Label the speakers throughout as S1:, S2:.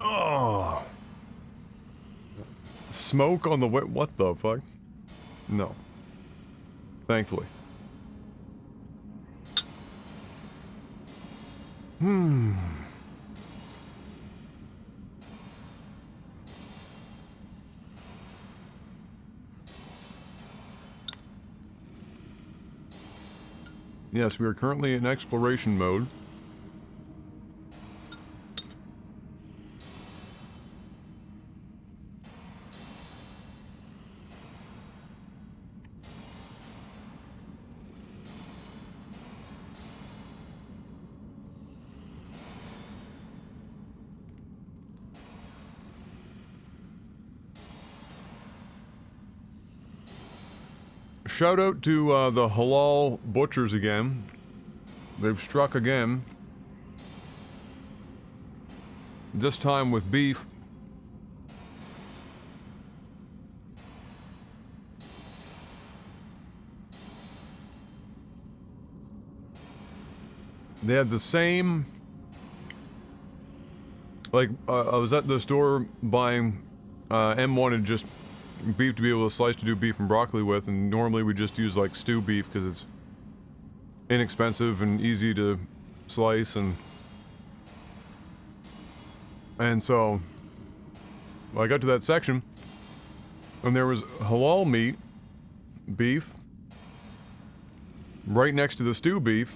S1: Oh. Smoke on the way. What the fuck? No. Thankfully. Yes, we are currently in exploration mode. Shout out to the halal butchers again. They've struck again. This time with beef. They had the same... Like, I was at the store buying... M wanted just beef to be able to slice to do beef and broccoli with, and normally we just use, like, stew beef because it's inexpensive and easy to slice, and so... I got to that section, and there was halal meat, beef, right next to the stew beef.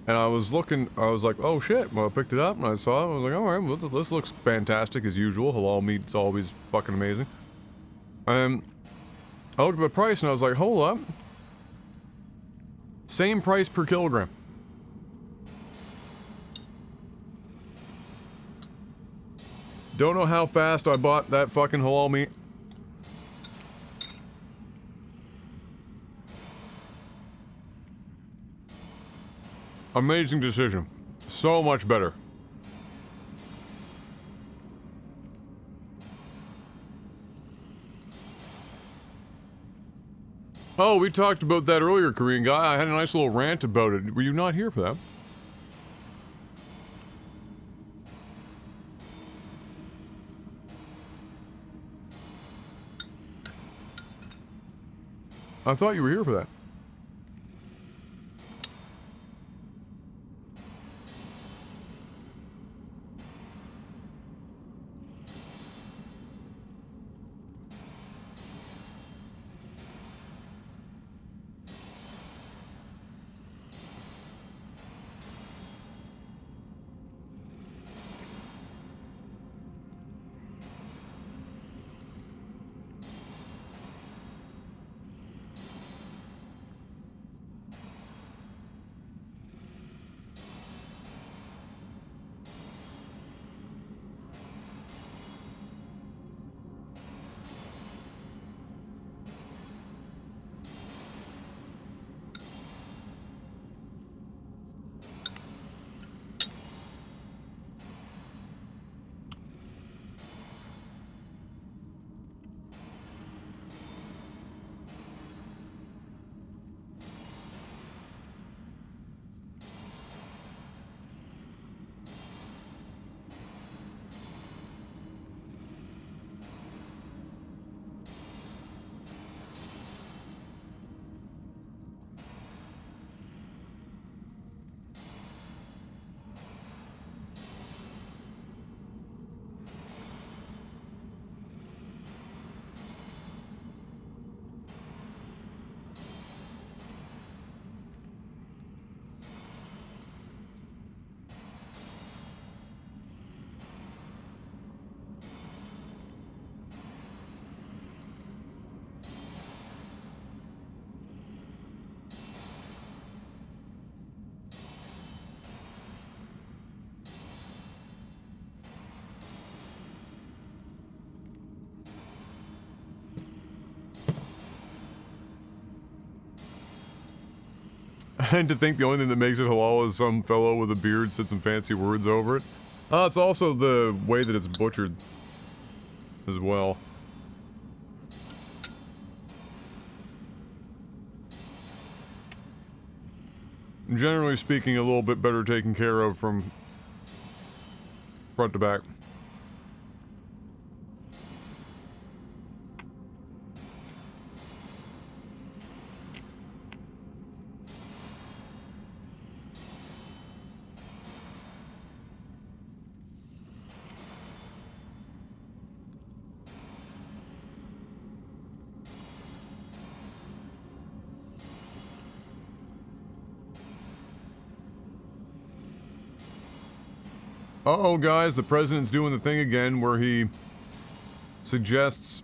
S1: And I was looking, I was like, oh shit, well I picked it up and I saw it, I was like, alright, well this looks fantastic as usual, halal meat's always fucking amazing. And I looked at the price and I was like, hold up. Same price per kilogram. Don't know how fast I bought that fucking halal meat. Amazing decision. So much better. Oh, we talked about that earlier, Korean guy. I had a nice little rant about it. Were you not here for that? I thought you were here for that. And to think the only thing that makes it halal is some fellow with a beard said some fancy words over it. It's also the way that it's butchered as well. Generally speaking, a little bit better taken care of from front to back. Uh-oh, guys, the president's doing the thing again where he suggests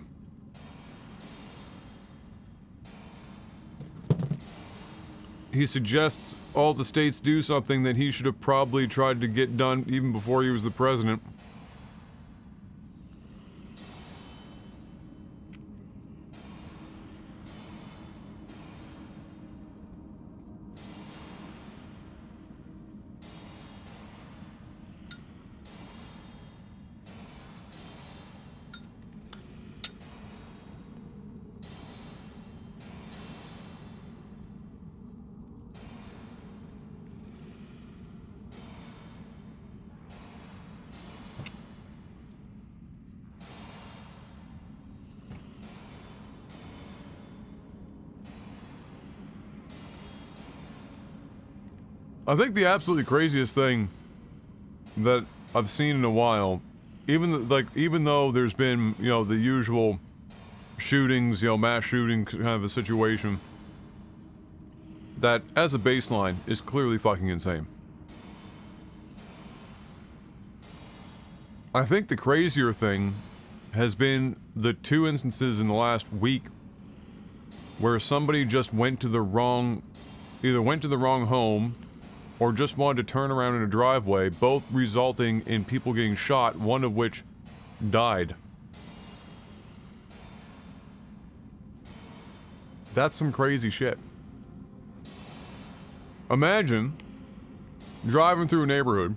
S1: all the states do something that he should have probably tried to get done even before he was the president. I think the absolutely craziest thing that I've seen in a while, even though there's been, you know, the usual shootings, you know, mass shooting kind of a situation, that as a baseline is clearly fucking insane. I think the crazier thing has been the 2 instances in the last week where somebody just went to the wrong home or just wanted to turn around in a driveway, both resulting in people getting shot, one of which died. That's some crazy shit. Imagine driving through a neighborhood,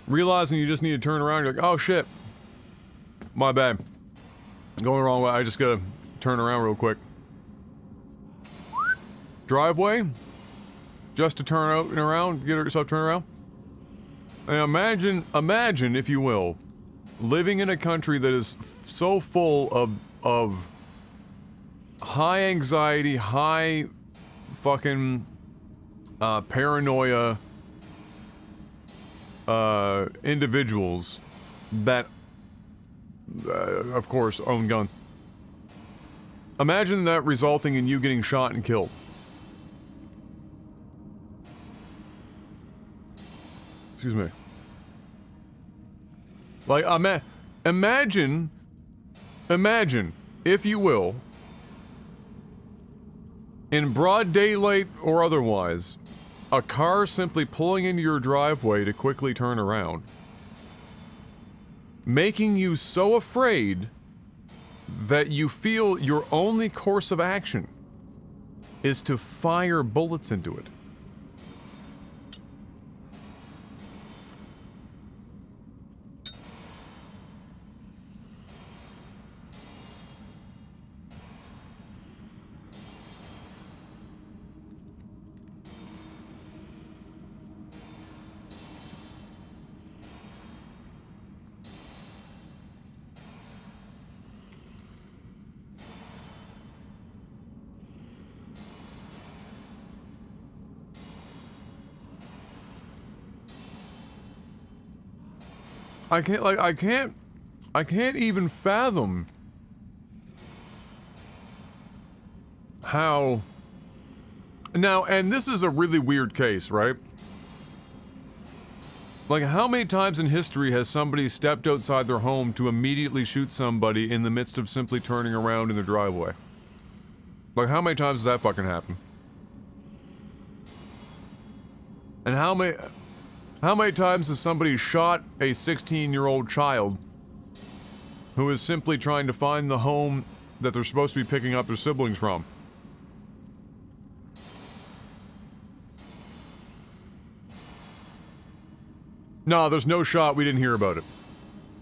S1: realizing you just need to turn around, you're like, oh shit, my bad. Going the wrong way, I just gotta turn around real quick. Driveway, just to turn out and around, get yourself turned around. And imagine, if you will, living in a country that is so full of high anxiety, high fucking paranoia individuals that, of course, own guns. Imagine that resulting in you getting shot and killed. Excuse me. Like, imagine, if you will, in broad daylight or otherwise, a car simply pulling into your driveway to quickly turn around, making you so afraid that you feel your only course of action is to fire bullets into it. I can't even fathom how... Now, and this is a really weird case, right? Like, how many times in history has somebody stepped outside their home to immediately shoot somebody in the midst of simply turning around in their driveway? Like, how many times has that fucking happened? And how many times has somebody shot a 16-year-old child who is simply trying to find the home that they're supposed to be picking up their siblings from? No, there's no shot. We didn't hear about it.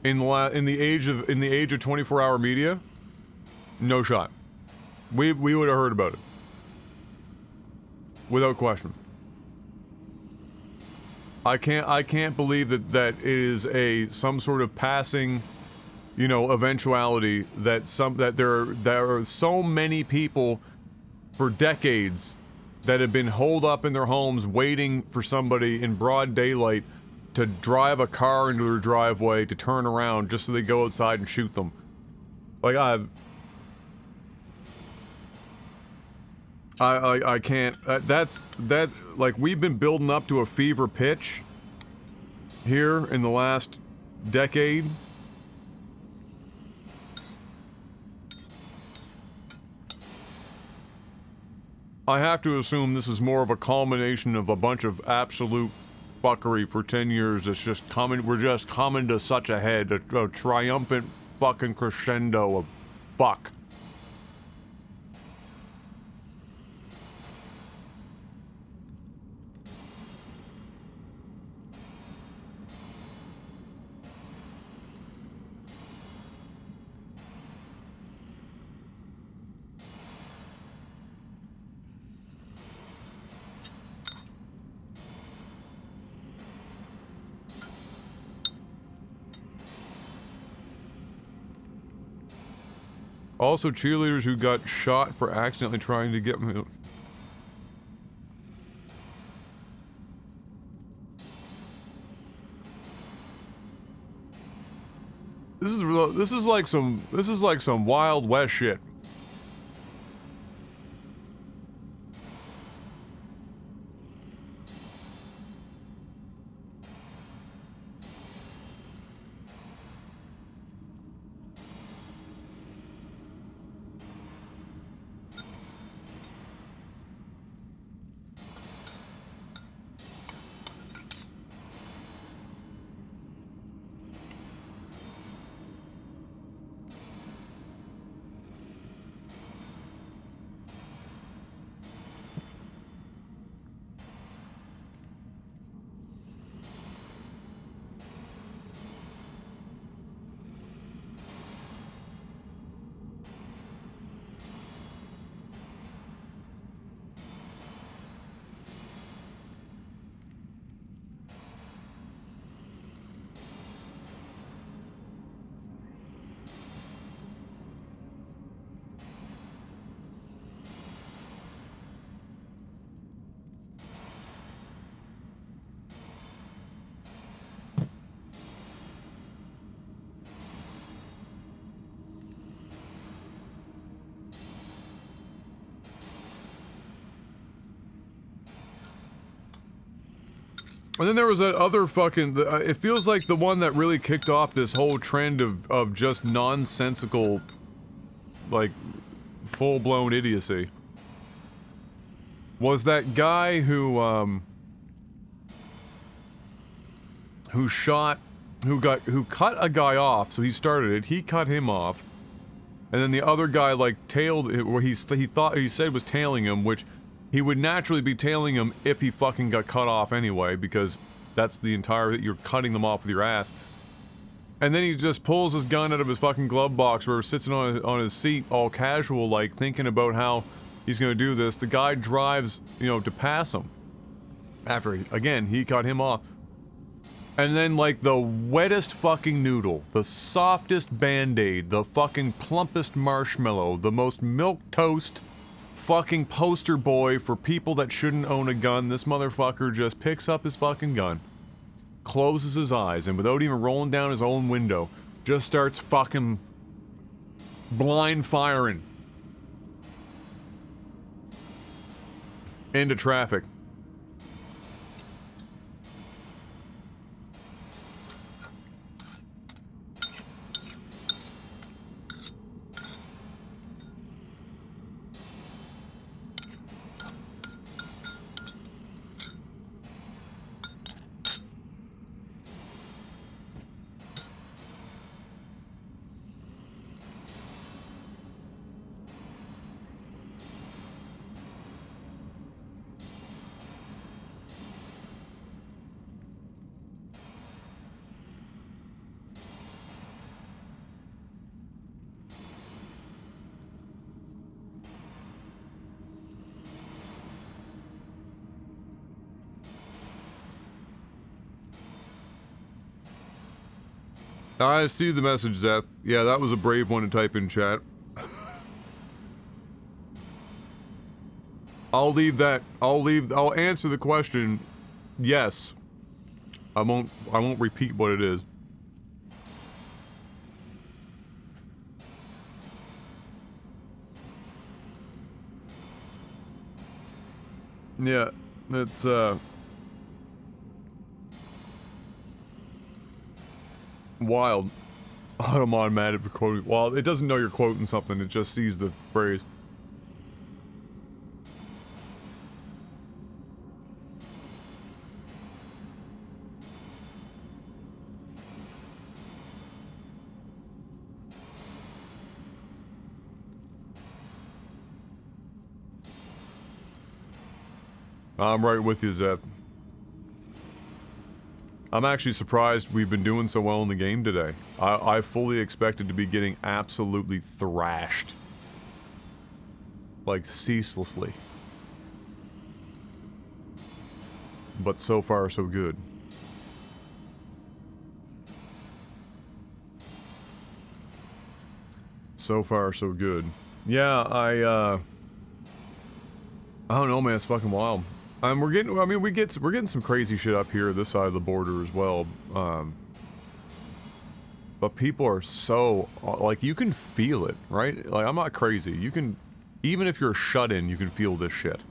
S1: In the age of 24-hour media, no shot. We would have heard about it. Without question. I can't believe that it is some sort of passing, you know, eventuality that there are so many people for decades that have been holed up in their homes waiting for somebody in broad daylight to drive a car into their driveway to turn around just so they go outside and shoot them. Like, I can't. Like, we've been building up to a fever pitch here in the last decade. I have to assume this is more of a culmination of a bunch of absolute fuckery for 10 years. It's just coming, we're just coming to such a head, a triumphant fucking crescendo of fuck. Also, cheerleaders who got shot for accidentally trying to get me. This is like some Wild West shit. And then there was that other fucking, it feels like the one that really kicked off this whole trend of just nonsensical, like, full-blown idiocy. Was that guy who cut a guy off, so he started it, he cut him off, and then the other guy, like, tailed, where he said was tailing him, which he would naturally be tailing him if he fucking got cut off anyway, because that's the entire, you're cutting them off with your ass. And then he just pulls his gun out of his fucking glove box, or sits on his seat, all casual, like, thinking about how he's gonna do this. The guy drives, you know, to pass him. After, again, he cut him off. And then, like, the wettest fucking noodle, the softest Band-Aid, the fucking plumpest marshmallow, the most milquetoast fucking poster boy for people that shouldn't own a gun, this motherfucker just picks up his fucking gun, closes his eyes, and without even rolling down his own window, just starts fucking blind firing into traffic. I see the message, Zeth. Yeah, that was a brave one to type in chat. I'll answer the question, yes. I won't repeat what it is. Yeah, it's, wild. Automatic for quoting. Well, it doesn't know you're quoting something, it just sees the phrase. I'm right with you, Zeth. I'm actually surprised we've been doing so well in the game today. I fully expected to be getting absolutely thrashed. Like, ceaselessly. But so far, so good. So far, so good. Yeah, I don't know, man, it's fucking wild. We're getting some crazy shit up here this side of the border as well. But people are so, like, you can feel it, right? Like, I'm not crazy. You can, even if you're shut in, you can feel this shit.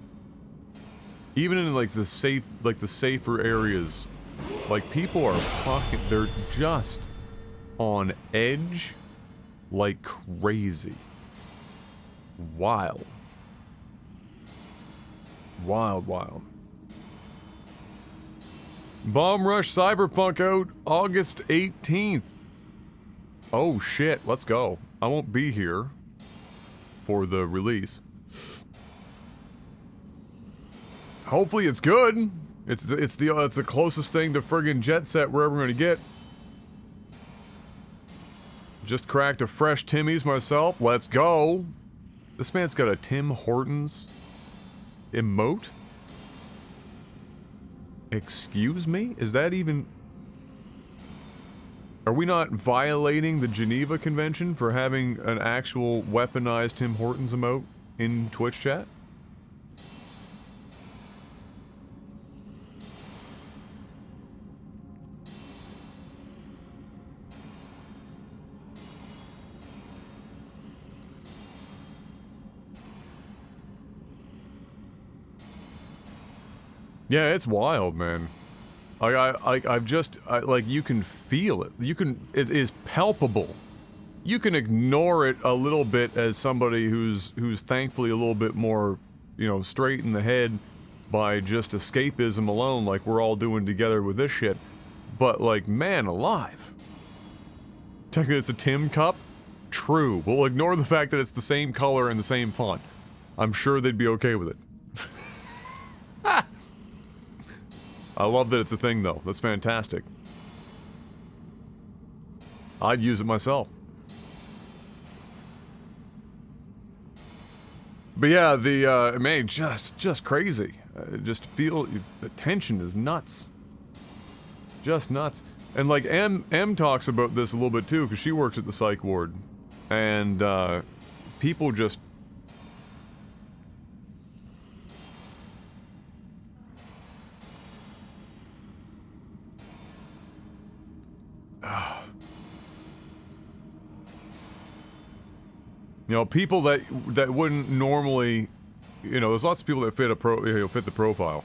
S1: Even in, like, the safer areas, like, people are fucking, they're just on edge like crazy. Wild. Wild, wild. Bomb Rush Cyberpunk out August 18th. Oh shit, let's go. I won't be here for the release. Hopefully it's good. It's the closest thing to friggin' Jet Set we're ever gonna get. Just cracked a fresh Timmy's myself. Let's go. This man's got a Tim Hortons emote? Excuse me? Is that even... Are we not violating the Geneva Convention for having an actual weaponized Tim Hortons emote in Twitch chat? Yeah, it's wild, man. Like, you can feel it. It is palpable. You can ignore it a little bit as somebody who's thankfully a little bit more, you know, straight in the head by just escapism alone, like we're all doing together with this shit. But, like, man alive. Technically it's a Tim cup? True. We'll ignore the fact that it's the same color and the same font. I'm sure they'd be okay with it. I love that it's a thing, though. That's fantastic. I'd use it myself. But yeah, man, just crazy. Just feel, the tension is nuts. Just nuts. And like, M talks about this a little bit too, because she works at the psych ward. And, people just... You know, people that wouldn't normally, you know, there's lots of people that fit the profile.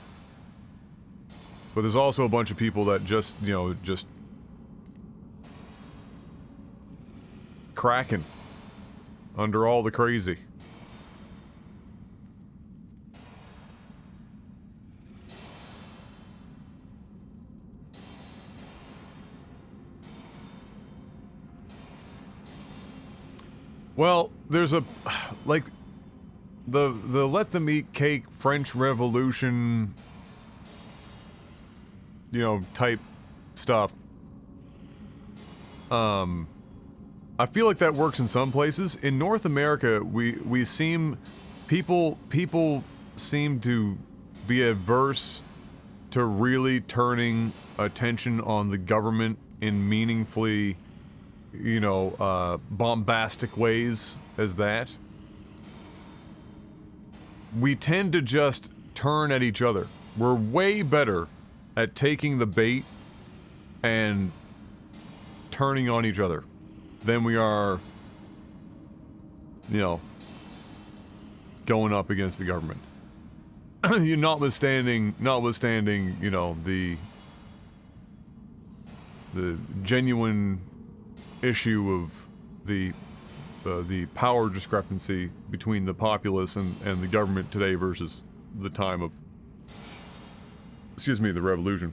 S1: But there's also a bunch of people that just, you know, just cracking under all the crazy. Well, there's a, like, the let them eat cake French Revolution, you know, type stuff. I feel like that works in some places. In North America, we seem, people seem to be averse to really turning attention on the government in meaningfully, you know, bombastic ways as that. We tend to just turn at each other. We're way better at taking the bait and turning on each other than we are, you know, going up against the government. you notwithstanding, you know, the genuine issue of the power discrepancy between the populace and the government today versus the time of, excuse me, the revolution.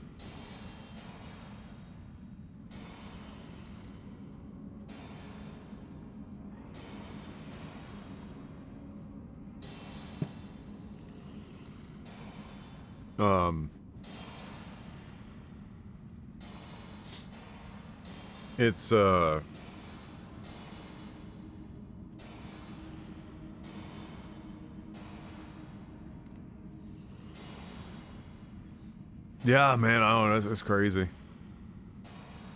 S1: It's yeah, man, I don't know, it's crazy.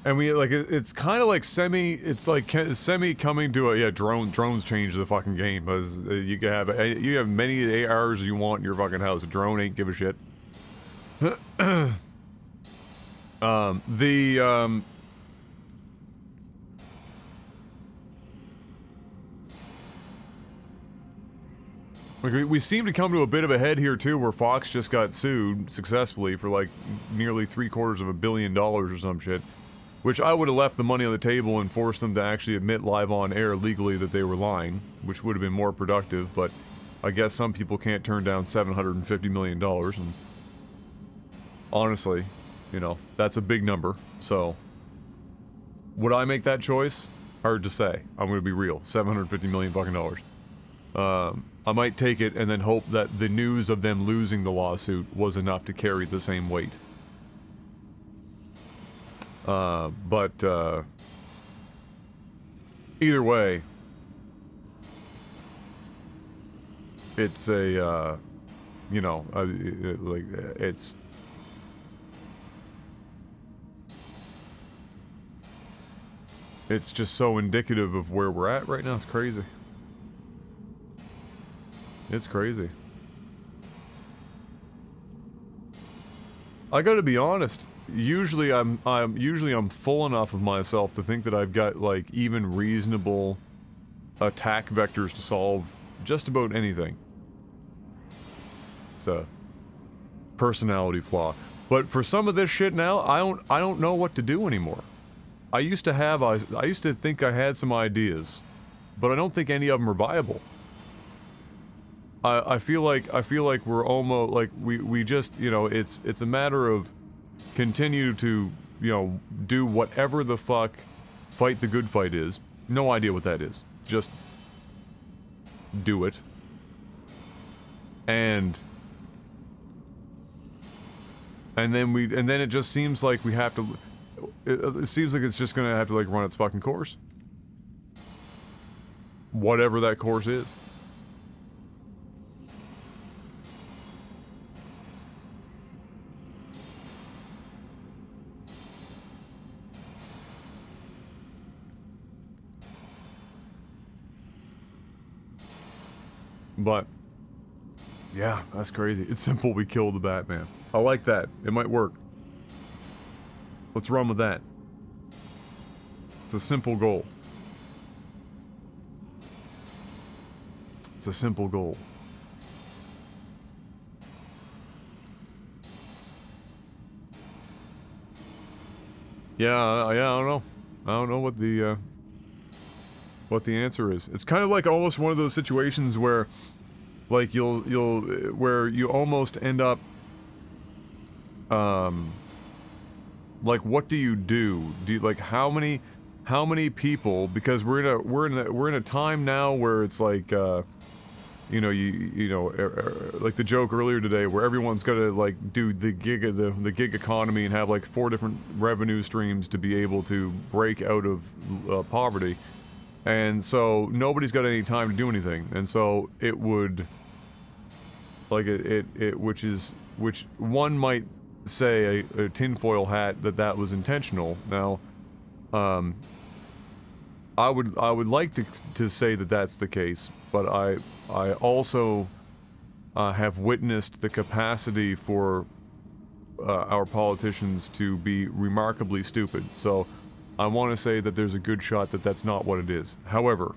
S1: And we, like, it's kind of like it's like semi coming to a, yeah, drones change the fucking game, because you have many ARs you want in your fucking house. A drone ain't give a shit. Like, we seem to come to a bit of a head here too, where Fox just got sued successfully for like nearly $750 million or some shit. Which I would have left the money on the table and forced them to actually admit live on air legally that they were lying, which would have been more productive, but I guess some people can't turn down $750 million, and honestly, you know, that's a big number, so would I make that choice? Hard to say. I'm gonna be real. $750 million fucking dollars. I might take it and then hope that the news of them losing the lawsuit was enough to carry the same weight. But either way, it's a, you know, like, it's just so indicative of where we're at right now. It's crazy. It's crazy. I gotta be honest. Usually I'm full enough of myself to think that I've got, like, even reasonable attack vectors to solve just about anything. It's a personality flaw. But for some of this shit now, I don't know what to do anymore. I used to think I had some ideas, but I don't think any of them are viable. I feel like we're almost, like, we just, you know, it's a matter of continue to, you know, do whatever the fuck fight the good fight is. No idea what that is. Just do it. And then it just seems like we have to, it seems like it's just gonna have to, like, run its fucking course. Whatever that course is. But, yeah, that's crazy. It's simple, we kill the Batman. I like that. It might work. Let's run with that. It's a simple goal. It's a simple goal. Yeah, I don't know. I don't know what the answer is. It's kind of like almost one of those situations where, like, where you almost end up, like, what do you do? Do you, like, how many people, because we're in a time now where it's like, you know, like the joke earlier today, where everyone's gotta, like, do the gig economy and have, like, 4 different revenue streams to be able to break out of poverty. And so nobody's got any time to do anything, and so it would, like, which one might say a tinfoil hat that was intentional. Now, I would like to say that that's the case, but I also have witnessed the capacity for our politicians to be remarkably stupid. So I want to say that there's a good shot that that's not what it is. However,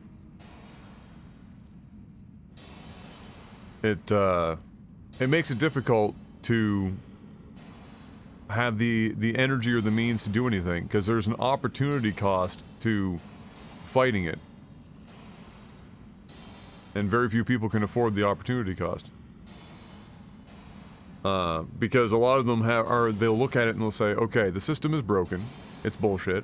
S1: it makes it difficult to have the energy or the means to do anything, because there's an opportunity cost to fighting it. And very few people can afford the opportunity cost. Because a lot of them they'll look at it and they'll say, okay, the system is broken, it's bullshit,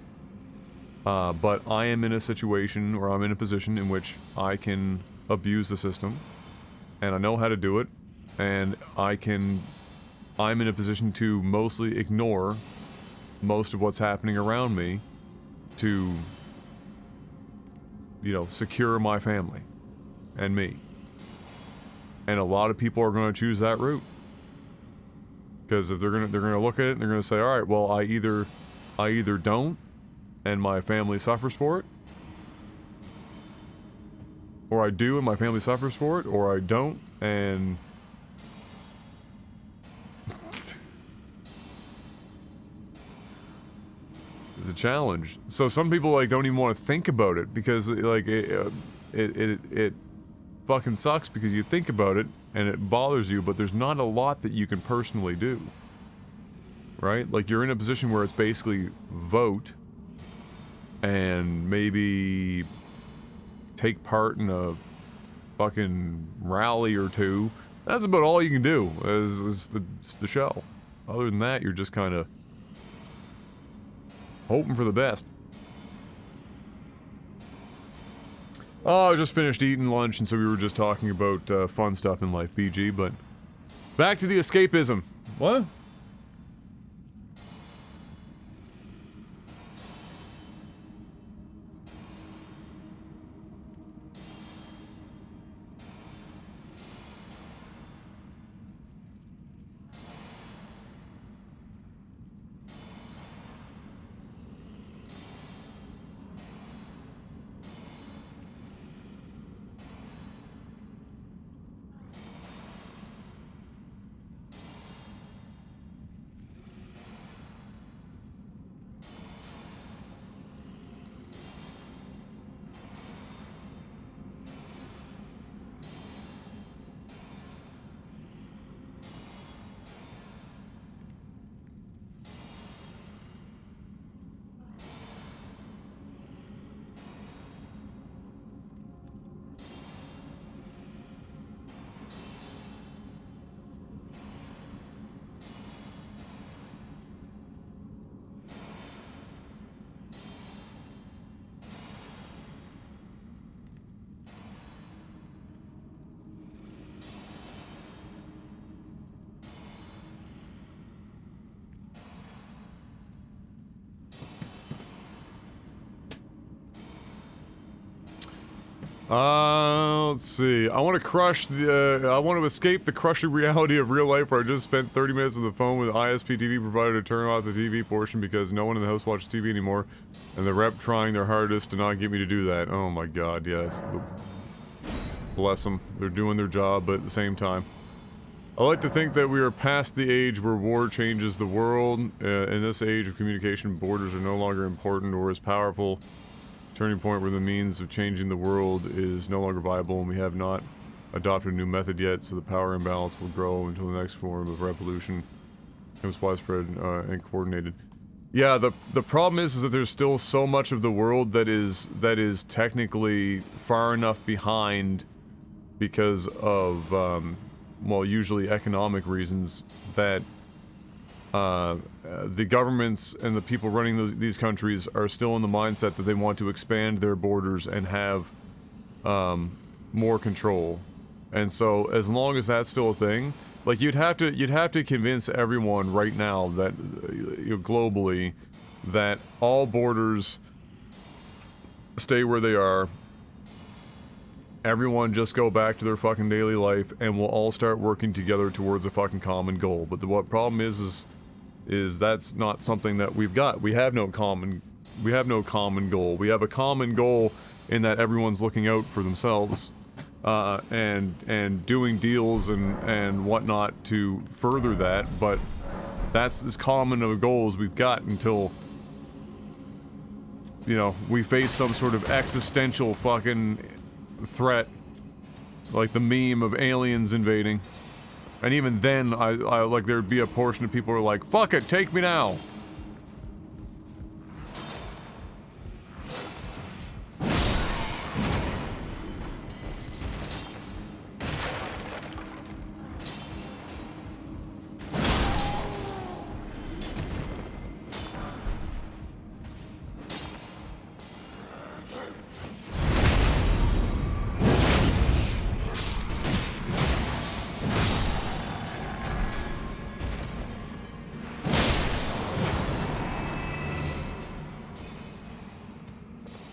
S1: but I am in a situation, or I'm in a position in which I can abuse the system, and I know how to do it, and I'm in a position to mostly ignore most of what's happening around me to, you know, secure my family and me. And a lot of people are going to choose that route. Because if they're gonna look at it and they're gonna say, all right, well, I either don't, and my family suffers for it, or I do and my family suffers for it, or I don't and it's a challenge. So some people like don't even want to think about it because like it fucking sucks because you think about it and it bothers you, but there's not a lot that you can personally do. Right? Like you're in a position where it's basically vote and maybe take part in a fucking rally or two. That's about all you can do is the show. Other than that, you're just kind of hoping for the best. Oh, I just finished eating lunch, and so we were just talking about fun stuff in life, BG, but back to the escapism. What? Let's see. I want to escape the crushing reality of real life where I just spent 30 minutes on the phone with ISP TV provider to turn off the TV portion because no one in the house watches TV anymore, and the rep trying their hardest to not get me to do that. Oh my god, yes. Bless them. They're doing their job, but at the same time. I like to think that we are past the age where war changes the world. In this age of communication, borders are no longer important or as powerful. Turning point where the means of changing the world is no longer viable, and we have not adopted a new method yet, so the power imbalance will grow until the next form of revolution becomes widespread and coordinated. Yeah, the problem is that there's still so much of the world that is technically far enough behind because of well, usually economic reasons, that the governments and the people running these countries are still in the mindset that they want to expand their borders and have more control. And so as long as that's still a thing, like you'd have to convince everyone right now that globally that all borders stay where they are. Everyone just go back to their fucking daily life and we'll all start working together towards a fucking common goal. But what problem is that's not something that we've got. We have no common goal. We have a common goal in that everyone's looking out for themselves and doing deals and whatnot to further that, but that's as common of a goal as we've got until, you know, we face some sort of existential fucking threat, like the meme of aliens invading. And even then, I like, there'd be a portion of people who are like, fuck it, take me now.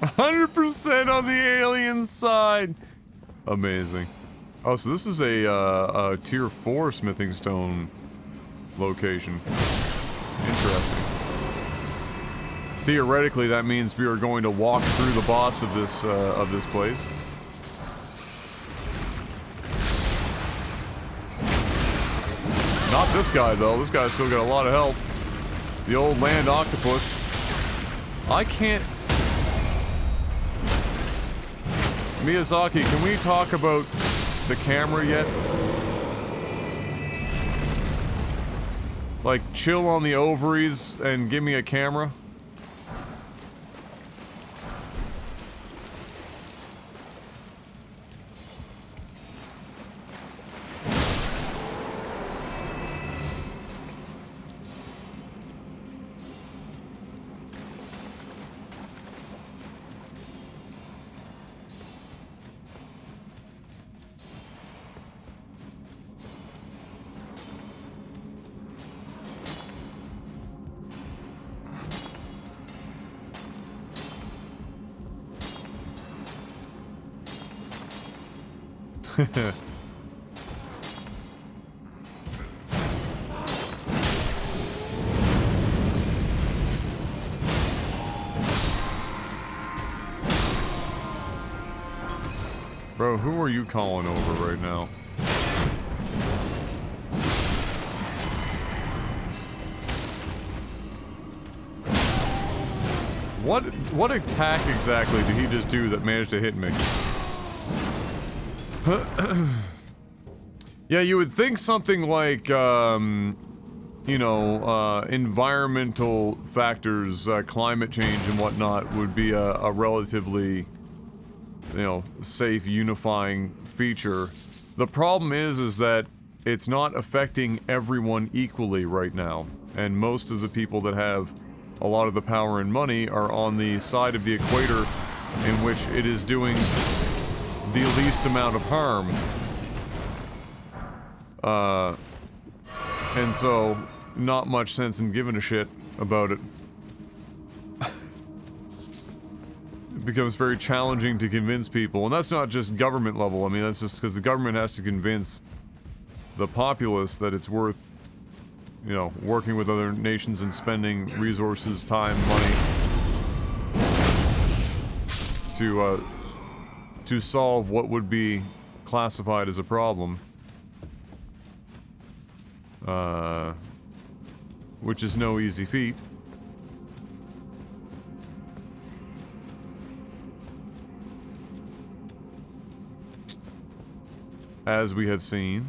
S1: 100% on the alien side. Amazing. Oh, so this is a tier 4 smithing stone location. Interesting. Theoretically, that means we are going to walk through the boss of this place. Not this guy, though. This guy's still got a lot of health. The old land octopus. I can't... Miyazaki, can we talk about the camera yet? Like, chill on the ovaries and give me a camera? Bro, who are you calling over right now? What attack exactly did he just do that managed to hit me? Yeah, you would think something like, you know, environmental factors, climate change and whatnot would be a relatively, you know, safe, unifying feature. The problem is that it's not affecting everyone equally right now, and most of the people that have a lot of the power and money are on the side of the equator in which it is doing the least amount of harm. And so, not much sense in giving a shit about it. It becomes very challenging to convince people, and that's not just government level. I mean, that's just because the government has to convince the populace that it's worth, you know, working with other nations and spending resources, time, money to solve what would be classified as a problem. Which is no easy feat. As we have seen.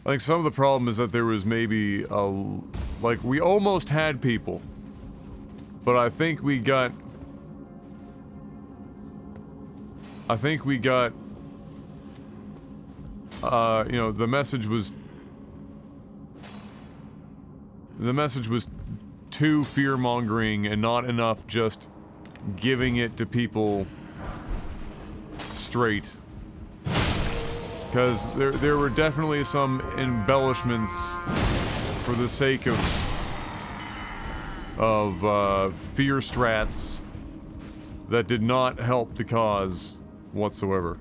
S1: I think some of the problem is that there was maybe like, we almost had people. But I think we got... you know, the message was too fear-mongering and not enough just giving it to people straight. Because there were definitely some embellishments for the sake of fear strats that did not help the cause whatsoever.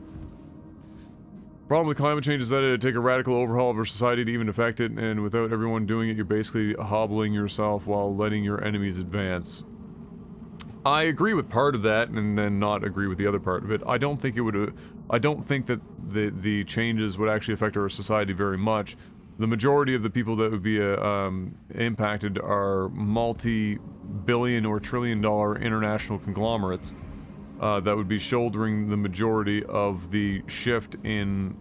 S1: Problem with climate change is that it'd take a radical overhaul of our society to even affect it, and without everyone doing it, you're basically hobbling yourself while letting your enemies advance. I agree with part of that, and then not agree with the other part of it. I don't think it would. I don't think that the changes would actually affect our society very much. The majority of the people that would be impacted are multi-billion or trillion-dollar international conglomerates. that would be shouldering the majority of the shift in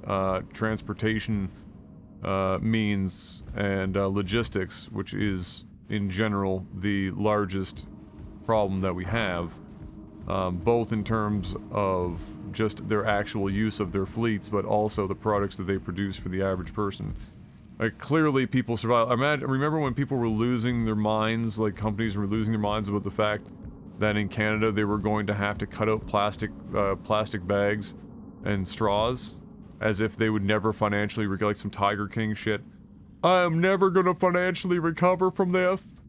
S1: transportation means and logistics, which is, in general, the largest problem that we have, both in terms of just their actual use of their fleets, but also the products that they produce for the average person. Like, clearly people survive. Remember when people were losing their minds, like companies were losing their minds about the fact that in Canada they were going to have to cut out plastic bags and straws, as if they would never financially, like some Tiger King shit. I am never gonna financially recover from this.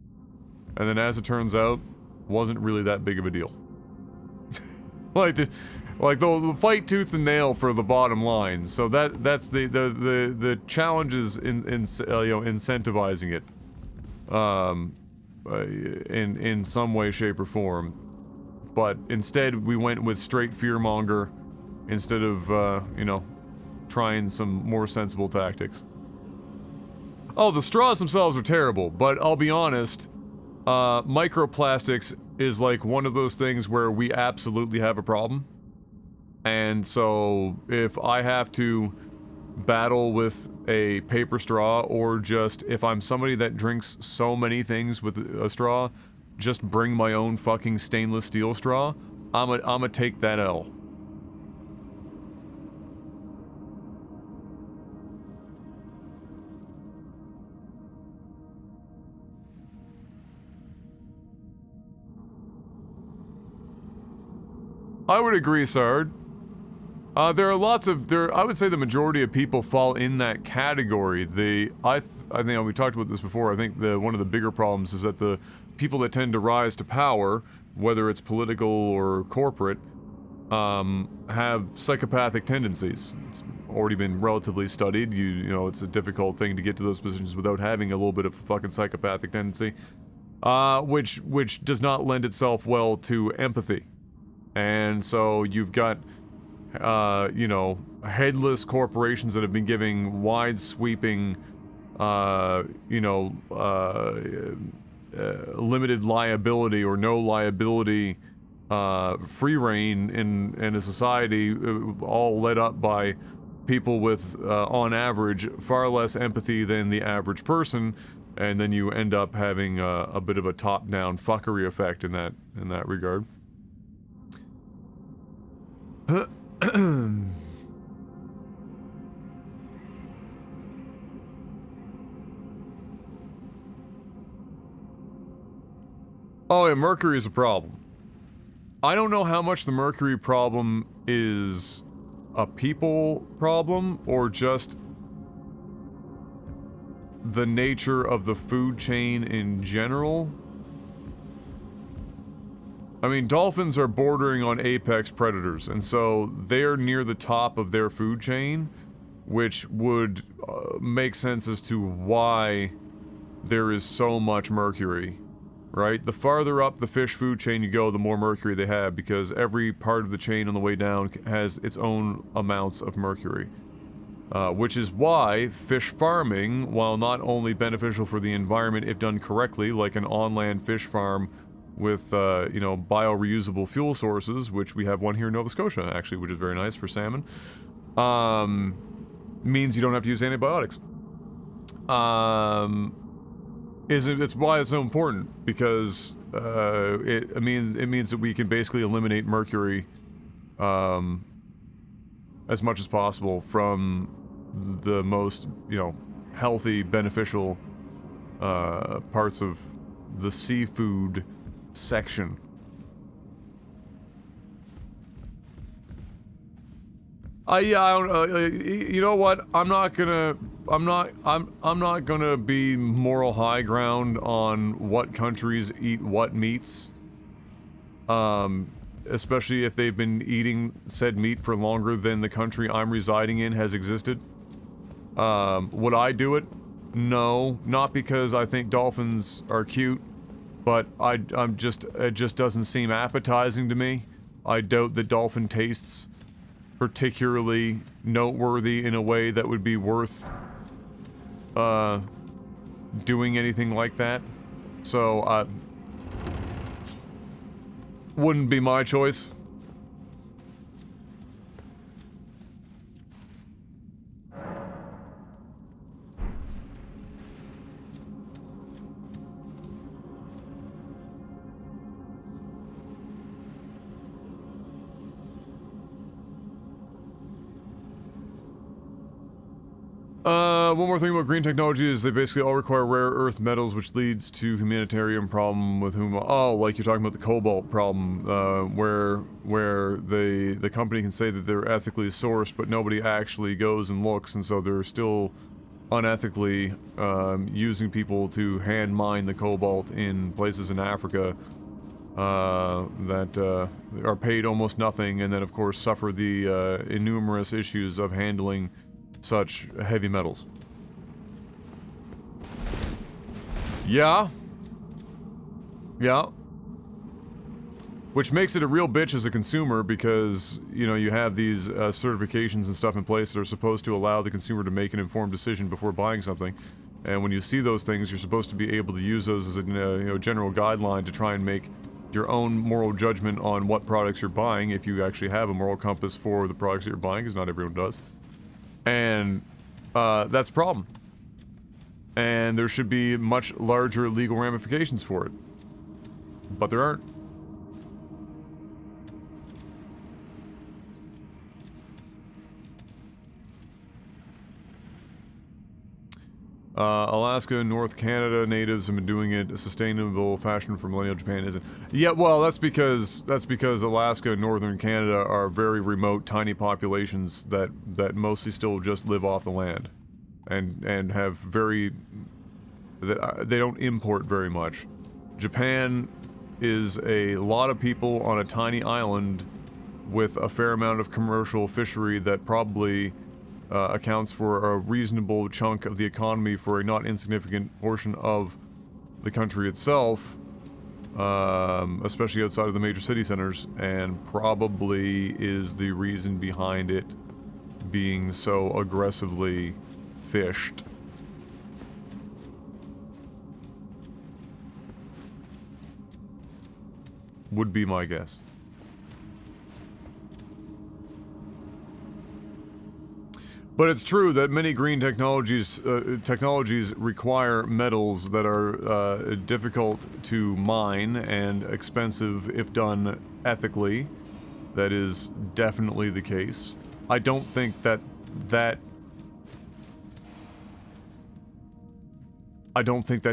S1: And then as it turns out, wasn't really that big of a deal. They'll fight tooth and nail for the bottom line. So that's the challenge is incentivizing it, in some way, shape, or form. But instead, we went with straight fearmonger instead of trying some more sensible tactics. Oh, the straws themselves are terrible, but I'll be honest, microplastics is like one of those things where we absolutely have a problem. And so if I have to battle with a paper straw, or just if I'm somebody that drinks so many things with a straw, just bring my own fucking stainless steel straw, I'ma take that L. I would agree, Sard. There are lots of I would say the majority of people fall in that category. I think we talked about this before. I think one of the bigger problems is that the people that tend to rise to power, whether it's political or corporate, have psychopathic tendencies. It's already been relatively studied. You know, it's a difficult thing to get to those positions without having a little bit of a fucking psychopathic tendency, which does not lend itself well to empathy. And so you've got, headless corporations that have been giving wide sweeping, limited liability or no liability, free reign in a society, all led up by people with, on average, far less empathy than the average person, and then you end up having a bit of a top-down fuckery effect in that regard. Oh, yeah, mercury is a problem. I don't know how much the mercury problem is a people problem or just the nature of the food chain in general. I mean, dolphins are bordering on apex predators, and so they're near the top of their food chain, which would make sense as to why there is so much mercury, right? The farther up the fish food chain you go, the more mercury they have, because every part of the chain on the way down has its own amounts of mercury. Which is why fish farming, while not only beneficial for the environment if done correctly, like an on-land fish farm with, bio-reusable fuel sources, which we have one here in Nova Scotia, actually, which is very nice for salmon, means you don't have to use antibiotics. It's why it's so important, because it means that we can basically eliminate mercury as much as possible from the most, healthy, beneficial parts of the seafood section. I don't, you know what? I'm not gonna be moral high ground on what countries eat what meats. Especially if they've been eating said meat for longer than the country I'm residing in has existed. Would I do it? No, not because I think dolphins are cute, but it just doesn't seem appetizing to me. I doubt that dolphin tastes particularly noteworthy in a way that would be worth doing anything like that. So wouldn't be my choice. One more thing about green technology is they basically all require rare earth metals, which leads to humanitarian problem with whom, oh, like you're talking about the cobalt problem, where the company can say that they're ethically sourced, but nobody actually goes and looks, and so they're still unethically using people to hand mine the cobalt in places in Africa that are paid almost nothing, and then of course suffer the innumerous issues of handling such heavy metals. Yeah. Yeah. Which makes it a real bitch as a consumer because, you know, you have these certifications and stuff in place that are supposed to allow the consumer to make an informed decision before buying something. And when you see those things, you're supposed to be able to use those as a general guideline to try and make your own moral judgment on what products you're buying, if you actually have a moral compass for the products that you're buying, because not everyone does. And that's a problem. And there should be much larger legal ramifications for it. But there aren't. Alaska and North Canada natives have been doing it a sustainable fashion for millennial. Japan isn't. Yeah, well, that's because Alaska and Northern Canada are very remote, tiny populations that mostly still just live off the land, and have very. They don't import very much. Japan is a lot of people on a tiny island with a fair amount of commercial fishery that probably. Accounts for a reasonable chunk of the economy for a not insignificant portion of the country itself, especially outside of the major city centers, and probably is the reason behind it being so aggressively fished. Would be my guess. But it's true that many green technologies require metals that are difficult to mine and expensive if done ethically. That is definitely the case. I don't think that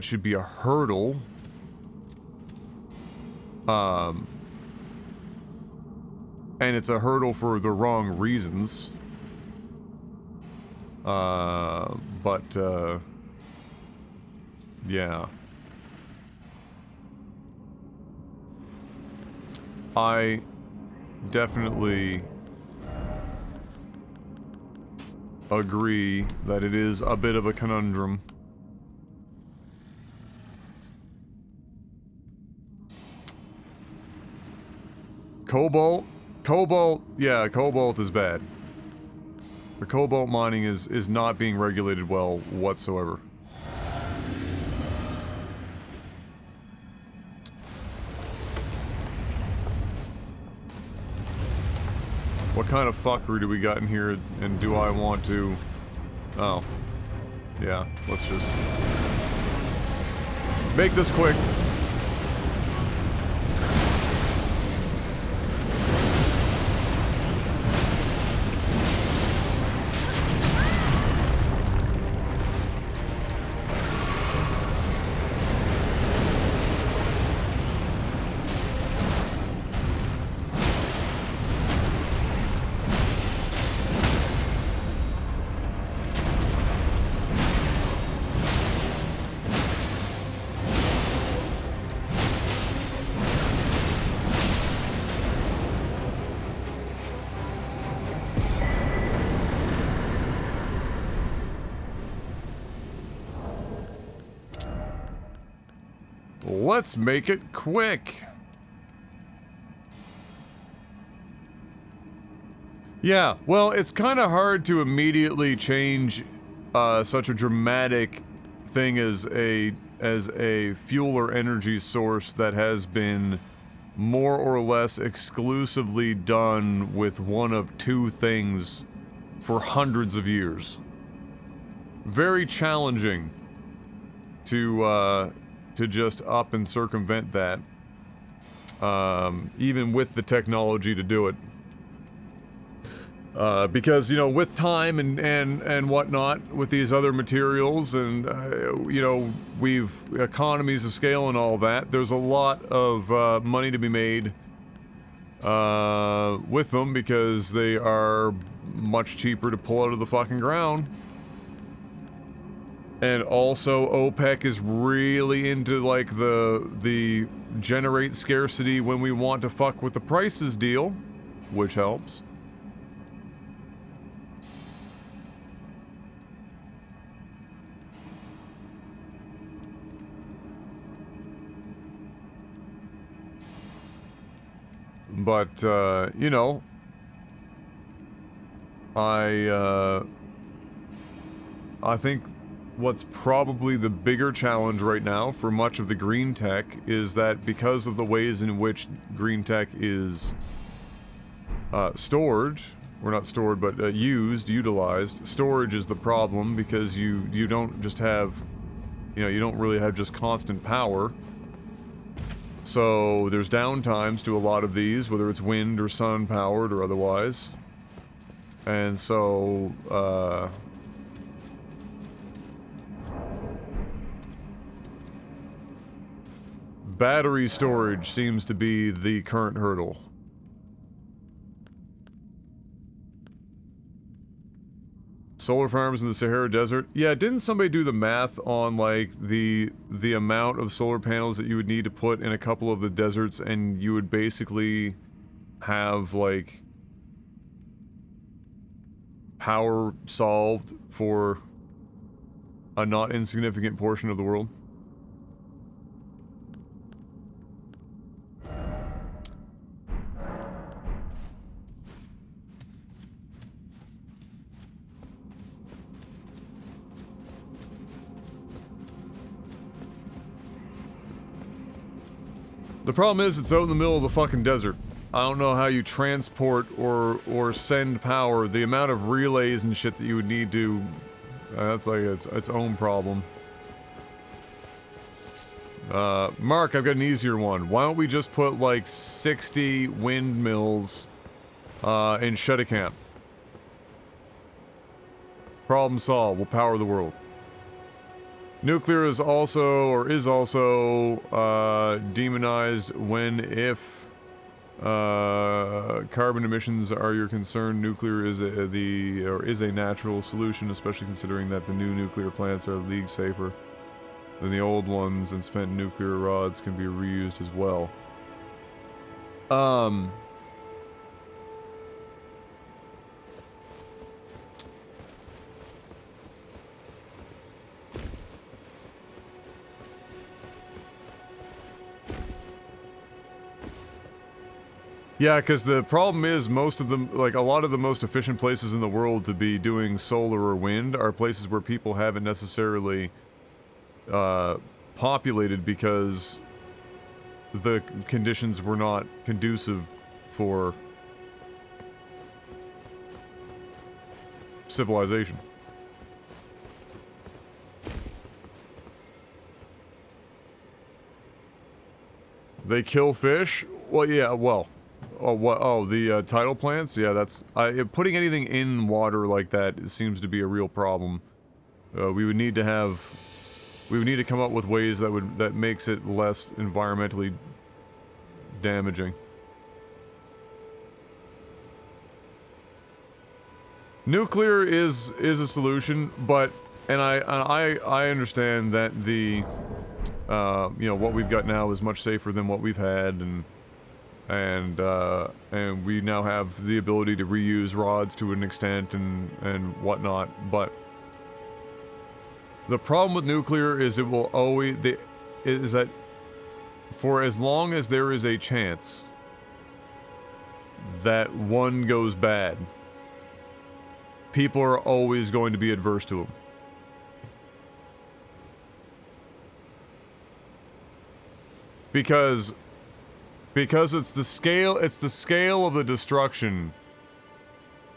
S1: should be a hurdle. And it's a hurdle for the wrong reasons. Yeah. I definitely agree that it is a bit of a conundrum. Cobalt, yeah, cobalt is bad. The cobalt mining is not being regulated well whatsoever. What kind of fuckery do we got in here, and do I want to... Oh. Yeah, let's just... make this quick. Let's make it quick. Yeah, well, it's kind of hard to immediately change such a dramatic thing as a fuel or energy source that has been more or less exclusively done with one of two things for hundreds of years. Very challenging to just up and circumvent that, even with the technology to do it. Because, you know, with time and whatnot, with these other materials and, you know, we've economies of scale and all that, there's a lot of money to be made with them because they are much cheaper to pull out of the fucking ground. And also, OPEC is really into, like, the generate scarcity when we want to fuck with the prices deal, which helps. But, you know, I think what's probably the bigger challenge right now for much of the green tech is that because of the ways in which green tech is stored, or not stored, but utilized, storage is the problem because you don't just have, you know, you don't really have just constant power. So there's downtimes to a lot of these, whether it's wind or sun powered or otherwise. And so, battery storage seems to be the current hurdle. Solar farms in the Sahara Desert? Yeah, didn't somebody do the math on, like, the amount of solar panels that you would need to put in a couple of the deserts, and you would basically have, like, power solved for a not insignificant portion of the world? The problem is, it's out in the middle of the fucking desert. I don't know how you transport or send power. The amount of relays and shit that you would need to... that's like its own problem. Mark, I've got an easier one. Why don't we just put, like, 60 windmills, in Shuttercamp? Problem solved. We'll power the world. Nuclear is also demonized if carbon emissions are your concern. Nuclear is a natural solution, especially considering that the new nuclear plants are a league safer than the old ones, and spent nuclear rods can be reused as well. Yeah, because the problem is most of them, like a lot of the most efficient places in the world to be doing solar or wind are places where people haven't necessarily populated because the conditions were not conducive for civilization. They kill fish? Well, yeah, well... Oh, what? Oh, the tidal plants? Yeah, that's... putting anything in water like that seems to be a real problem. We would need to have... We would need to come up with ways that makes it less environmentally damaging. Nuclear is a solution, but... And I understand that the... you know, what we've got now is much safer than what we've had, and we now have the ability to reuse rods to an extent and whatnot, but the problem with nuclear is it will always is that for as long as there is a chance that one goes bad, people are always going to be adverse to them. Because it's the scale of the destruction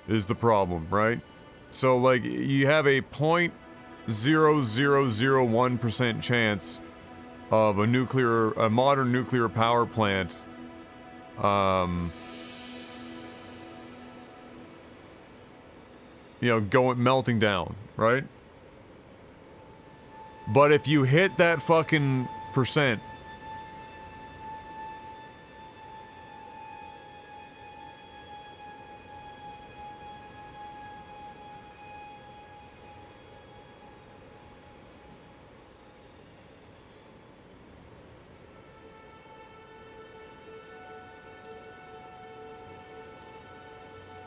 S1: is the problem, right? So, like, you have a 0.0001% chance of a modern nuclear power plant, you know, going melting down, right? But if you hit that fucking percent,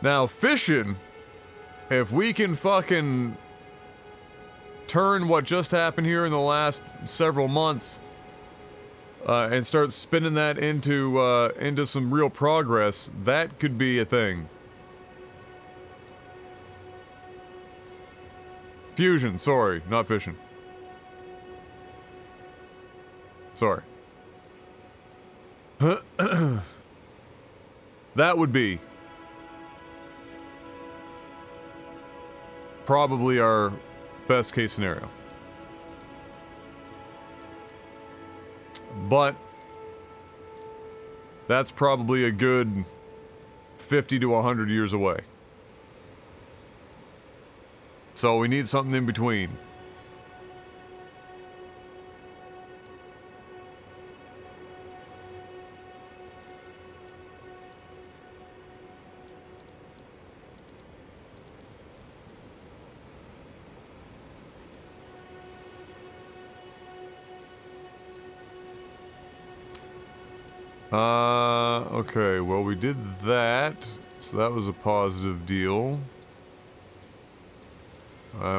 S1: now fishing, if we can fucking turn what just happened here in the last several months and start spinning that into some real progress, that could be a thing. Fusion, sorry, not fishing. Sorry. That would be probably our best case scenario. But that's probably a good 50 to 100 years away. So we need something in between. Okay, well we did that, so that was a positive deal.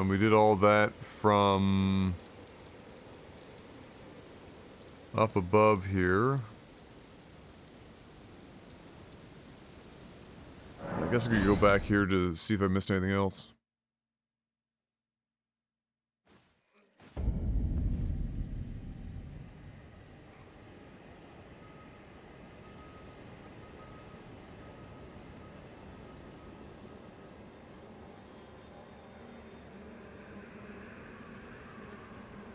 S1: We did all that from up above here. I guess I could go back here to see if I missed anything else.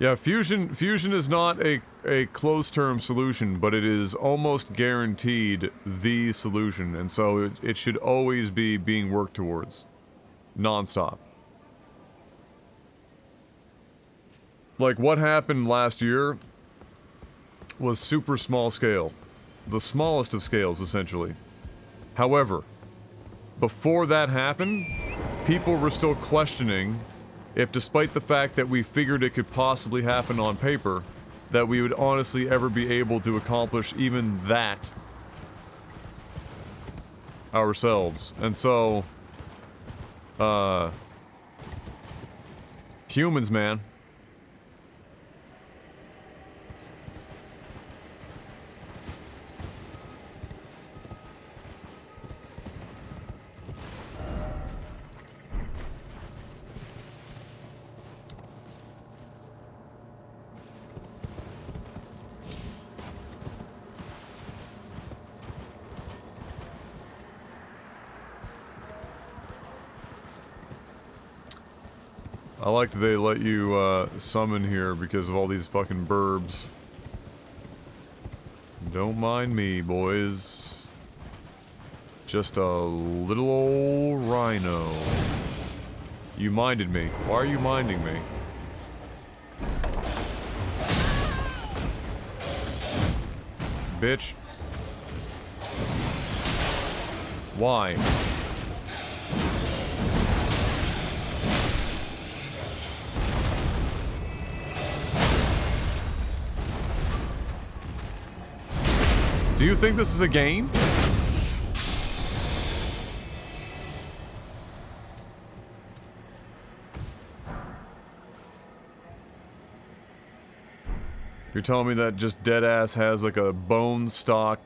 S1: Yeah, fusion is not a closed-term solution, but it is almost guaranteed the solution, and so it should always be being worked towards. Non-stop. Like, what happened last year was super small scale. The smallest of scales, essentially. However, before that happened, people were still questioning if, despite the fact that we figured it could possibly happen on paper, that we would honestly ever be able to accomplish even that ourselves. And so, humans, man. I like that they let you, summon here because of all these fucking burbs. Don't mind me, boys. Just a little old rhino. You minded me. Why are you minding me? Bitch. Why? Do you think this is a game? You're telling me that just deadass has like a bone stock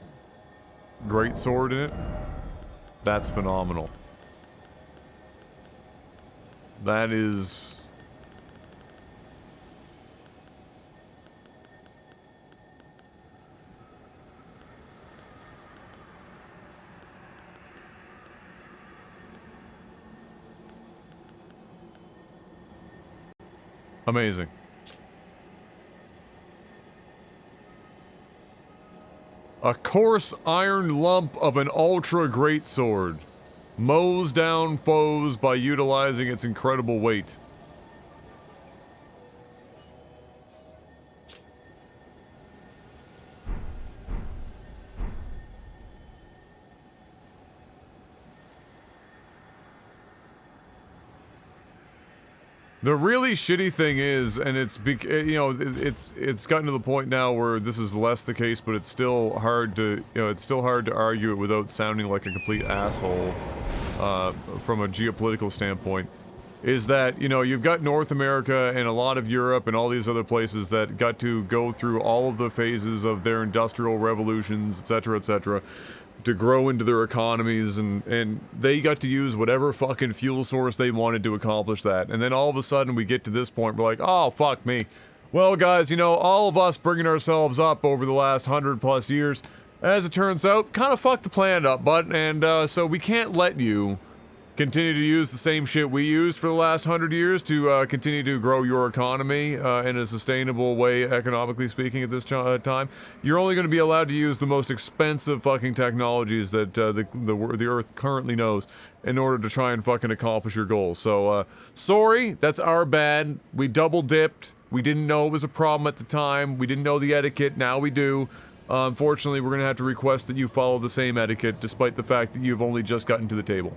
S1: greatsword in it? That's phenomenal. That is... amazing. A coarse iron lump of an ultra greatsword. mows down foes by utilizing its incredible weight. The really shitty thing is, and it's it's gotten to the point now where this is less the case, but it's still hard to argue it without sounding like a complete asshole from a geopolitical standpoint. Is that, you've got North America and a lot of Europe and all these other places that got to go through all of the phases of their industrial revolutions, etc., to grow into their economies, and they got to use whatever fucking fuel source they wanted to accomplish that. And then all of a sudden we get to this point, we're like, oh, fuck me. Well, guys, all of us bringing ourselves up over the last 100+ years, as it turns out, kind of fucked the planet up, bud, and so we can't let you continue to use the same shit we used for the last 100 years to continue to grow your economy in a sustainable way, economically speaking, at this time. You're only going to be allowed to use the most expensive fucking technologies that the Earth currently knows in order to try and fucking accomplish your goals. So, sorry, that's our bad. We double dipped. We didn't know it was a problem at the time. We didn't know the etiquette. Now we do. Unfortunately, we're going to have to request that you follow the same etiquette, despite the fact that you've only just gotten to the table.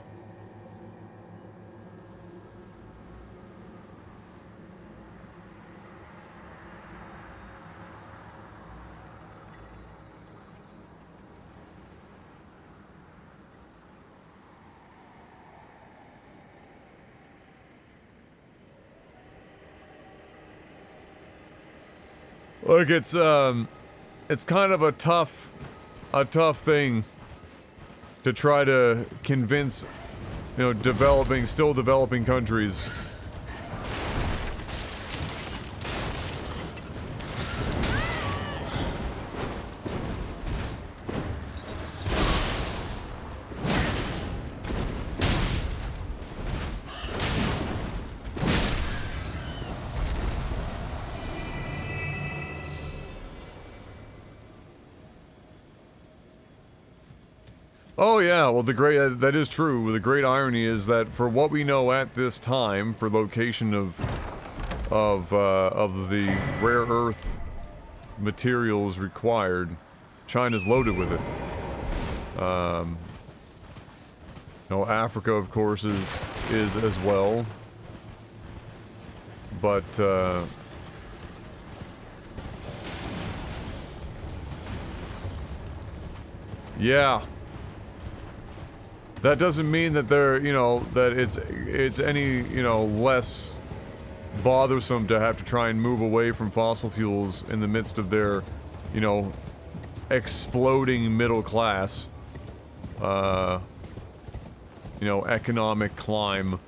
S1: Look, it's kind of a tough thing to try to convince, still developing countries. Oh yeah, well that is true. The great irony is that for what we know at this time, for location of the rare earth materials required, China's loaded with it. Africa of course is as well. But yeah. That doesn't mean that they're, that it's any, less bothersome to have to try and move away from fossil fuels in the midst of their, exploding middle class, economic climb.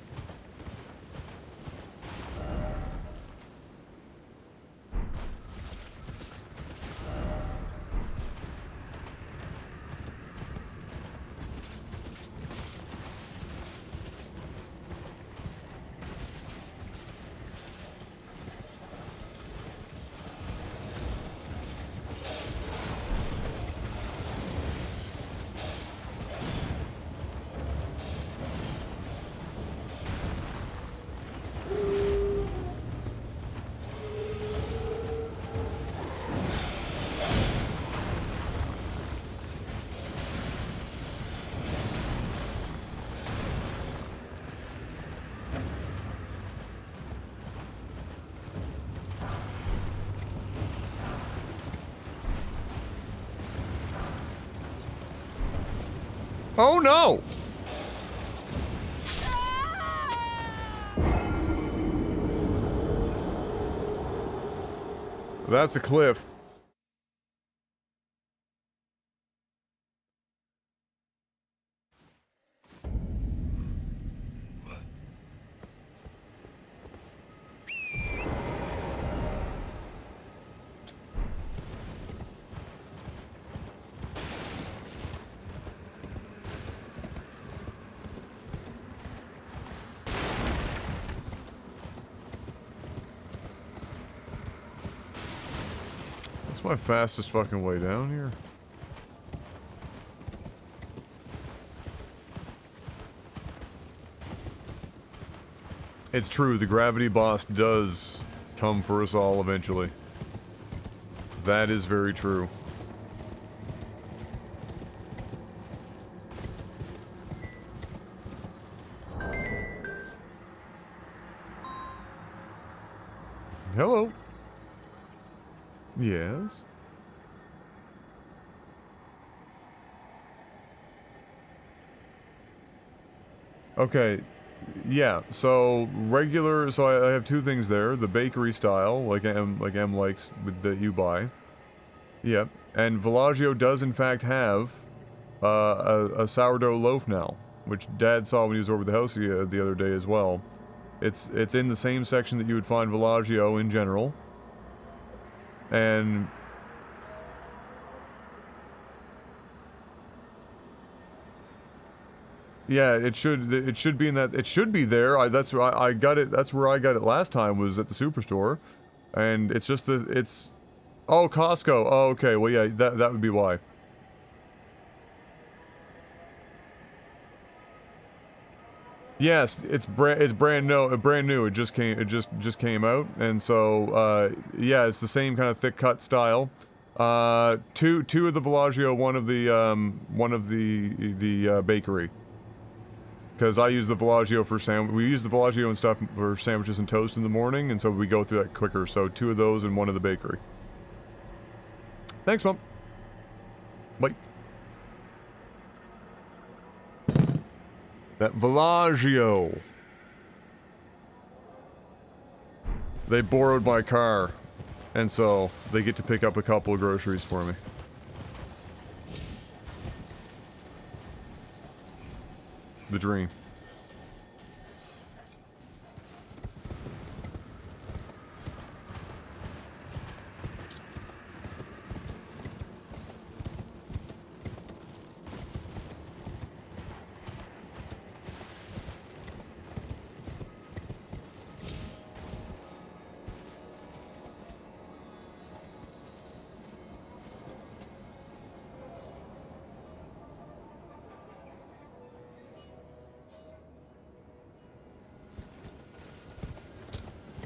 S1: Oh no! That's a cliff. That's my fastest fucking way down here. It's true, the gravity boss does come for us all eventually. That is very true. Hello. Yes. Okay. Yeah, so regular, so I have two things there. The bakery style, like M likes, that you buy. Yep. And Villaggio does in fact have a sourdough loaf now, which Dad saw when he was over the house the other day as well. It's in the same section that you would find Villaggio in general. And yeah, it should be in that, it should be there. I got it, that's where I got it last time, was at the Superstore. And it's just it's oh, Costco. Oh, okay. Well, yeah, that would be why. Yes, it's brand new. It just came out, and so yeah, it's the same kind of thick cut style. Two of the Villaggio, one of the bakery. Because I use the Villaggio for we use the Villaggio and stuff for sandwiches and toast in the morning, and so we go through that quicker. So two of those and one of the bakery. Thanks, Mom. Bye. That Villaggio. They borrowed my car, and so they get to pick up a couple of groceries for me. The dream.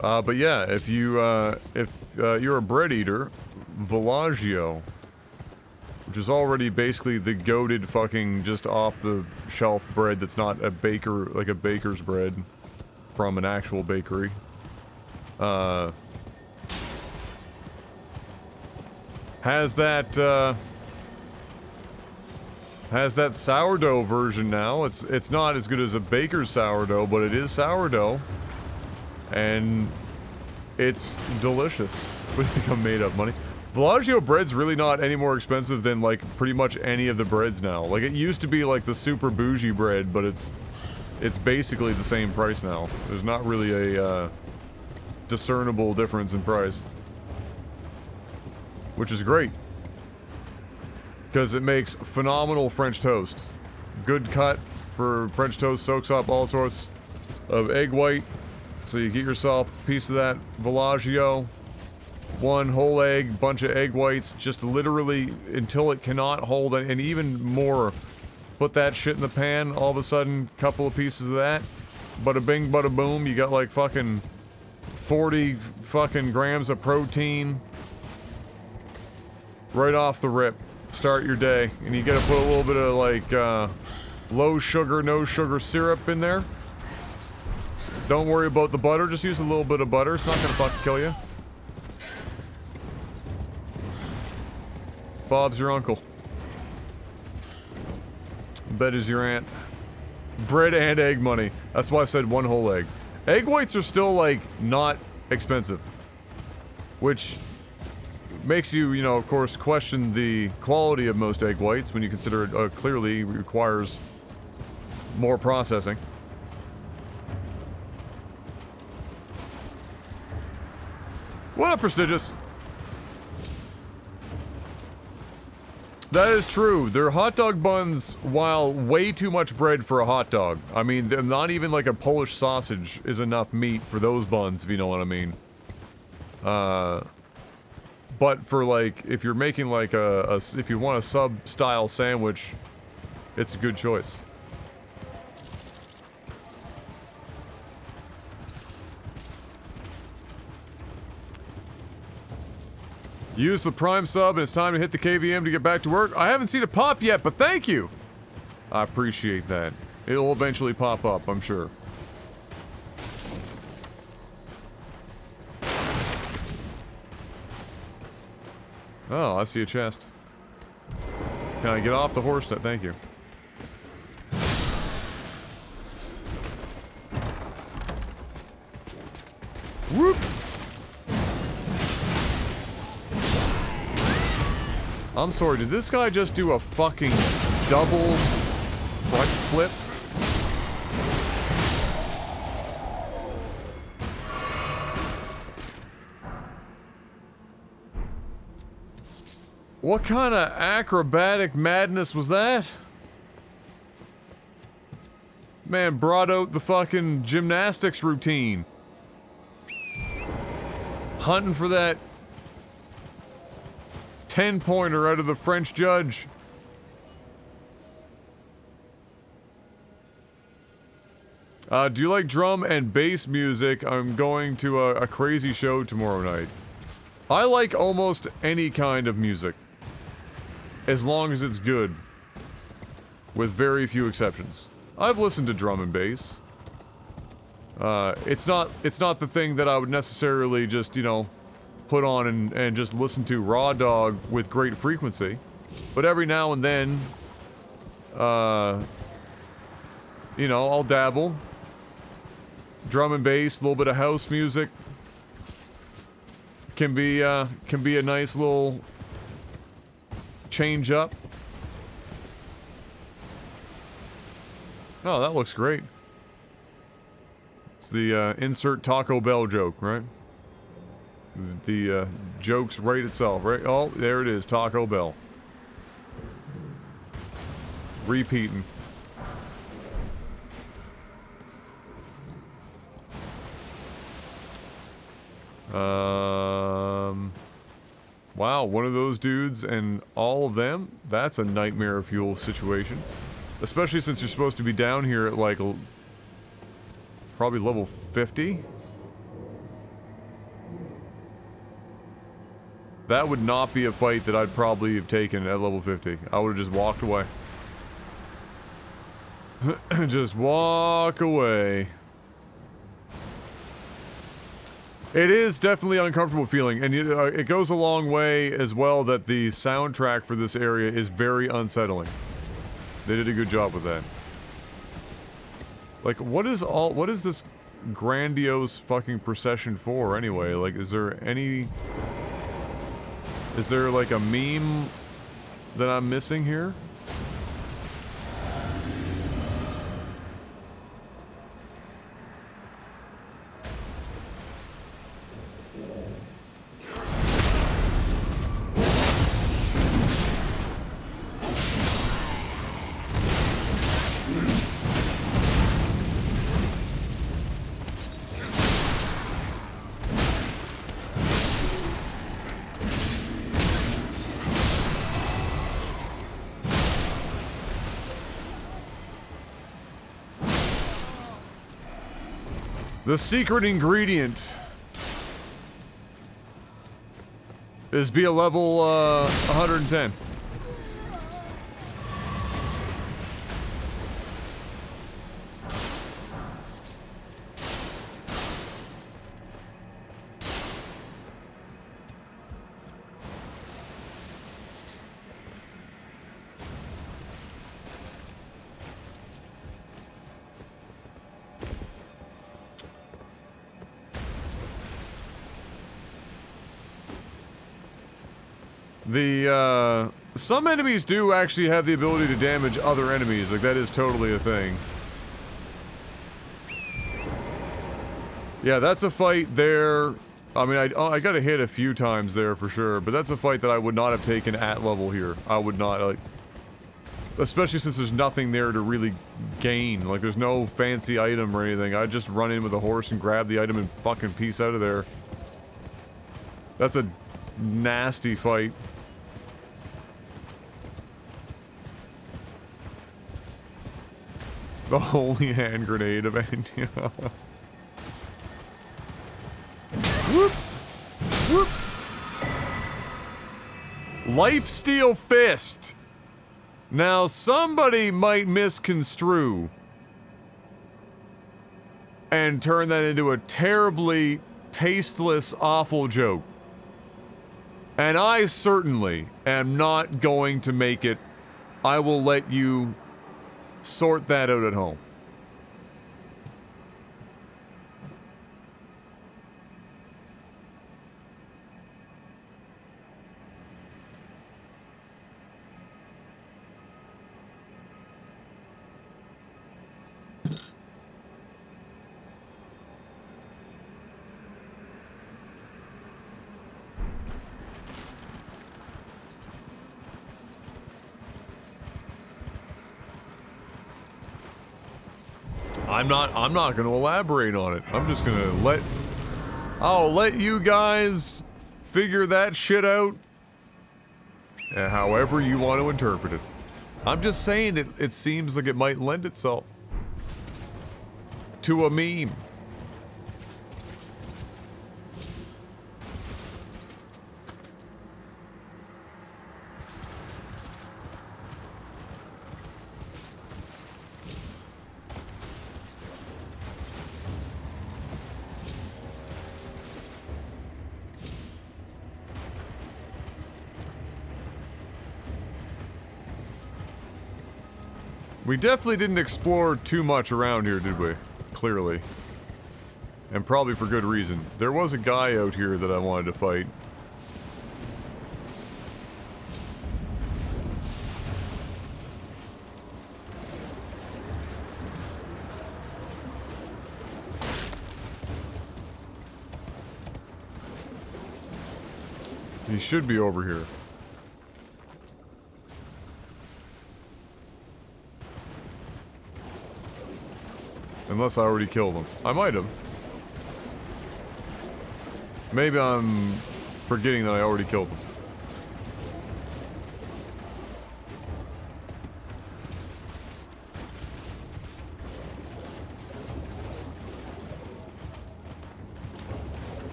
S1: But yeah, if you're a bread eater, Villaggio, which is already basically the goated fucking just off the shelf bread that's not a baker, like a baker's bread from an actual bakery. Has that sourdough version now. It's not as good as a baker's sourdough, but it is sourdough. And it's delicious. What do you think I'm made of, money? Villaggio bread's really not any more expensive than, like, pretty much any of the breads now. Like, it used to be, like, the super bougie bread, but it's basically the same price now. There's not really a, discernible difference in price. Which is great. Because it makes phenomenal French toast. Good cut for French toast, soaks up all sorts of egg white. So you get yourself a piece of that Villaggio, one whole egg, bunch of egg whites, just literally until it cannot hold, and even more. Put that shit in the pan, all of a sudden, couple of pieces of that, bada bing, bada boom, you got like fucking 40 fucking grams of protein right off the rip. Start your day, and you gotta put a little bit of like low sugar, no sugar syrup in there. Don't worry about the butter, just use a little bit of butter, it's not gonna fucking kill you. Bob's your uncle. Betty's your aunt. Bread and egg money. That's why I said one whole egg. Egg whites are still, like, not expensive. Which makes you, you know, of course, question the quality of most egg whites when you consider it clearly requires more processing. What up, Prestigious? That is true. Their hot dog buns, while way too much bread for a hot dog. I mean, they're not even like a Polish sausage is enough meat for those buns, if you know what I mean. But for like, if you're making like if you want a sub-style sandwich, it's a good choice. Use the Prime sub and it's time to hit the KVM to get back to work. I haven't seen it pop yet, but thank you! I appreciate that. It'll eventually pop up, I'm sure. Oh, I see a chest. Can I get off the horse? Thank you. Whoop! I'm sorry, did this guy just do a fucking double front flip? What kind of acrobatic madness was that? Man brought out the fucking gymnastics routine. Hunting for that 10-pointer out of the French judge. Do you like drum and bass music? I'm going to a crazy show tomorrow night. I like almost any kind of music. As long as it's good. With very few exceptions. I've listened to drum and bass. It's not the thing that I would necessarily just, you know, put on and just listen to raw dog with great frequency. But every now and then, you know, I'll dabble. Drum and bass, a little bit of house music. Can be a nice little change up. Oh, that looks great. It's the insert Taco Bell joke, right? The joke's right itself, right? Oh, there it is, Taco Bell. Repeating. Wow, one of those dudes and all of them? That's a nightmare fuel situation. Especially since you're supposed to be down here at like probably level 50? That would not be a fight that I'd probably have taken at level 50. I would have just walked away. Just walk away. It is definitely an uncomfortable feeling, and it goes a long way as well that the soundtrack for this area is very unsettling. They did a good job with that. Like, what is this grandiose fucking procession for anyway? Like, is there like a meme that I'm missing here? The secret ingredient is be a level 110. Some enemies do actually have the ability to damage other enemies, like that is totally a thing. Yeah, that's a fight there. I mean, I got hit a few times there for sure, but that's a fight that I would not have taken at level here. I would not, like... Especially since there's nothing there to really gain. Like, there's no fancy item or anything. I'd just run in with a horse and grab the item and fucking piece out of there. That's a nasty fight. The holy hand grenade of Antioch. Whoop! Whoop! Lifesteal Fist. Now, somebody might misconstrue and turn that into a terribly tasteless, awful joke. And I certainly am not going to make it. I will let you sort that out at home. I'm not gonna elaborate on it. I'm just gonna I'll let you guys figure that shit out however you want to interpret it. I'm just saying it seems like it might lend itself to a meme. We definitely didn't explore too much around here, did we? Clearly. And probably for good reason. There was a guy out here that I wanted to fight. He should be over here. Unless I already killed him. I might have. Maybe I'm forgetting that I already killed him.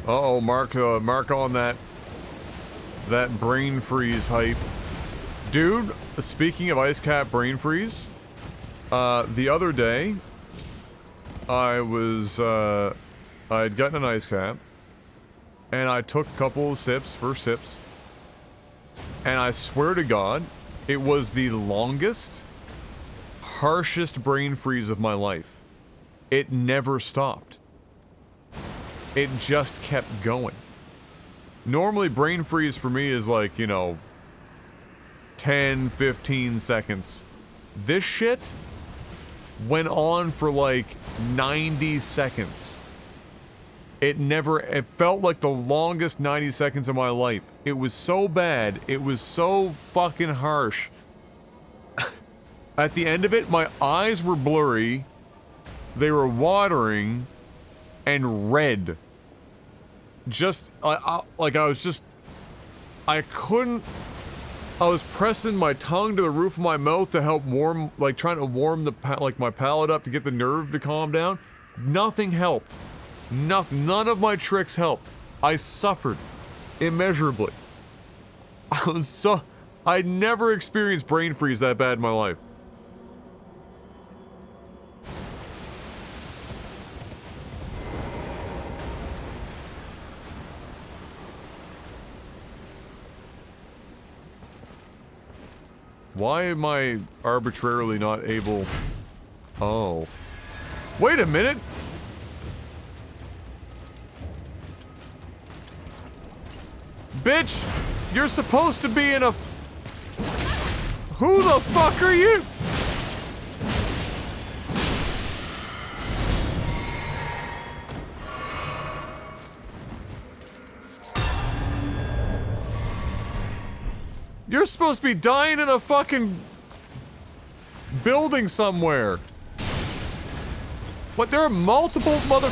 S1: Uh-oh, mark on that brain freeze hype. Dude, speaking of ice cap brain freeze, the other day, I had gotten an ice cap, and I took a couple of first sips, and I swear to God, it was the longest, harshest brain freeze of my life. It never stopped. It just kept going. Normally, brain freeze for me is like, you know, 10, 15 seconds. This shit went on for like 90 seconds. It felt like the longest 90 seconds of my life. It was so bad. It was so fucking harsh. At the end of it, my eyes were blurry. They were watering and red. I was pressing my tongue to the roof of my mouth to help warm, like trying to warm my palate up to get the nerve to calm down. Nothing helped. None of my tricks helped. I suffered immeasurably. I'd never experienced brain freeze that bad in my life. Why am I arbitrarily not able... Oh. Wait a minute! Bitch! You're supposed to be in a... Who the fuck are you? You're supposed to be dying in a fucking building somewhere. What, there are multiple mother...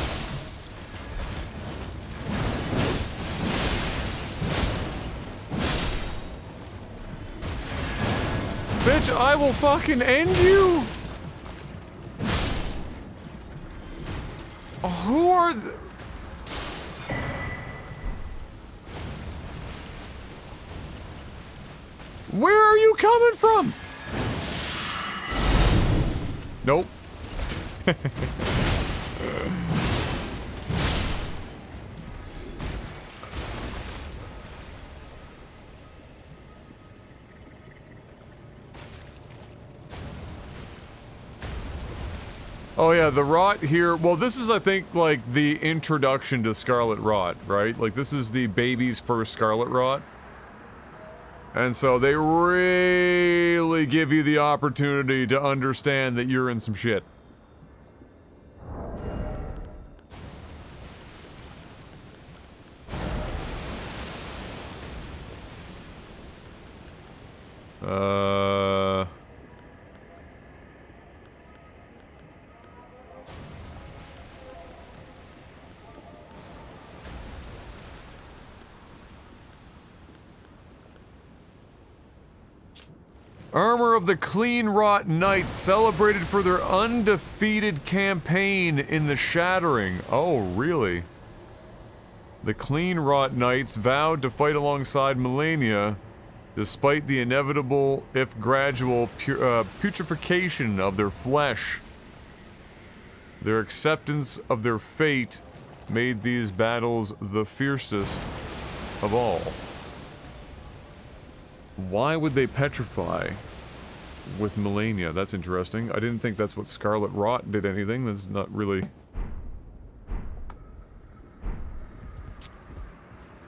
S1: Bitch, I will fucking end you! Who are Where are you coming from? Nope. Oh yeah, the rot here, well this is I think like the introduction to Scarlet Rot, right? Like this is the baby's first Scarlet Rot. And so they really give you the opportunity to understand that you're in some shit. Armor of the Clean Rot Knights, celebrated for their undefeated campaign in the Shattering. Oh, really? The Clean Rot Knights vowed to fight alongside Melania, despite the inevitable, if gradual, putrefaction of their flesh. Their acceptance of their fate made these battles the fiercest of all. Why would they petrify with Melania? That's interesting. I didn't think that's what Scarlet Rot did anything. That's not really...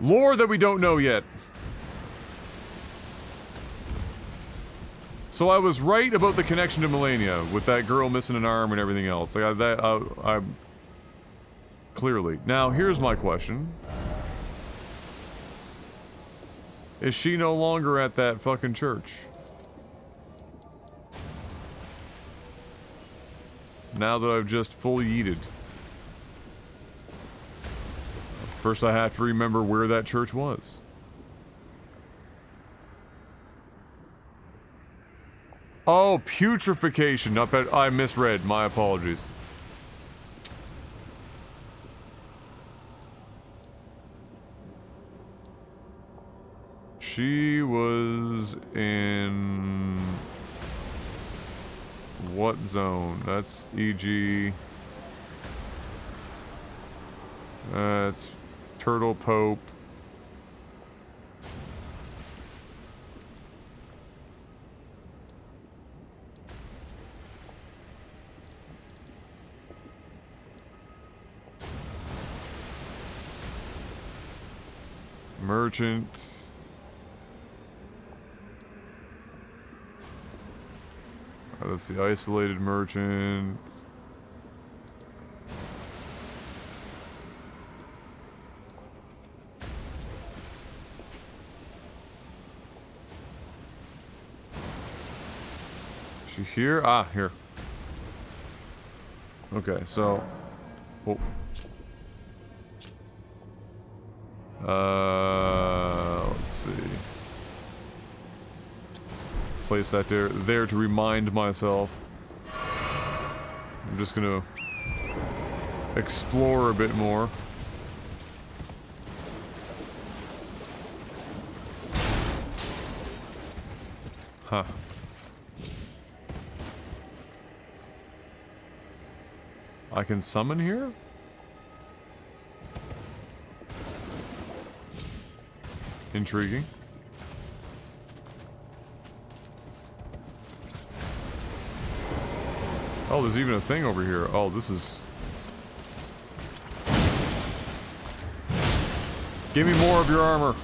S1: Lore that we don't know yet. So I was right about the connection to Melania, with that girl missing an arm and everything else. Like, I'm... Clearly. Now, here's my question. Is she no longer at that fucking church? Now that I've just fully yeeted. First I have to remember where that church was. Oh, putrefaction. Not bad. I misread. My apologies. She was in... what zone? That's EG. It's Turtle Pope. Merchant. That's the isolated merchant. Is she here? Ah, here. Okay, so... oh. Let's see. Place that there to remind myself. I'm just gonna explore a bit more. Huh. I can summon here? Intriguing. Oh, there's even a thing over here. Oh, this is... give me more of your armor.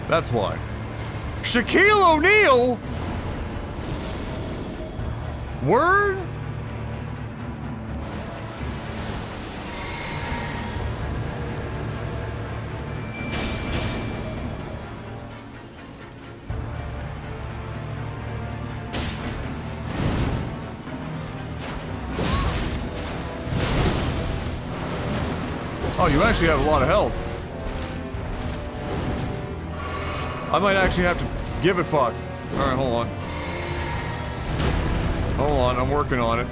S1: That's why. Shaquille O'Neal? Word? Oh, you actually have a lot of health. I might actually have to give it fuck. Alright, hold on. Hold on, I'm working on it.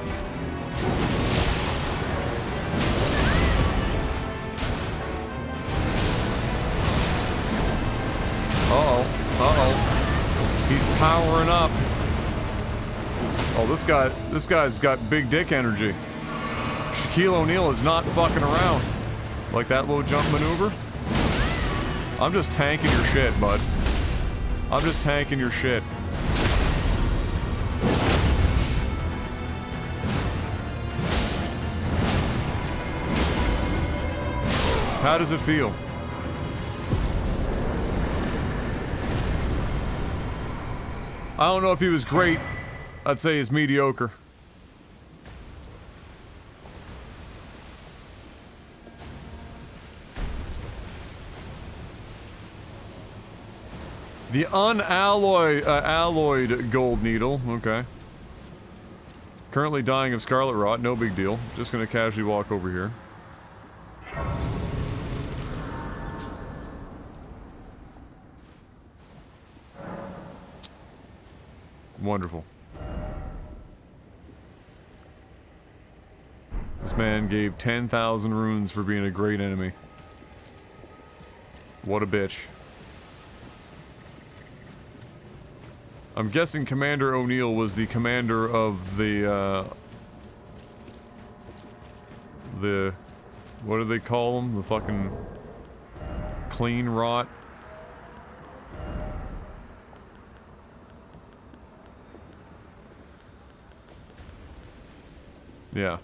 S1: Uh-oh. Uh-oh. He's powering up. Oh, this guy's got big dick energy. Shaquille O'Neal is not fucking around. Like that low jump maneuver? I'm just tanking your shit, bud. I'm just tanking your shit. How does it feel? I don't know if he was great. I'd say he's mediocre. The alloyed gold needle. Okay. Currently dying of scarlet rot. No big deal. Just gonna casually walk over here. Wonderful. This man gave 10,000 runes for being a great enemy. What a bitch. I'm guessing Commander O'Neill was the commander of the, what do they call them? The fucking clean rot? Yeah.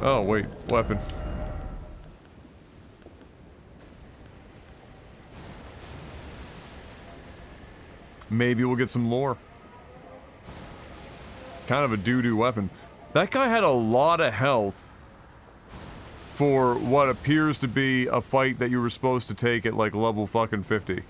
S1: Oh, wait. Weapon. Maybe we'll get some lore. Kind of a doo-doo weapon. That guy had a lot of health for what appears to be a fight that you were supposed to take at like level fucking 50.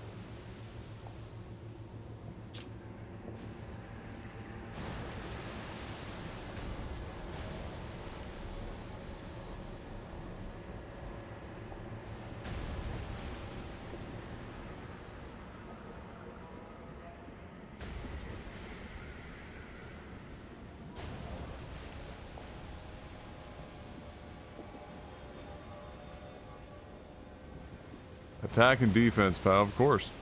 S1: Attack and defense, pal, of course.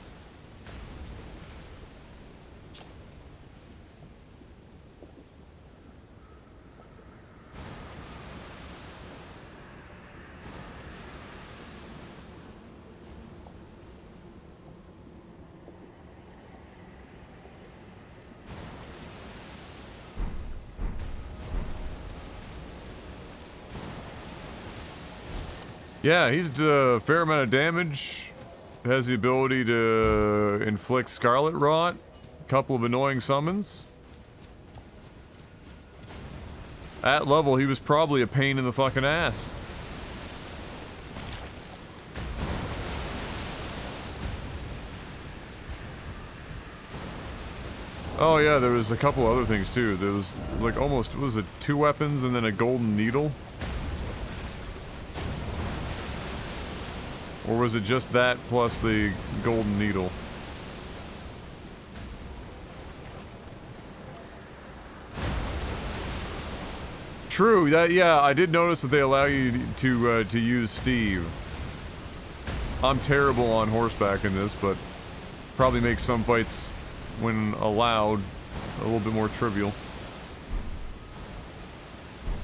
S1: Yeah, he's a fair amount of damage. Has the ability to inflict Scarlet Rot. A couple of annoying summons. At level, he was probably a pain in the fucking ass. Oh yeah, there was a couple other things too. There was like almost, what was it, 2 weapons and then a golden needle? Or was it just that plus the golden needle? True, that, yeah, I did notice that they allow you to use Steve. I'm terrible on horseback in this, but probably makes some fights, when allowed, a little bit more trivial.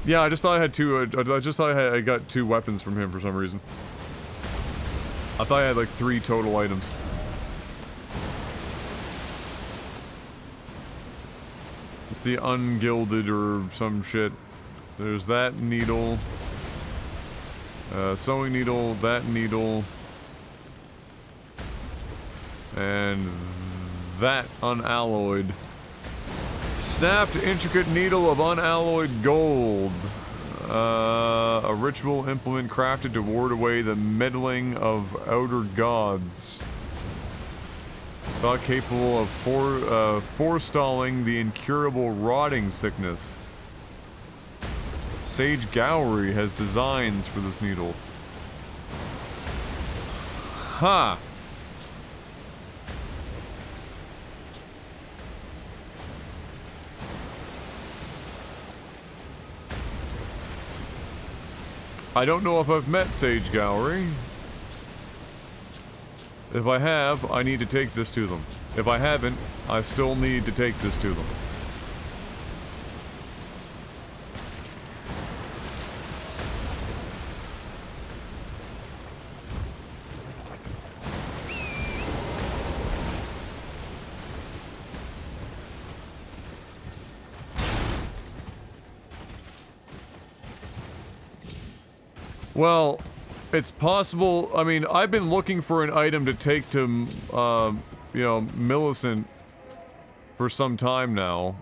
S1: Yeah, I just thought I had 2, I just thought I got 2 weapons from him for some reason. I thought I had like 3 total items. It's the ungilded or some shit. There's that needle. Sewing needle, that needle. And that unalloyed. Snapped intricate needle of unalloyed gold. A ritual implement crafted to ward away the meddling of outer gods. Thought capable of forestalling the incurable rotting sickness. Sage Gallery has designs for this needle. Huh. I don't know if I've met Sage Gallery. If I have, I need to take this to them. If I haven't, I still need to take this to them. Well, it's possible. I mean, I've been looking for an item to take to, you know, Millicent for some time now.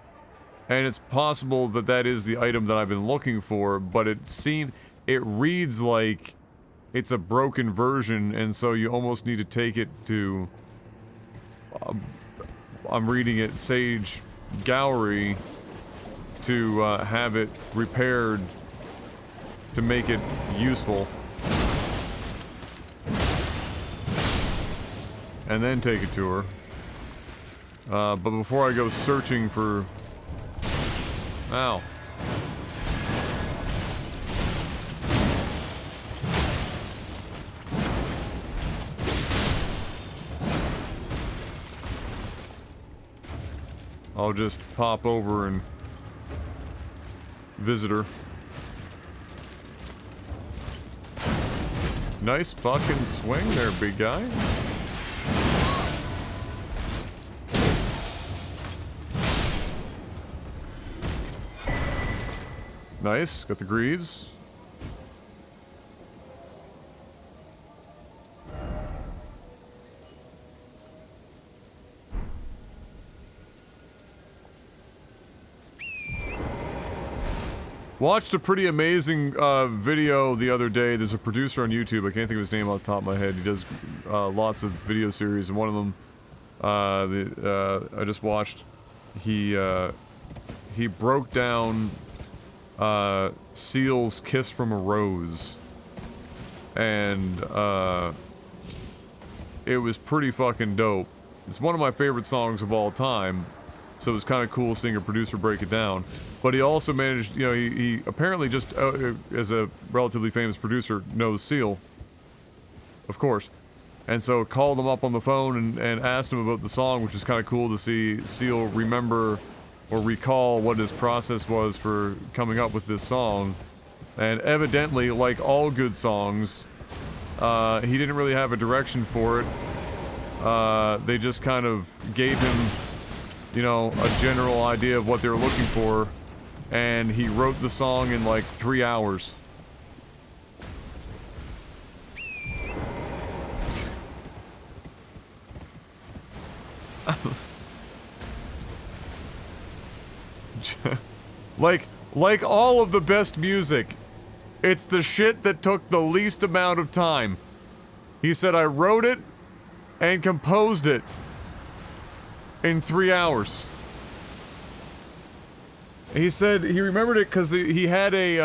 S1: And it's possible that that is the item that I've been looking for, but it reads like it's a broken version, and so you almost need to take it to, I'm reading it, Sage Gallery, to have it repaired to make it useful. And then take it to her. But before I go searching for... Ow. I'll just pop over and visit her. Nice fucking swing there, big guy. Nice, got the greaves. Watched a pretty amazing video the other day. There's a producer on YouTube, I can't think of his name off the top of my head. He does lots of video series, and one of them I just watched, he broke down Seal's Kiss from a Rose, and it was pretty fucking dope. It's one of my favorite songs of all time, so it was kind of cool seeing a producer break it down. But he also managed, you know, he apparently just, as a relatively famous producer, knows Seal, of course. And so called him up on the phone and asked him about the song, which was kind of cool to see Seal remember or recall what his process was for coming up with this song. And evidently, like all good songs, he didn't really have a direction for it. They just kind of gave him, you know, a general idea of what they were looking for, and he wrote the song in like 3 hours. like all of the best music, it's the shit that took the least amount of time. He said, I wrote it and composed it in 3 hours. He said he remembered it because he had a,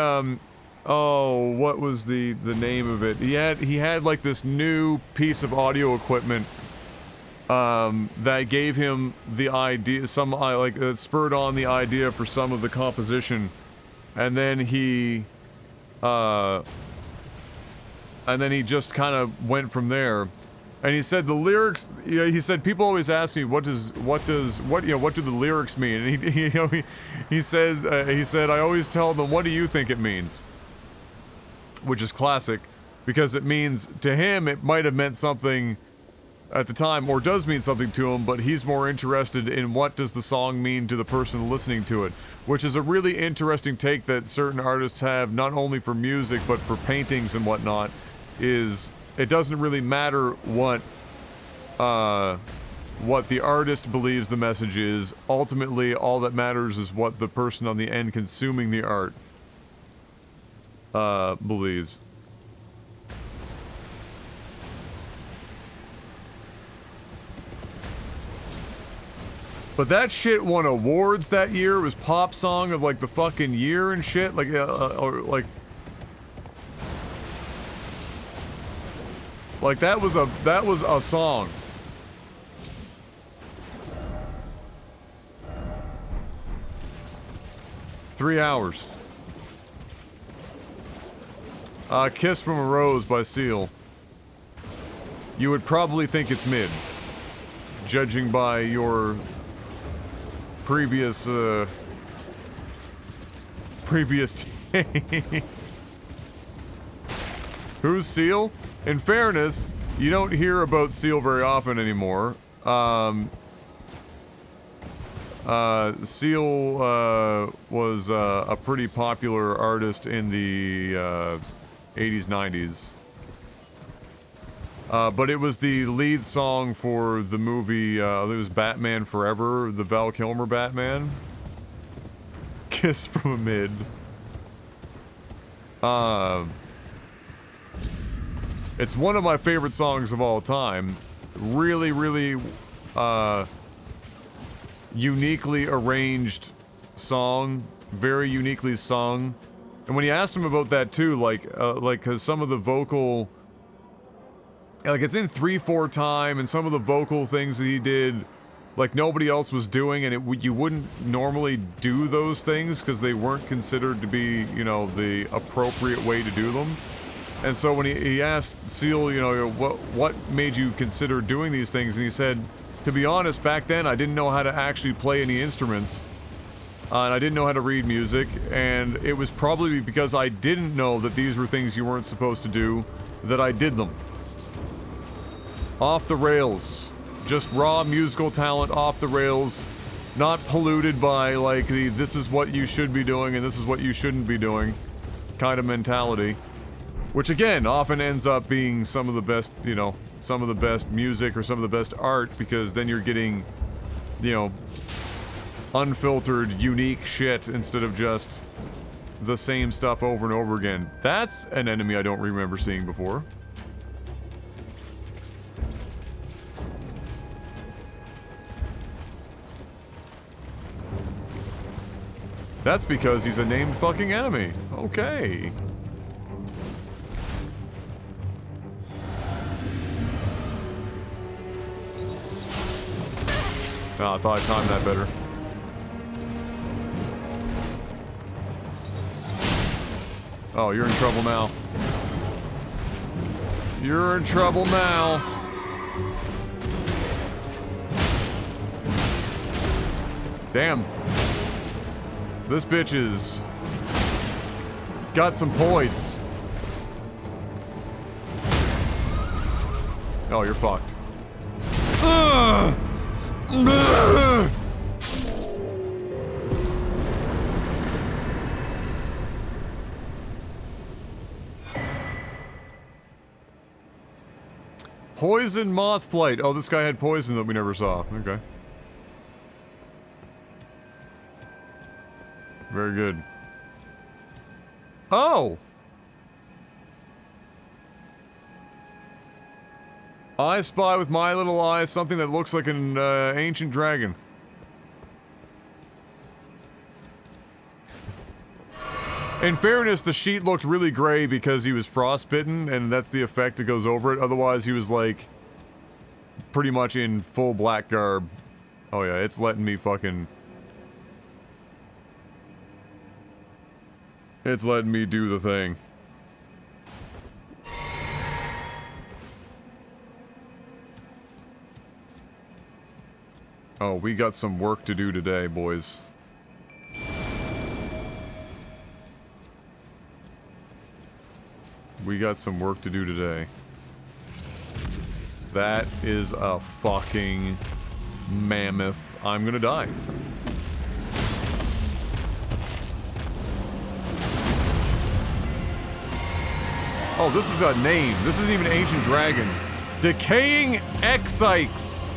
S1: oh, what was the name of it? He had like this new piece of audio equipment that gave him the idea, spurred on the idea for some of the composition, and then he just kind of went from there. And he said the lyrics, you know, he said people always ask me what do the lyrics mean? And he said I always tell them, what do you think it means? Which is classic, because it means, to him it might have meant something at the time, or does mean something to him, but he's more interested in what does the song mean to the person listening to it, which is a really interesting take that certain artists have, not only for music but for paintings and whatnot. Is it doesn't really matter what the artist believes the message is. Ultimately, all that matters is what the person on the end consuming the art believes. But that shit won awards that year. It was pop song of like the fucking year and shit. Like, like that was a song. Three hours. Kiss from a Rose by Seal. You would probably think it's mid, judging by your previous takes. Who's Seal? In fairness, you don't hear about Seal very often anymore. Seal was a pretty popular artist in the 80s, 90s. But it was the lead song for the movie, it was Batman Forever, the Val Kilmer Batman. Kiss from a Mid. It's one of my favorite songs of all time. Really, really, uniquely arranged song. Very uniquely sung. And when you asked him about that too, like, cause some of the vocal... Like, it's in 3/4 time, and some of the vocal things that he did, like, nobody else was doing, and you wouldn't normally do those things, because they weren't considered to be, you know, the appropriate way to do them. And so when he asked Seal, you know, what made you consider doing these things, and he said, to be honest, back then, I didn't know how to actually play any instruments, and I didn't know how to read music, and it was probably because I didn't know that these were things you weren't supposed to do, that I did them. Off the rails. Just raw musical talent off the rails. Not polluted by, like, the this is what you should be doing and this is what you shouldn't be doing kind of mentality. Which, again, often ends up being some of the best, you know, some of the best music or some of the best art, because then you're getting, you know, unfiltered, unique shit instead of just the same stuff over and over again. That's an enemy I don't remember seeing before. That's because he's a named fucking enemy. Okay. Oh, I thought I timed that better. Oh, you're in trouble now. You're in trouble now. Damn. This bitch is got some poise. Oh, you're fucked. Poison moth flight. Oh, this guy had poison that we never saw. Okay. Very good. Oh! I spy with my little eye something that looks like an ancient dragon. In fairness, the sheet looked really gray because he was frostbitten, and that's the effect that goes over it. Otherwise, he was like pretty much in full black garb. Oh yeah, it's letting me fucking... It's letting me do the thing. Oh, we got some work to do today, boys. We got some work to do today. That is a fucking mammoth. I'm gonna die. Oh, this is a name. This isn't even Ancient Dragon. Decaying Exikes.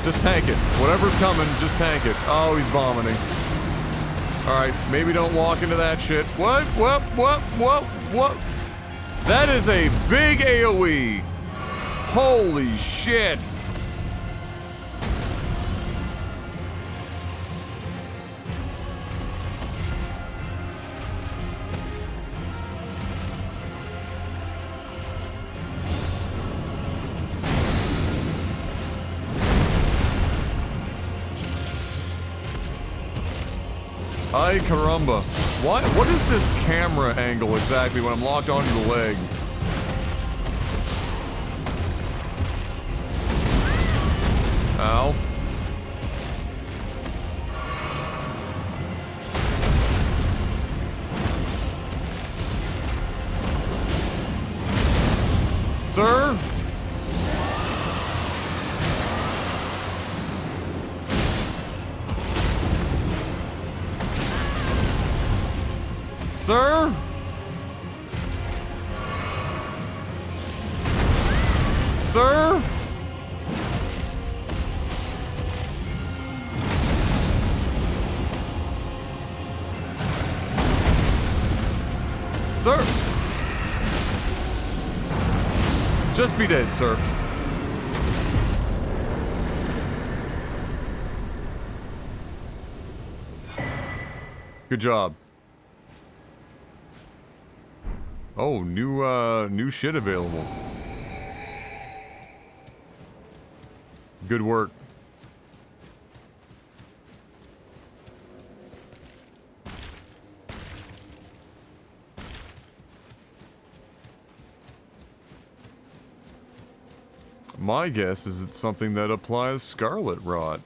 S1: Just tank it. Whatever's coming, just tank it. Oh, he's vomiting. Alright, maybe don't walk into that shit. What? That is a big AoE. Holy shit. Ay caramba. What is this camera angle exactly when I'm locked onto the leg? Ow. Sir? Sir? Sir? Sir? Just be dead, sir. Good job. Oh, new shit available. Good work. My guess is it's something that applies Scarlet Rot.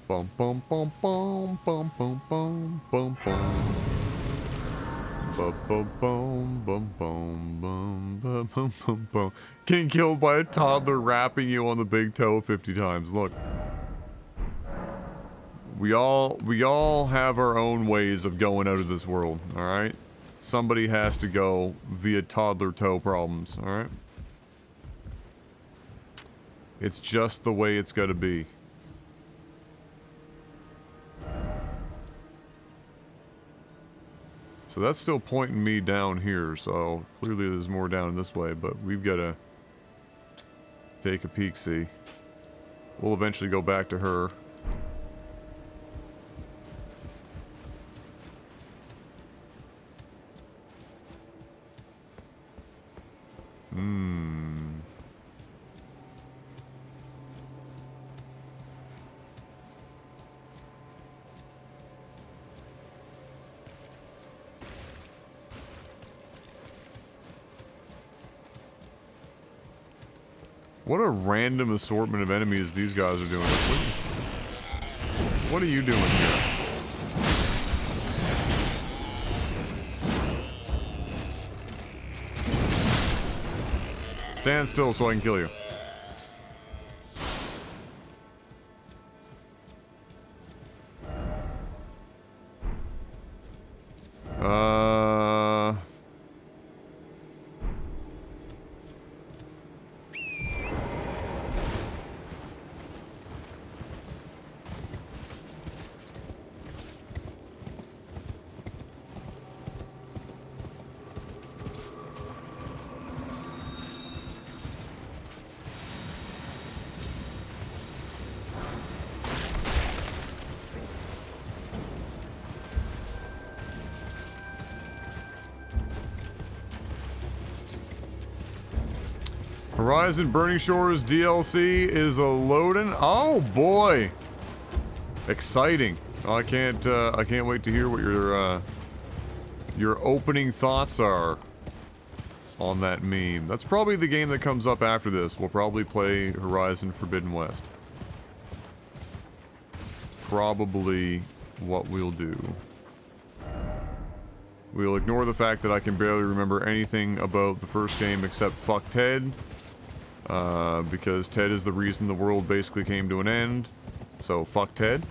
S1: Bum bum bum bum bum bum bum bum bum. Bum bum bum bum bum bum bum bum bum bum. Getting killed by a toddler rapping you on the big toe 50 times. Look. We all have our own ways of going out of this world, alright? Somebody has to go via toddler toe problems, alright? It's just the way it's gotta be. So that's still pointing me down here, so clearly there's more down this way, but we've gotta take a peek-see. We'll eventually go back to her. What a random assortment of enemies these guys are doing. What are you doing here? Stand still so I can kill you. Horizon Burning Shores DLC is a loading. Oh boy, exciting! Oh, I can't wait to hear what your opening thoughts are on that meme. That's probably the game that comes up after this. We'll probably play Horizon Forbidden West. Probably what we'll do. We'll ignore the fact that I can barely remember anything about the first game except fuck Ted. Because Ted is the reason the world basically came to an end. So, fuck Ted.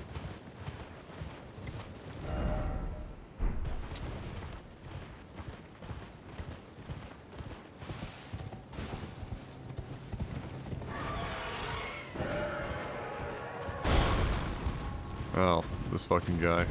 S1: Oh, this fucking guy.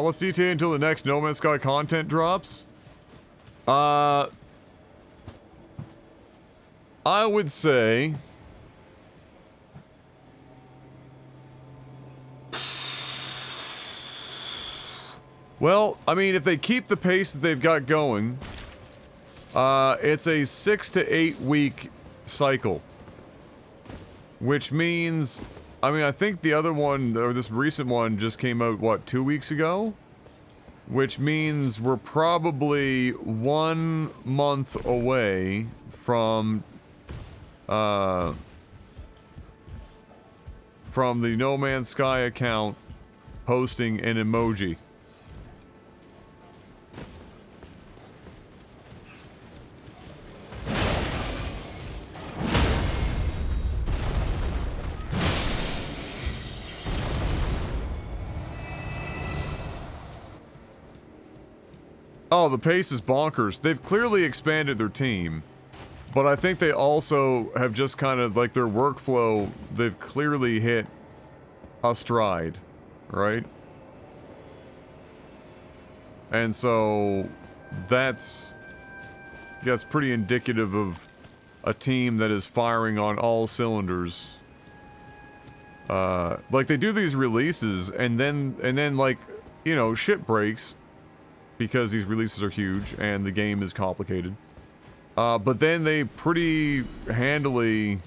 S1: What's ETA until the next No Man's Sky content drops? I would say... Well, I mean, if they keep the pace that they've got going, it's a 6 to 8 week cycle. Which means... I mean, I think the other one, or this recent one, just came out, what, 2 weeks ago? Which means we're probably 1 month away from the No Man's Sky account posting an emoji. Oh, the pace is bonkers. They've clearly expanded their team, but I think they also have just kind of, like, their workflow, they've clearly hit a stride, right? And so, that's pretty indicative of a team that is firing on all cylinders. Like, they do these releases, and then, like, you know, shit breaks, because these releases are huge and the game is complicated. But then they pretty handily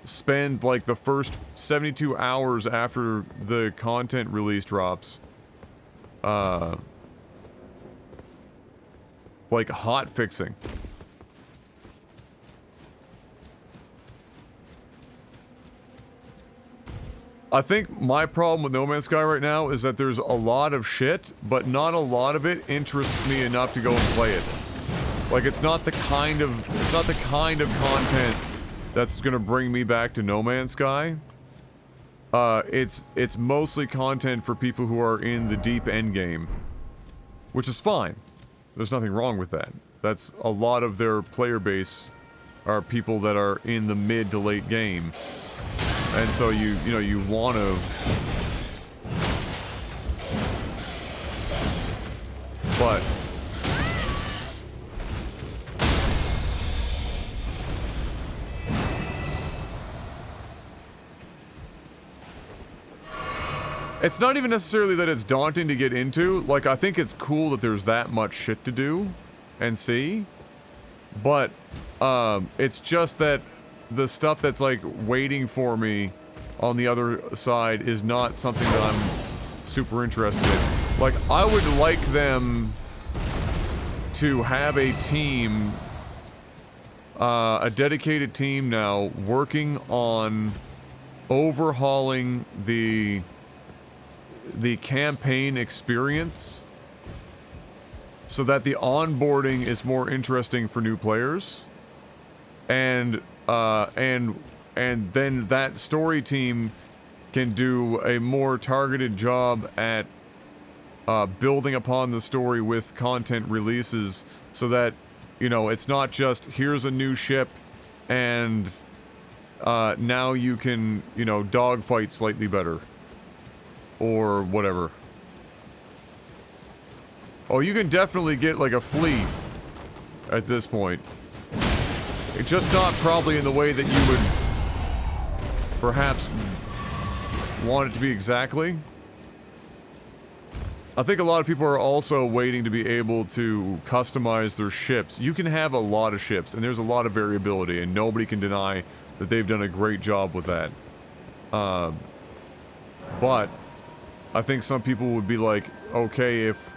S1: spend like the first 72 hours after the content release drops, like hot fixing. I think my problem with No Man's Sky right now is that there's a lot of shit, but not a lot of it interests me enough to go and play it. Like, it's not the kind of content that's gonna bring me back to No Man's Sky. It's mostly content for people who are in the deep end game, which is fine. There's nothing wrong with that. That's a lot of their player base are people that are in the mid to late game. And so you know, you want to... But... It's not even necessarily that it's daunting to get into. Like, I think it's cool that there's that much shit to do and see. But, it's just that the stuff that's, like, waiting for me on the other side is not something that I'm super interested in. Like, I would like them to have a team, a dedicated team now, working on overhauling the campaign experience so that the onboarding is more interesting for new players. And then that story team can do a more targeted job at building upon the story with content releases so that, you know, it's not just, here's a new ship and now you can, you know, dogfight slightly better. Or whatever. Oh, you can definitely get, like, a fleet at this point. It's just not probably in the way that you would perhaps want it to be exactly. I think a lot of people are also waiting to be able to customize their ships. You can have a lot of ships, and there's a lot of variability, and nobody can deny that they've done a great job with that. But I think some people would be like, okay, if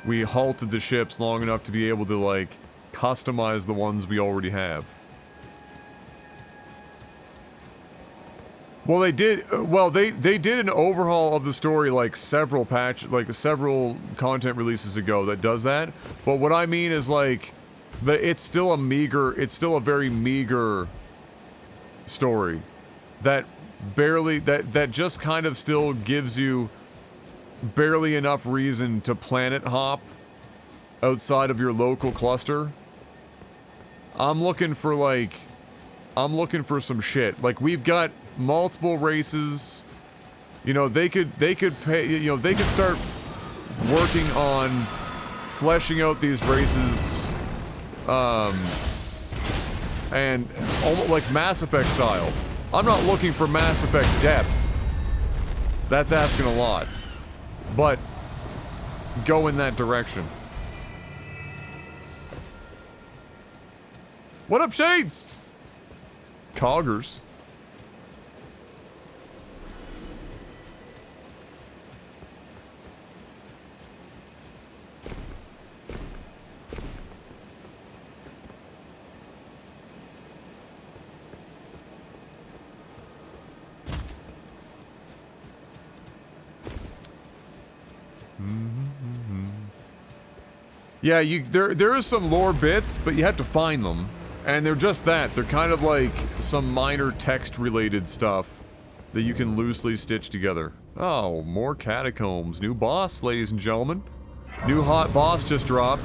S1: we halted the ships long enough to be able to, like, customize the ones we already have. Well, they did, they did an overhaul of the story, like, several content releases ago that does that, but what I mean is, like, it's still a very meager story that barely, that just kind of still gives you barely enough reason to planet hop outside of your local cluster. I'm looking for some shit. Like, we've got multiple races. You know, they could pay, you know, they could start working on fleshing out these races, and almost like Mass Effect style. I'm not looking for Mass Effect depth. That's asking a lot. But go in that direction. What up, Shades? Coggers. Yeah, there is some lore bits, but you have to find them. And they're just that. They're kind of like some minor text-related stuff that you can loosely stitch together. Oh, more catacombs. New boss, ladies and gentlemen. New hot boss just dropped.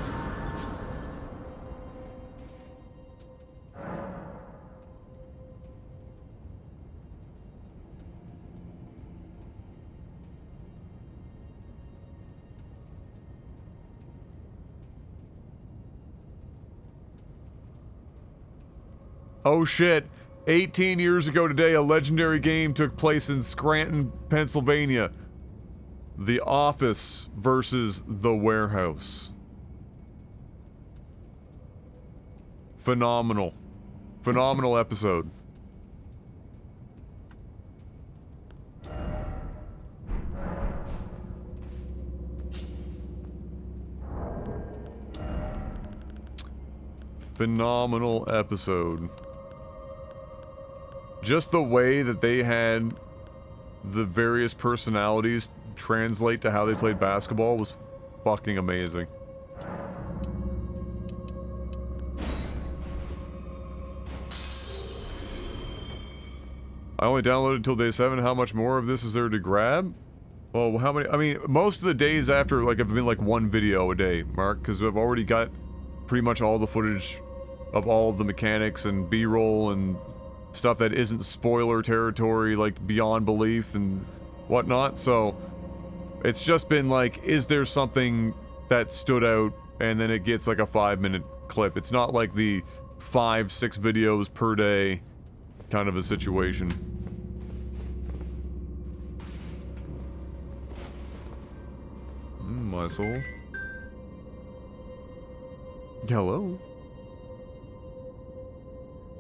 S1: Oh shit, 18 years ago today, a legendary game took place in Scranton, Pennsylvania. The Office versus The Warehouse. Phenomenal. Phenomenal episode. Phenomenal episode. Just the way that they had the various personalities translate to how they played basketball was fucking amazing. I only downloaded until day 7. How much more of this is there to grab? Well, how many? I mean, most of the days after, like, have been like one video a day, Mark, because I've already got pretty much all the footage of all of the mechanics and B-roll and stuff that isn't spoiler territory, like beyond belief and whatnot, so it's just been like, is there something that stood out, and then it gets like a 5-minute clip. It's not like the 5-6 videos per day kind of a situation. My soul. Hello.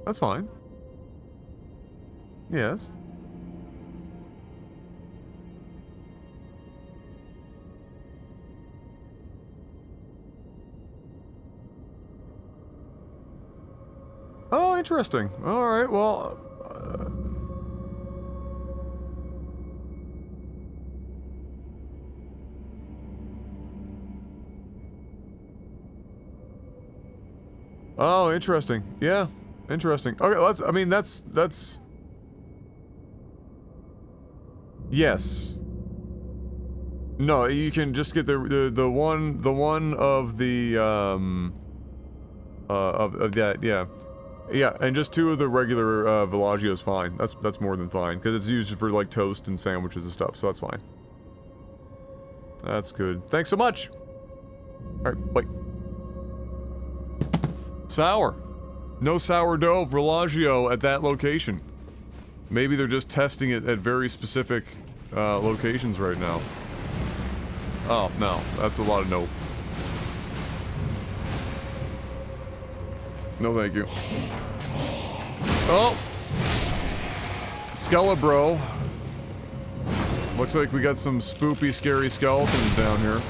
S1: That's fine. Yes. Oh, interesting. Alright, well... Oh, interesting. Yeah, interesting. Okay, I mean, that's... Yes. No, you can just get the one of the, of that, yeah. Yeah, and just 2 of the regular, Villaggio's fine. That's more than fine, because it's used for, like, toast and sandwiches and stuff, so that's fine. That's good. Thanks so much! Alright, bye. Sour. No sourdough Villaggio at that location. Maybe they're just testing it at very specific, locations right now. Oh, no. That's a lot of no. No thank you. Oh! Skelebro. Looks like we got some spoopy, scary skeletons down here.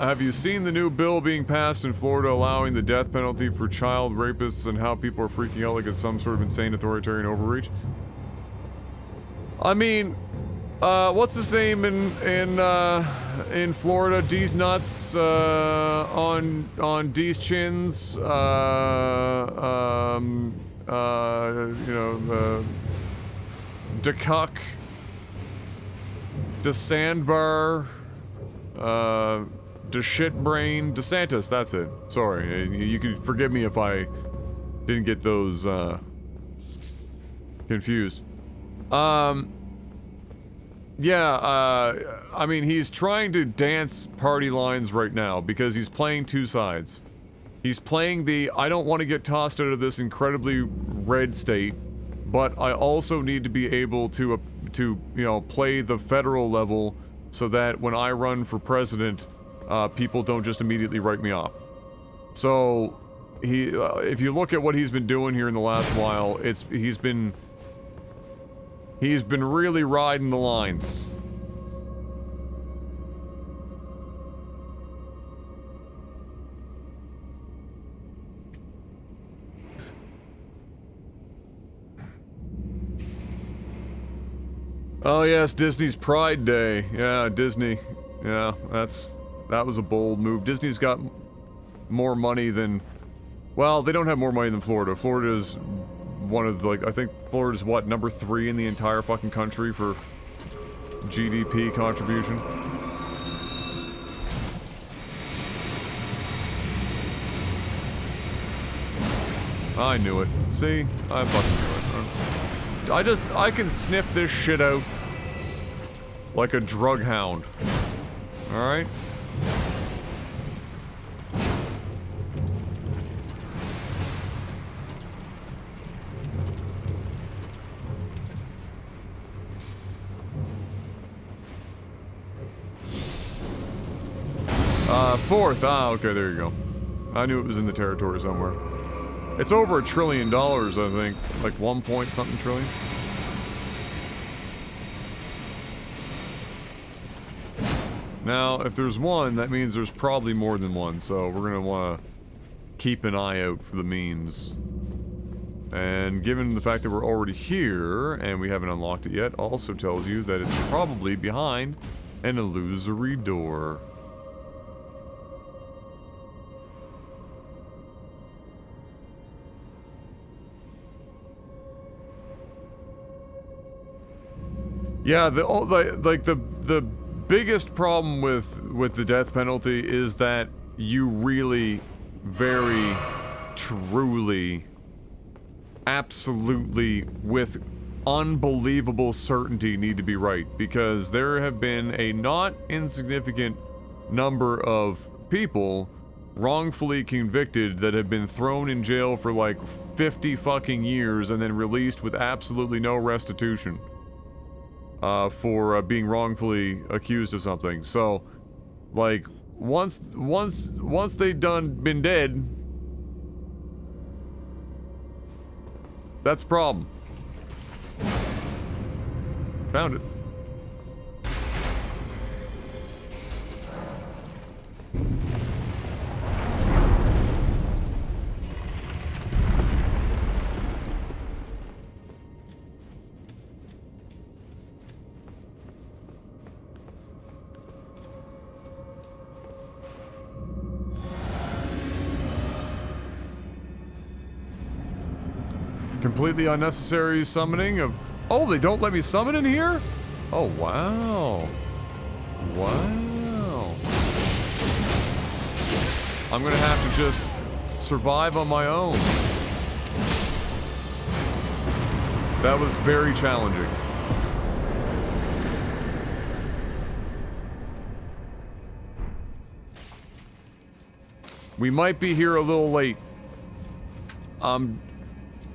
S1: Have you seen the new bill being passed in Florida allowing the death penalty for child rapists and how people are freaking out like it's some sort of insane authoritarian overreach? I mean, what's his name in Florida? D's nuts, on D's chins, you know, DeCuck, DeSandbar, DeShitbrain, DeSantis, that's it. Sorry, you can forgive me if I didn't get those, confused. Yeah, I mean, he's trying to dance party lines right now because he's playing two sides. He's playing the, I don't want to get tossed out of this incredibly red state, but I also need to be able to, you know, play the federal level so that when I run for president, people don't just immediately write me off. So, if you look at what he's been doing here in the last while, he's been really riding the lines. Oh yes, Disney's Pride Day. Yeah, Disney. Yeah, that was a bold move. Disney's got more money than, well, they don't have more money than Florida. Florida's one of the, like, I think Florida's what, number 3 in the entire fucking country for GDP contribution. I knew it. See? I fucking knew it. I can sniff this shit out like a drug hound. Alright? Fourth. Ah, okay, there you go. I knew it was in the territory somewhere. It's over $1 trillion, I think. Like 1 point something trillion. Now, if there's one, that means there's probably more than one, so we're gonna wanna keep an eye out for the memes. And given the fact that we're already here, and we haven't unlocked it yet, also tells you that it's probably behind an illusory door. Yeah, the biggest problem with the death penalty is that you really, very, truly, absolutely, with unbelievable certainty need to be right, because there have been a not insignificant number of people wrongfully convicted that have been thrown in jail for like 50 fucking years and then released with absolutely no restitution. For being wrongfully accused of something. So, like, once they been dead, that's a problem. Found it. Completely unnecessary summoning of... Oh, they don't let me summon in here? Oh, wow. Wow. I'm gonna have to just survive on my own. That was very challenging. We might be here a little late.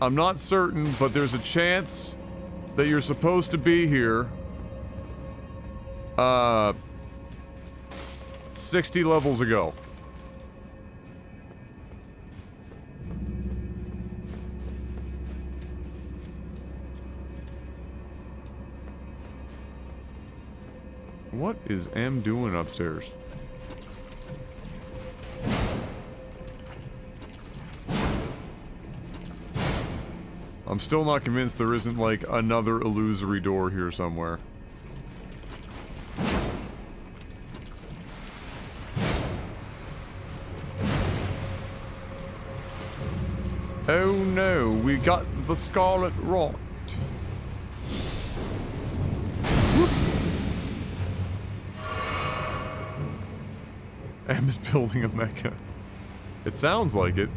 S1: I'm not certain, but there's a chance that you're supposed to be here. 60 levels ago. What is M doing upstairs? I'm still not convinced there isn't, like, another illusory door here somewhere. Oh no, we got the Scarlet Rot. M is building a mecha. It sounds like it.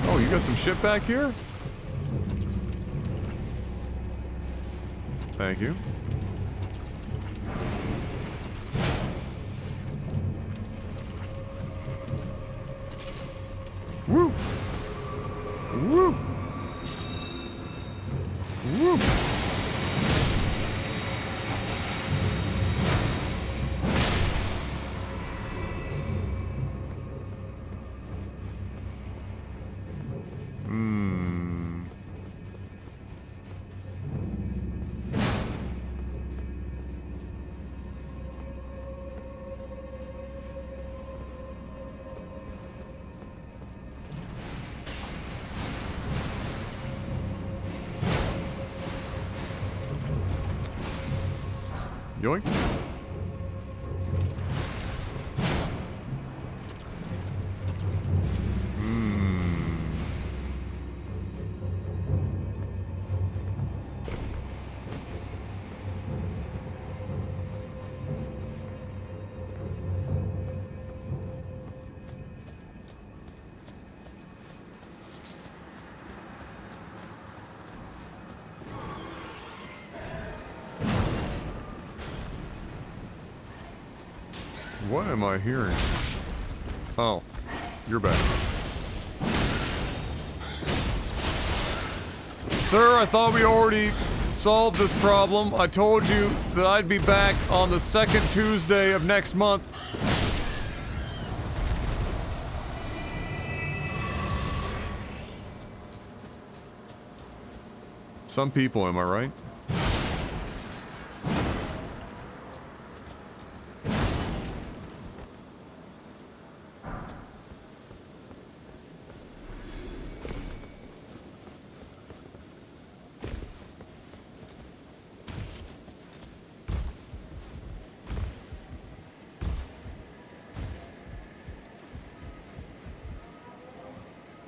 S1: Oh, you got some shit back here? Thank you. Woo! Woo! Woo! Yoink. What am I hearing? Oh, you're back. Sir, I thought we already solved this problem. I told you that I'd be back on the second Tuesday of next month. Some people, am I right?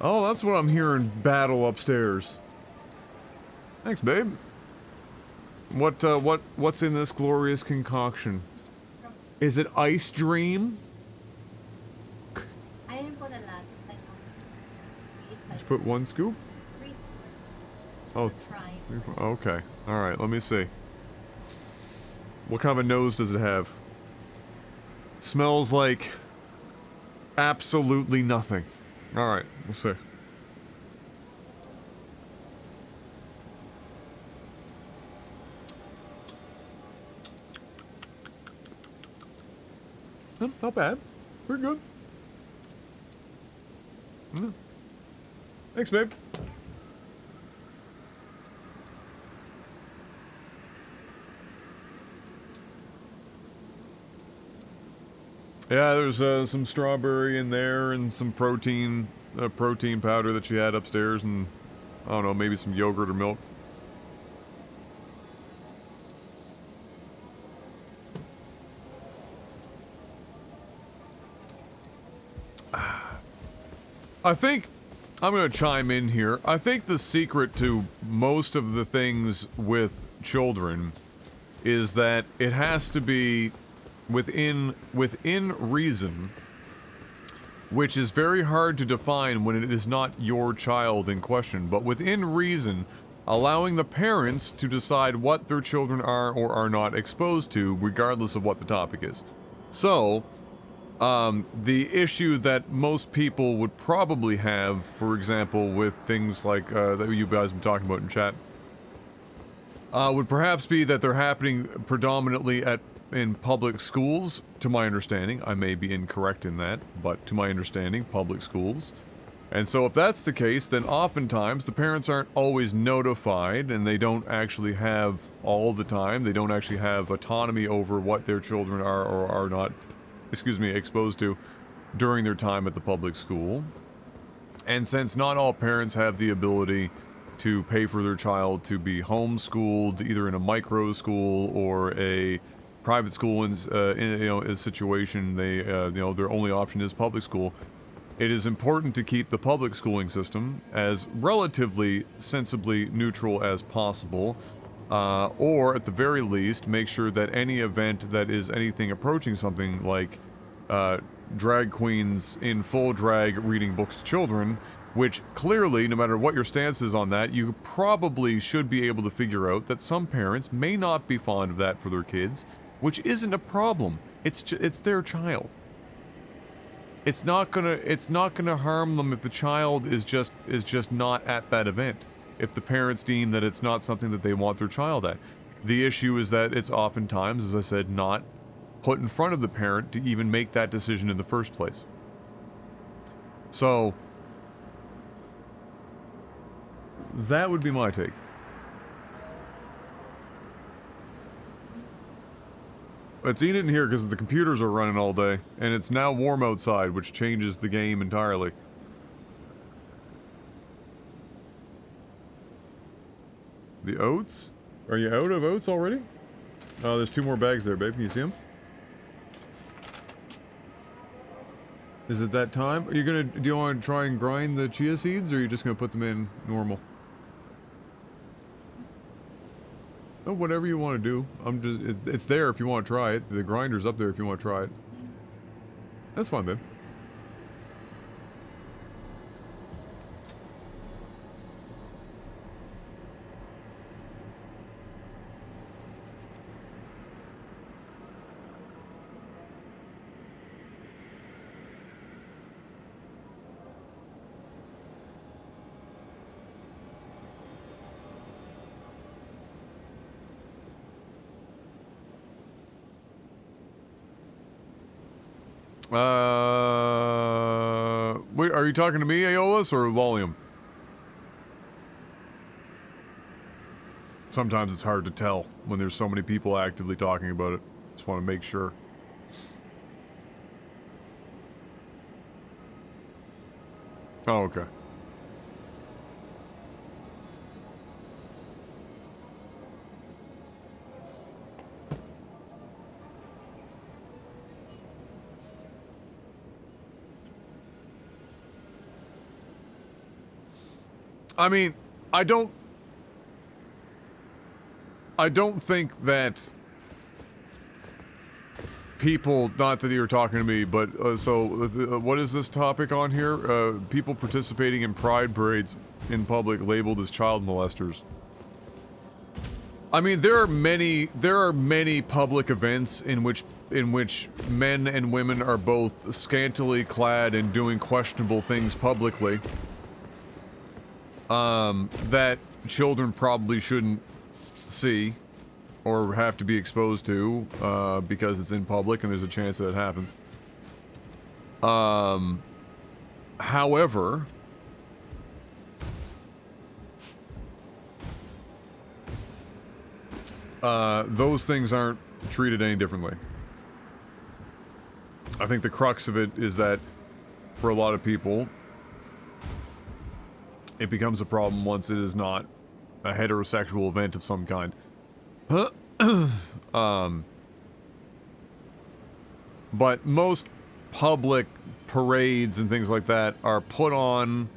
S1: Oh, that's what I'm hearing, battle upstairs. Thanks, babe. What's in this glorious concoction? Is it Ice Dream?
S2: I didn't put a lot.
S1: Just put one scoop? Oh, okay. Alright, let me see. What kind of a nose does it have? Smells like absolutely nothing. Alright, we'll see. Not bad. We're good. Thanks, babe. Yeah, there's some strawberry in there and some protein powder that she had upstairs, and I don't know, maybe some yogurt or milk. I think I'm gonna chime in here. I think the secret to most of the things with children is that it has to be within reason, which is very hard to define when it is not your child in question, but within reason, allowing the parents to decide what their children are or are not exposed to, regardless of what the topic is. So, the issue that most people would probably have, for example, with things like, that you guys have been talking about in chat, would perhaps be that they're happening predominantly in public schools, to my understanding. I may be incorrect in that, but to my understanding, public schools. And so if that's the case, then oftentimes the parents aren't always notified, and they don't actually have all the time, they don't actually have autonomy over what their children are or are not, exposed to during their time at the public school. And since not all parents have the ability to pay for their child to be homeschooled, either in a micro school or a private school, in a situation, their only option is public school. It is important to keep the public schooling system as relatively sensibly neutral as possible, or at the very least, make sure that any event that is anything approaching something like drag queens in full drag reading books to children, which clearly, no matter what your stance is on that, you probably should be able to figure out that some parents may not be fond of that for their kids, which isn't a problem. It's their child. It's not gonna harm them if the child is just not at that event. If the parents deem that it's not something that they want their child at. The issue is that it's oftentimes, as I said, not put in front of the parent to even make that decision in the first place. So that would be my take. It's eating in here because the computers are running all day, and it's now warm outside, which changes the game entirely. The oats? Are you out of oats already? Oh, there's 2 more bags there, babe. Can you see them? Is it that time? Do you want to try and grind the chia seeds, or are you just gonna put them in normal? Oh, whatever you want to do. It's there if you want to try it. The grinder's up there if you want to try it. That's fine, babe. Wait, are you talking to me, Aeolus, or Lolium? Sometimes it's hard to tell when there's so many people actively talking about it. Just want to make sure. Oh, okay. I mean, I don't think that people, not that you're talking to me, but, what is this topic on here? People participating in pride parades in public labeled as child molesters. I mean, there are many public events in which men and women are both scantily clad and doing questionable things publicly. That children probably shouldn't see or have to be exposed to, because it's in public and there's a chance that it happens. However, those things aren't treated any differently. I think the crux of it is that, for a lot of people, it becomes a problem once it is not a heterosexual event of some kind. But most public parades and things like that are put on.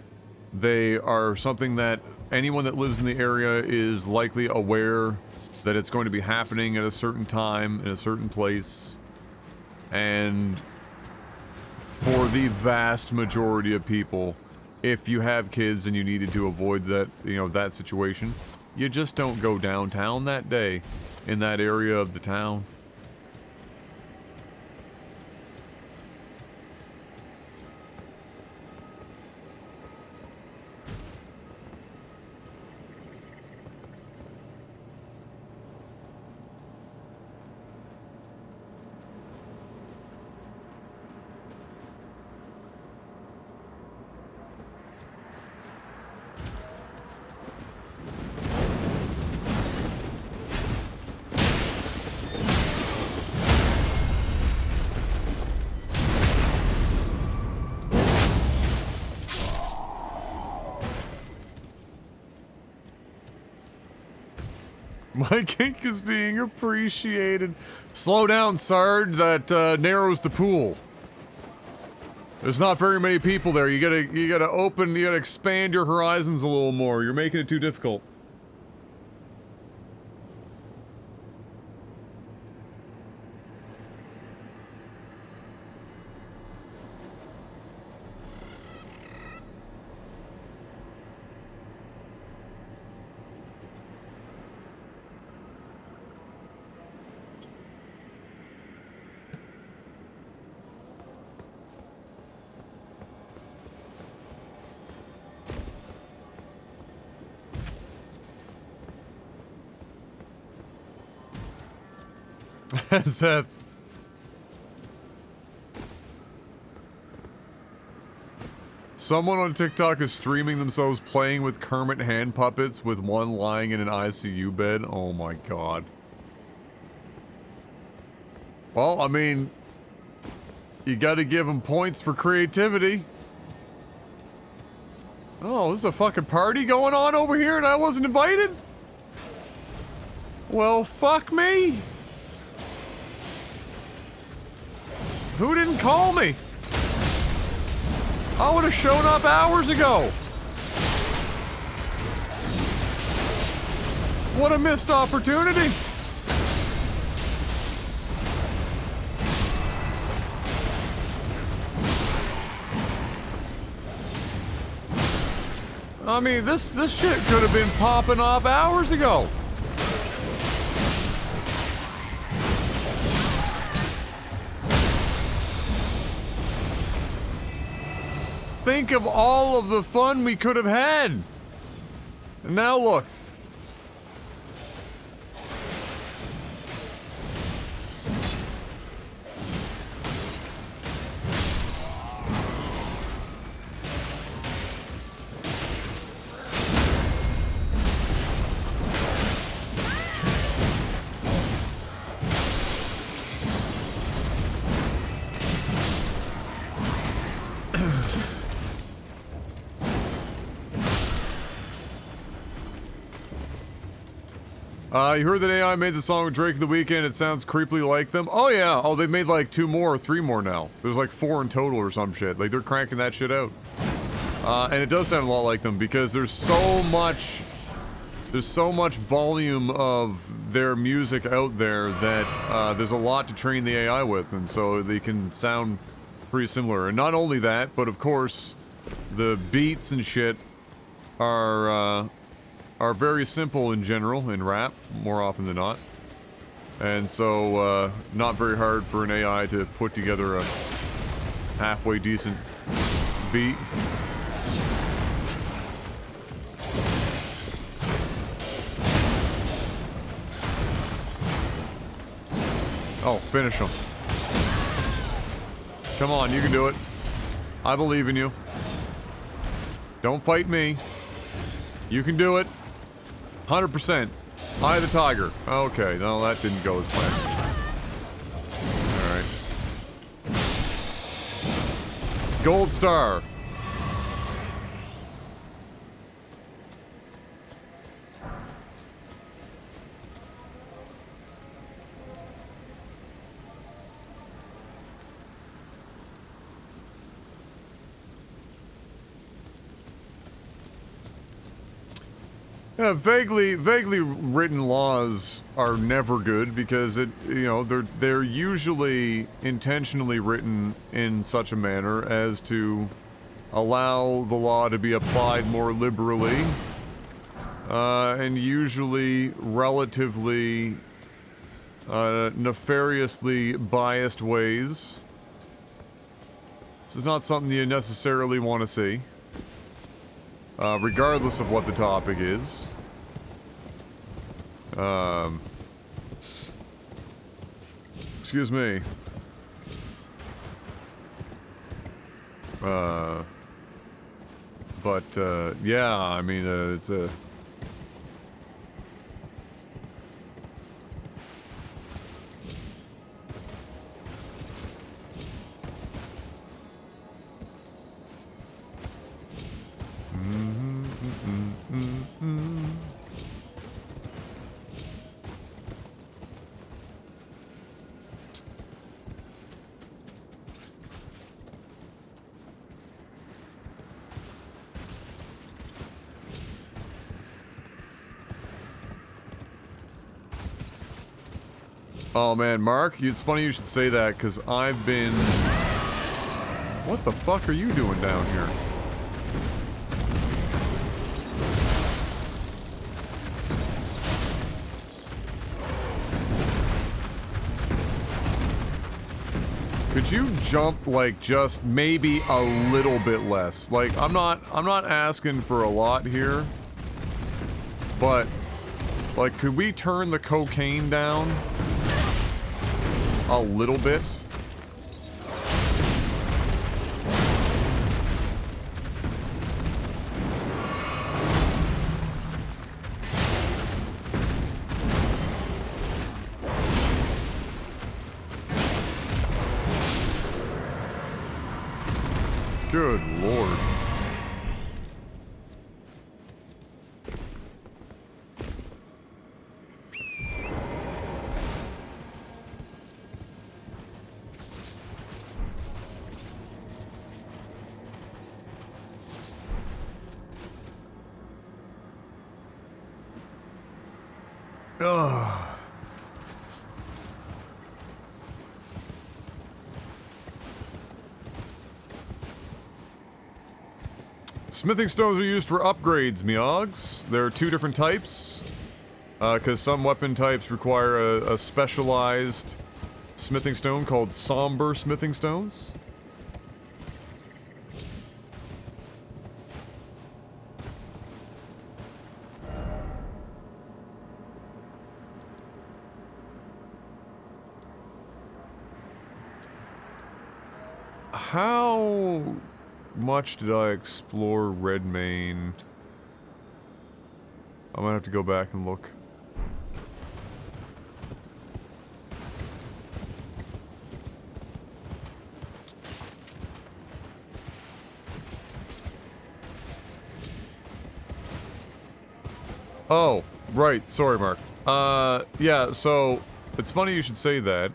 S1: They are something that anyone that lives in the area is likely aware that it's going to be happening at a certain time, in a certain place. And for the vast majority of people, if you have kids and you needed to avoid that, that situation, you just don't go downtown that day in that area of the town. My kink is being appreciated. Slow down, Sarge. That narrows the pool. There's not very many people there. You gotta expand your horizons a little more. You're making it too difficult. Seth. Someone on TikTok is streaming themselves playing with Kermit hand puppets with one lying in an ICU bed. Oh my god. Well, I mean, you gotta give them points for creativity. Oh, there's a fucking party going on over here and I wasn't invited? Well, fuck me. Who didn't call me? I would have shown up hours ago. What a missed opportunity. I mean, this shit could have been popping off hours ago. Think of all of the fun we could have had. And now look. You heard that AI made the song with Drake of the Weeknd. It sounds creepily like them. Oh yeah. Oh, they've made like 2 more or 3 more now. There's like 4 in total or some shit. Like they're cranking that shit out. And it does sound a lot like them because there's so much volume of their music out there that there's a lot to train the AI with, and so they can sound pretty similar. And not only that, but of course, the beats and shit are very simple in general in rap, more often than not. And so, not very hard for an AI to put together a halfway decent beat. Oh, finish him. Come on, you can do it. I believe in you. Don't fight me. You can do it. 100%. Eye of the tiger. Okay, no, that didn't go as planned. Alright. Gold star. Yeah, vaguely written laws are never good because they're usually intentionally written in such a manner as to allow the law to be applied more liberally, and usually relatively nefariously biased ways. This is not something you necessarily want to see. Regardless of what the topic is. Excuse me. Yeah, I mean, it's a... Oh man, Mark, it's funny you should say that, because I've been... What the fuck are you doing down here? Could you jump, like, just maybe a little bit less? Like, I'm not asking for a lot here, but, like, could we turn the cocaine down a little bit? Good lord. Ugh. Smithing stones are used for upgrades, Meogs. There are two different types, because some weapon types require a specialized smithing stone called somber smithing stones. How much did I explore Redmane? I might have to go back and look. Oh, right. Sorry, Mark. Yeah, so it's funny you should say that.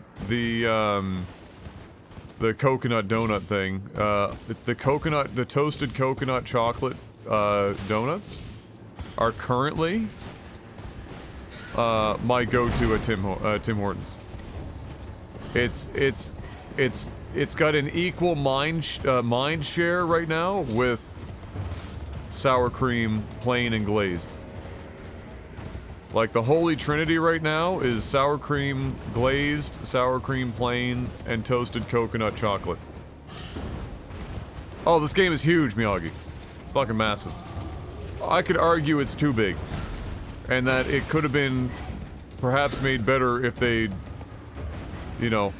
S1: The coconut donut thing, the toasted coconut chocolate, donuts are currently, my go-to at Tim Hortons. It's got an equal mind share right now with sour cream, plain and glazed. Like, the holy trinity right now is sour cream glazed, sour cream plain, and toasted coconut chocolate. Oh, this game is huge, Miyagi. It's fucking massive. I could argue it's too big. And that it could have been perhaps made better if they, you know,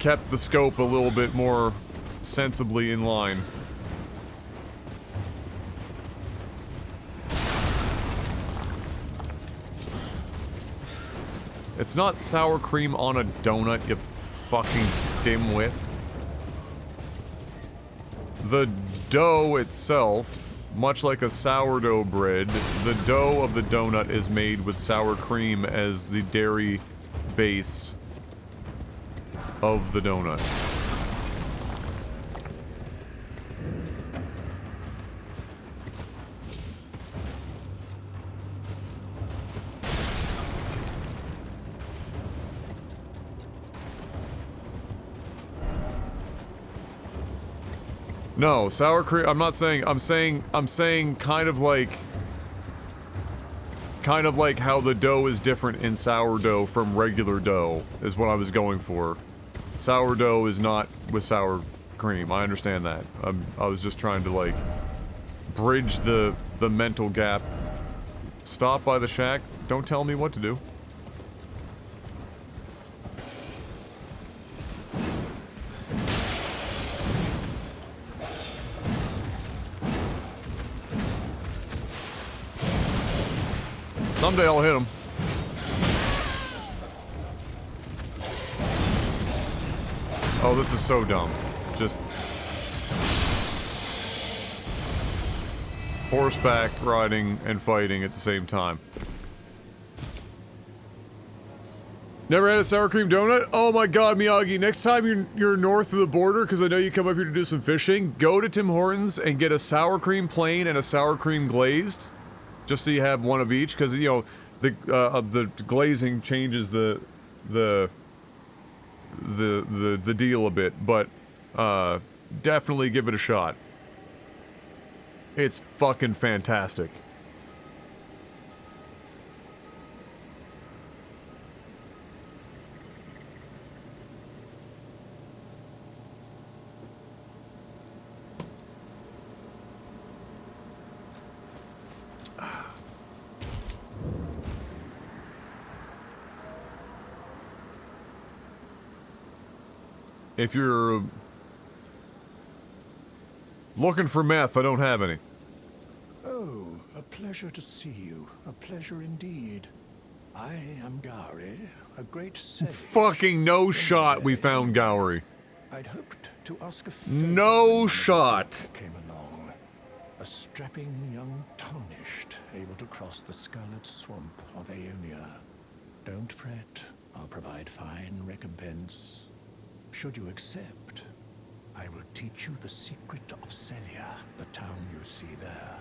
S1: kept the scope a little bit more sensibly in line. It's not sour cream on a donut, you fucking dimwit. The dough itself, much like a sourdough bread, the dough of the donut is made with sour cream as the dairy base of the donut. No, sour cream, I'm not saying, I'm saying kind of like how the dough is different in sourdough from regular dough, is what I was going for. Sourdough is not with sour cream, I understand that. I was just trying to, like, bridge the mental gap. Stop by the shack, don't tell me what to do. Someday I'll hit him. Oh, this is so dumb. Just horseback riding and fighting at the same time. Never had a sour cream donut? Oh my god, Miyagi, next time you're north of the border, because I know you come up here to do some fishing, go to Tim Hortons and get a sour cream plain and a sour cream glazed. Just so you have one of each, because, you know, the glazing changes the deal a bit, but definitely give it a shot. It's fucking fantastic. If you're looking for meth, I don't have any.
S2: Oh, a pleasure to see you. A pleasure indeed. I am Gowry, a great sage.
S1: Fucking no shot we found Gowry.
S2: I'd hoped to ask a favor
S1: No
S2: when
S1: shot.
S2: came along. A strapping young tarnished, able to cross the scarlet swamp of Aeonia. Don't fret, I'll provide fine recompense. Should you accept, I will teach you the secret of Celia, the town you see there.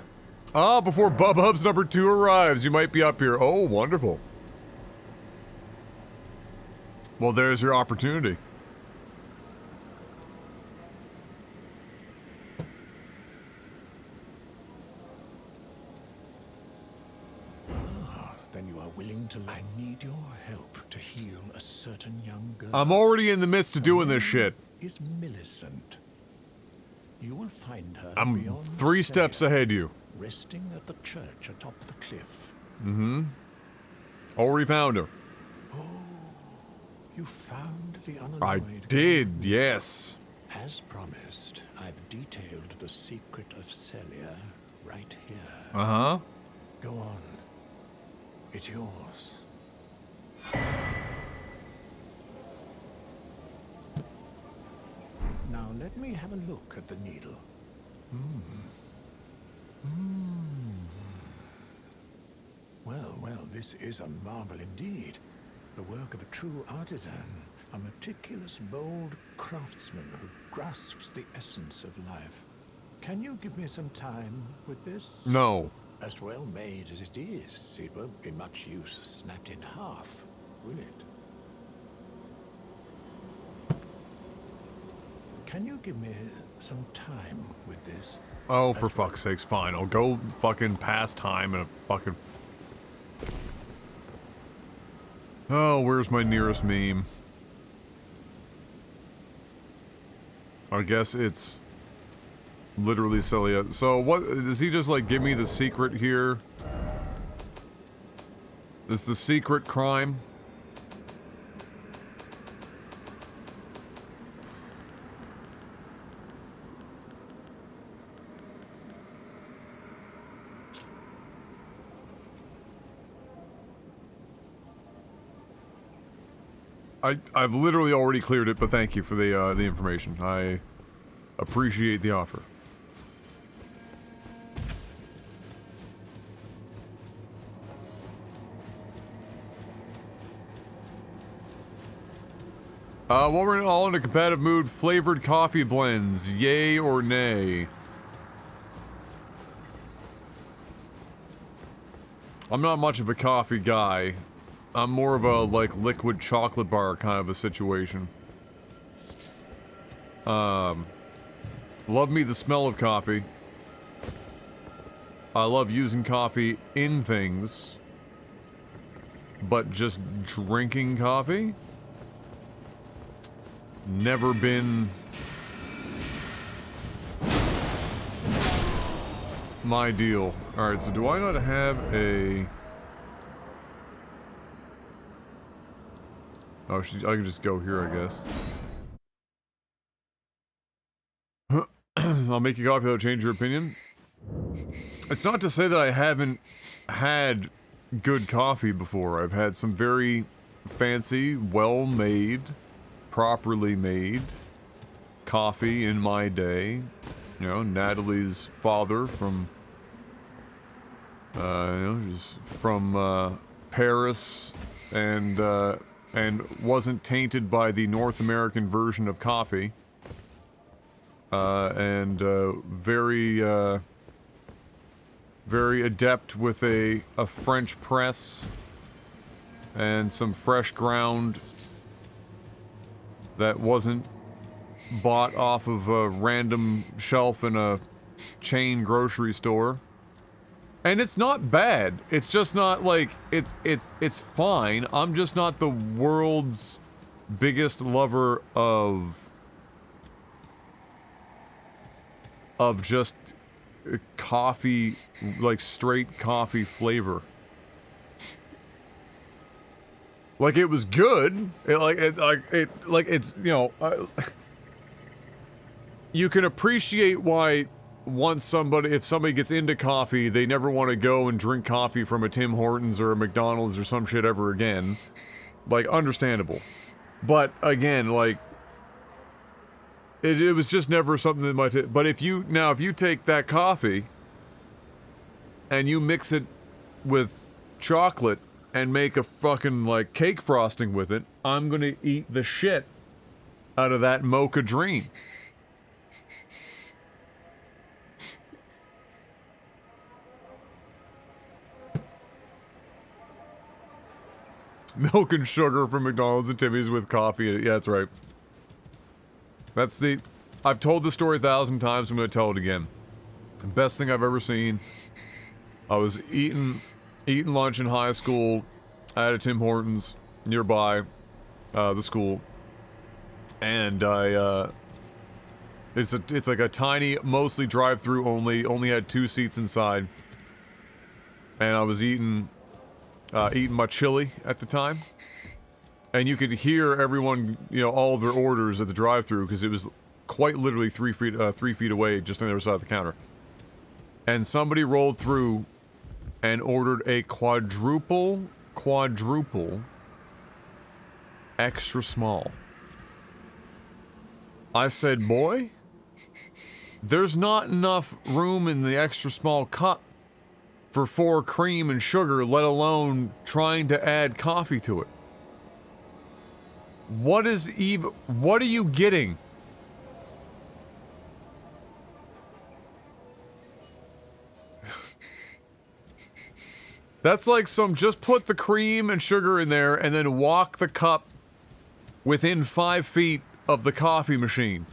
S1: Ah, before Bubhubs number 2 arrives, you might be up here. Oh, wonderful. Well, there's your opportunity.
S2: Then you are willing to I need your help to heal a certain young girl.
S1: I'm already in the midst of doing this shit.
S2: Is Millicent. You will find her
S1: I'm
S2: beyond
S1: 3 steps
S2: Celia,
S1: ahead of you.
S2: resting at the church atop the cliff.
S1: Mm-hmm. Already found her.
S2: You found the unannoyed
S1: I did, yes.
S2: As promised, I've detailed the secret of Celia right here.
S1: Uh-huh.
S2: Go on. It's yours. Now let me have a look at the needle. Well, this is a marvel indeed. The work of a true artisan, a meticulous, bold craftsman who grasps the essence of life. Can you give me some time with this?
S1: No.
S2: As well made as it is, it won't be much use snapped in half, will it? Can you give me some time with this?
S1: Oh, for fuck's sakes, fine. I'll go fucking pass time in a fucking... Oh, where's my nearest meme? I guess it's... literally Celia. So what, does he just like give me the secret here? Is the secret crime? I've literally already cleared it, but thank you for the information. I appreciate the offer. While we're all in a competitive mood, flavored coffee blends, yay or nay? I'm not much of a coffee guy. I'm more of a, like, liquid chocolate bar kind of a situation. Love me the smell of coffee. I love using coffee in things. But just drinking coffee? Never been my deal. Alright, so do I not have a... Oh, I can just go here, I guess. I'll make you coffee that'll change your opinion. It's not to say that I haven't had good coffee before. I've had some very fancy, well-made, properly made coffee in my day. You know, Natalie's father from, you know, just from, Paris, and wasn't tainted by the North American version of coffee. Very adept with a French press and some fresh ground that wasn't bought off of a random shelf in a chain grocery store. And it's not bad. It's just not like it's fine. I'm just not the world's biggest lover of just coffee, like straight coffee flavor. Like, it was good. It's you know, you can appreciate why if somebody gets into coffee, they never want to go and drink coffee from a Tim Hortons or a McDonald's or some shit ever again. Like, understandable. But again, like, it was just never something that might. But if you take that coffee and you mix it with chocolate and make a fucking like cake frosting with it, I'm gonna eat the shit out of that mocha dream. Milk and sugar from McDonald's and Timmy's with coffee. Yeah, that's right. I've told the story 1,000 times, I'm gonna tell it again. The best thing I've ever seen. I was eating lunch in high school at a Tim Hortons nearby the school, and it's like a tiny, mostly drive-through only had 2 seats inside, and I was eating my chili at the time, and you could hear everyone, you know, all of their orders at the drive-through because it was quite literally 3 feet away, just on the other side of the counter. And somebody rolled through and ordered a quadruple extra small. I said, boy, there's not enough room in the extra small cup for 4 cream and sugar, let alone trying to add coffee to it. What are you getting? That's like just put the cream and sugar in there and then walk the cup within 5 feet of the coffee machine.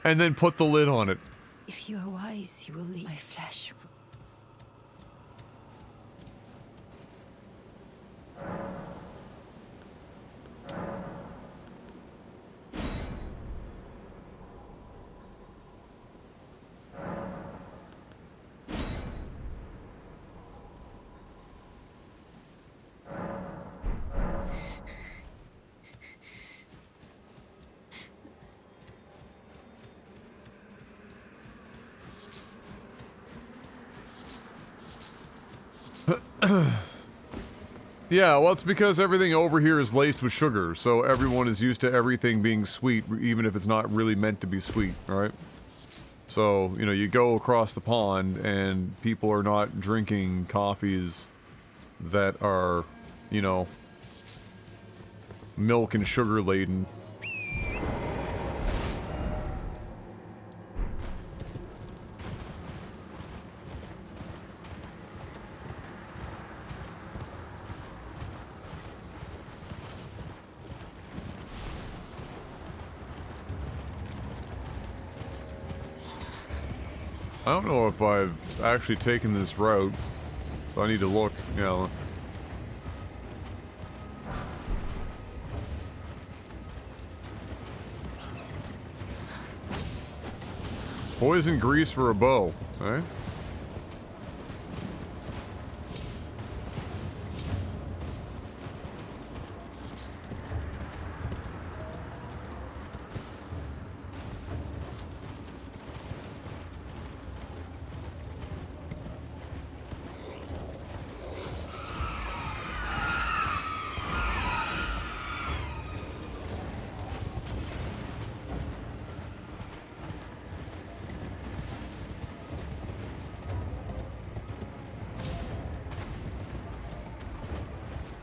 S1: And then put the lid on it.
S3: If you are wise, you will leave my flesh.
S1: Yeah, well, it's because everything over here is laced with sugar, so everyone is used to everything being sweet, even if it's not really meant to be sweet, alright? So, you know, you go across the pond, and people are not drinking coffees that are, you know, milk and sugar laden. I don't know if I've actually taken this route, so I need to look, you know. Poison grease for a bow, eh?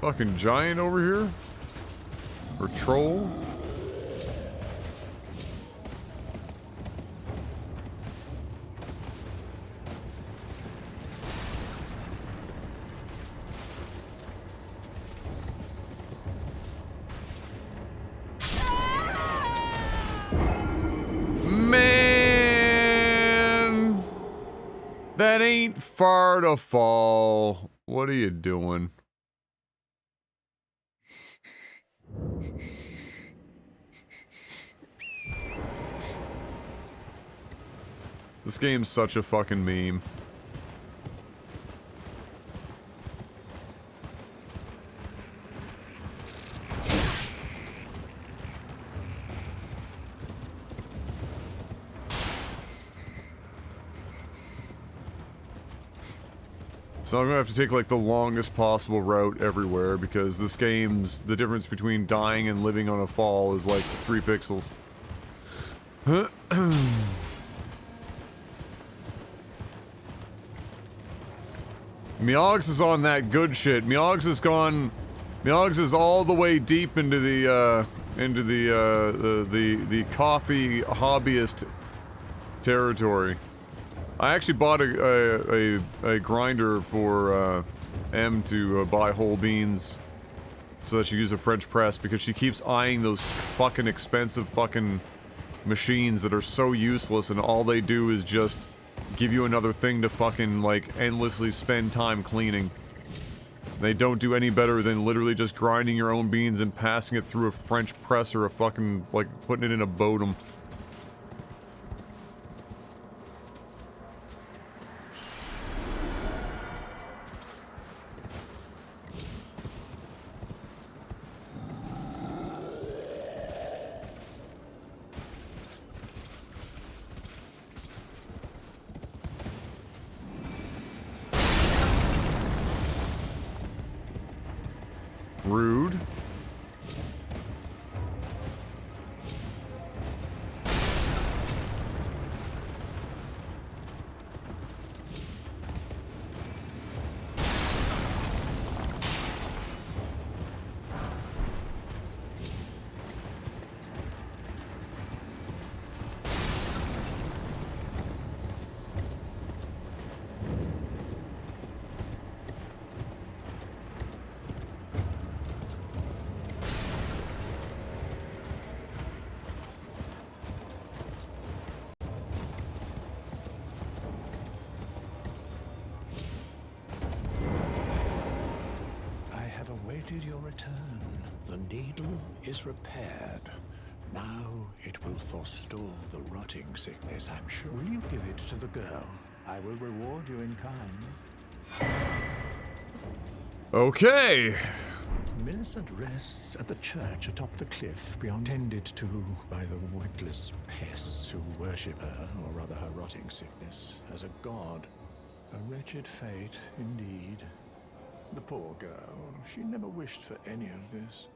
S1: Fucking giant over here? Or troll? That ain't far to fall. What are you doing? This game's such a fucking meme. So I'm gonna have to take like the longest possible route everywhere because this game's the difference between dying and living on a fall is like 3 pixels. Meogs is on that good shit. Meogs is all the way deep into the coffee hobbyist territory. I actually bought a grinder for M to buy whole beans so that she use a French press because she keeps eyeing those fucking expensive fucking machines that are so useless and all they do is just give you another thing to fucking like endlessly spend time cleaning. They don't do any better than literally just grinding your own beans and passing it through a French press or a fucking like putting it in a bodum. Rude.
S2: Awaited your return. The needle is repaired. Now it will forestall the rotting sickness, I'm sure. Will you give it to the girl? I will reward you in kind.
S1: Okay.
S2: Millicent rests at the church atop the cliff beyond, tended to by the witless pests who worship her, or rather her rotting sickness, as a god. A wretched fate, indeed. The poor girl, she never wished for any of this.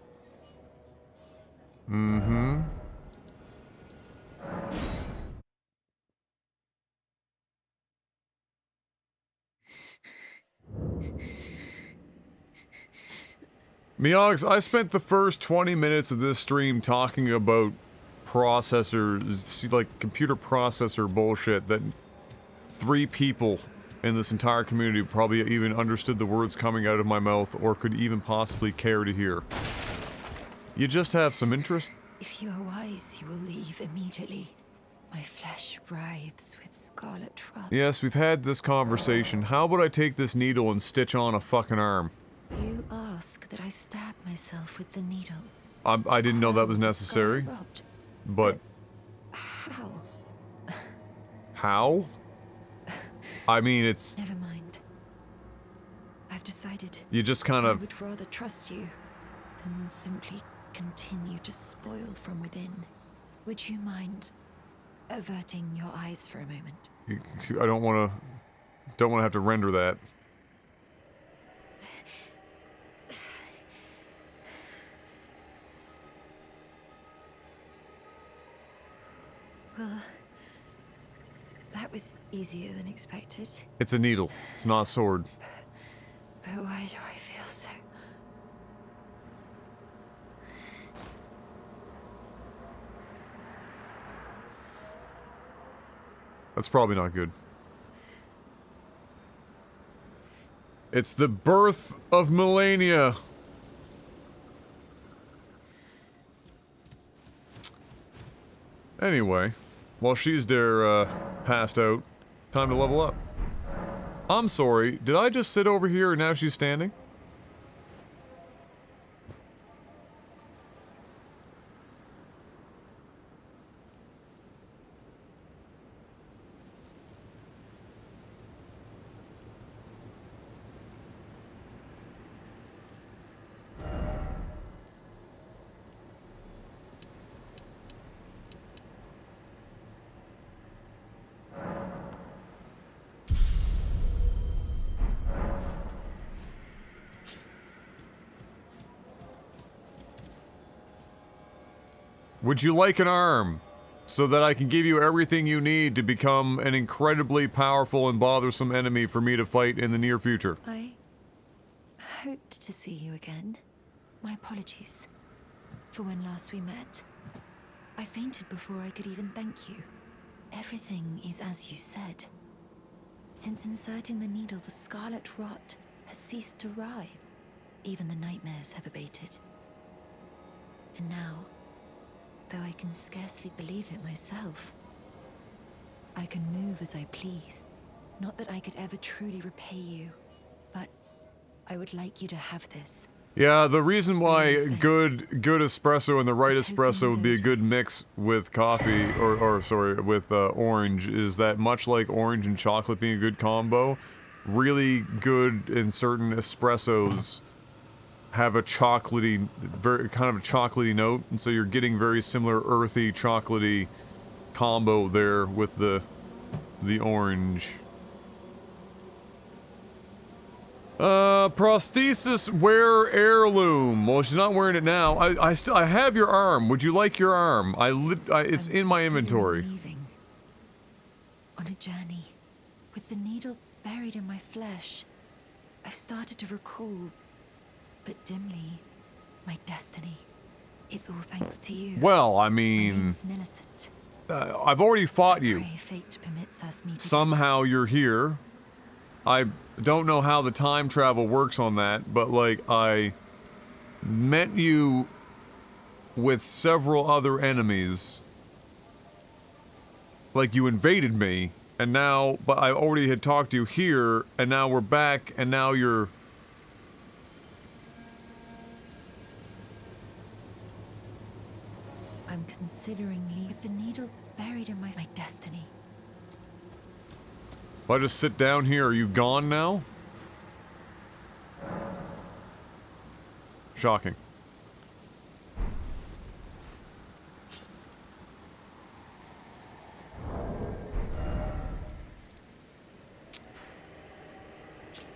S1: Mm-hmm. Meogs, I spent the first 20 minutes of this stream talking about processors, like computer processor bullshit that 3 people in this entire community probably even understood the words coming out of my mouth or could even possibly care to hear. You just have some interest?
S3: If you are wise, you will leave immediately. My flesh writhes with scarlet rot.
S1: Yes, we've had this conversation. How about I take this needle and stitch on a fucking arm?
S3: You ask that I stab myself with the needle.
S1: I didn't know that was necessary. But...
S3: How?
S1: How? I mean, it's...
S3: Never mind. I've decided.
S1: You just kind
S3: I
S1: of...
S3: would rather trust you than simply continue to spoil from within. Would you mind averting your eyes for a moment?
S1: I don't want to have to render that.
S3: Well, that was easier than expected.
S1: It's a needle. It's not a sword.
S3: But why do I feel so...
S1: That's probably not good. It's the birth of Melania. Anyway, while she's there, passed out, time to level up. I'm sorry, did I just sit over here and now she's standing? Would you like an arm? So that I can give you everything you need to become an incredibly powerful and bothersome enemy for me to fight in the near future.
S3: I hoped to see you again. My apologies for when last we met. I fainted before I could even thank you. Everything is as you said. Since inserting the needle, the scarlet rot has ceased to writhe. Even the nightmares have abated. And now, though I can scarcely believe it myself, I can move as I please. Not that I could ever truly repay you, but I would like you to have this.
S1: Yeah, the reason why good espresso and the right espresso would be a good mix with coffee, or sorry, with orange, is that much like orange and chocolate being a good combo, really good in certain espressos have a chocolatey, very kind of a chocolatey note, and so you're getting very similar earthy, chocolatey combo there with the orange. Prosthesis wear heirloom. Well, she's not wearing it now. I have your arm. Would you like your arm? It's in my inventory.
S3: Leaving on a journey with the needle buried in my flesh. I've started to recall, but dimly, my destiny. It's all thanks to you.
S1: Well, I
S3: My
S1: mean,
S3: name's Millicent.
S1: I've already fought you.
S3: Pray fate permits us meeting.
S1: Somehow you're here. I don't know how the time travel works on that, but like I met you with several other enemies. Like you invaded me, and now, but I already had talked to you here, and now we're back, and now you're...
S3: I'm considering leaving the needle buried in my destiny.
S1: If I just sit down here, are you gone now? Shocking.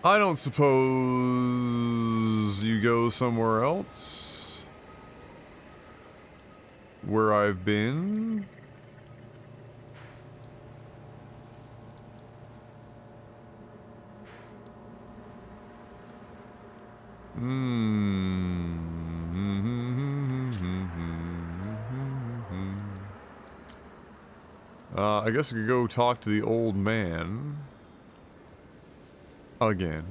S1: I don't suppose you go somewhere else? Where I've been? I guess I could go talk to the old man. Again.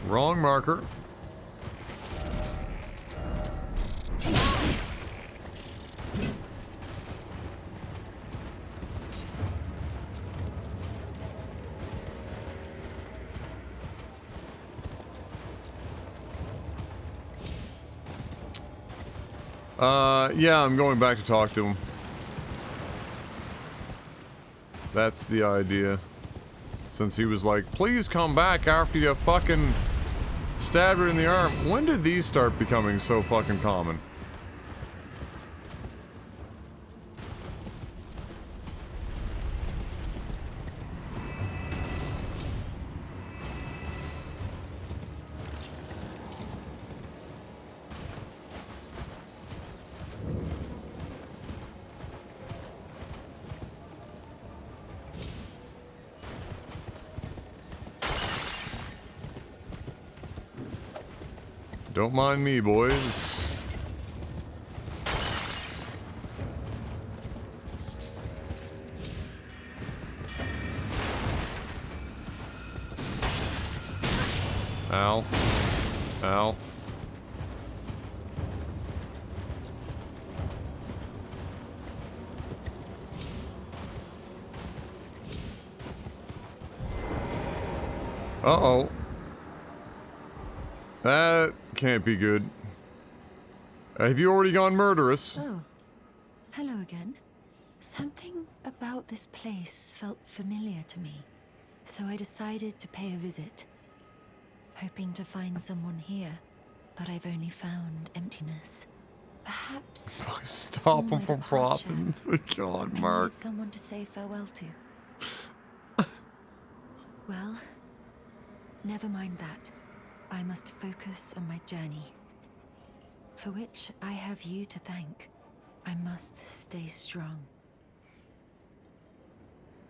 S1: Wrong marker. Yeah, I'm going back to talk to him. That's the idea. Since he was like, please come back after you fucking stabbed her in the arm. When did these start becoming so fucking common? Don't mind me, boys. Ow. Ow. Uh-oh. That can't be good. Have you already gone murderous?
S3: Oh, hello again. Something about this place felt familiar to me, so I decided to pay a visit. Hoping to find someone here, but I've only found emptiness. Perhaps.
S1: Stop him
S3: my
S1: from
S3: departure,
S1: flopping. God,
S3: I
S1: Mark.
S3: needed someone to say farewell to. Well, never mind that. I must focus on my journey, for which I have you to thank. I must stay strong.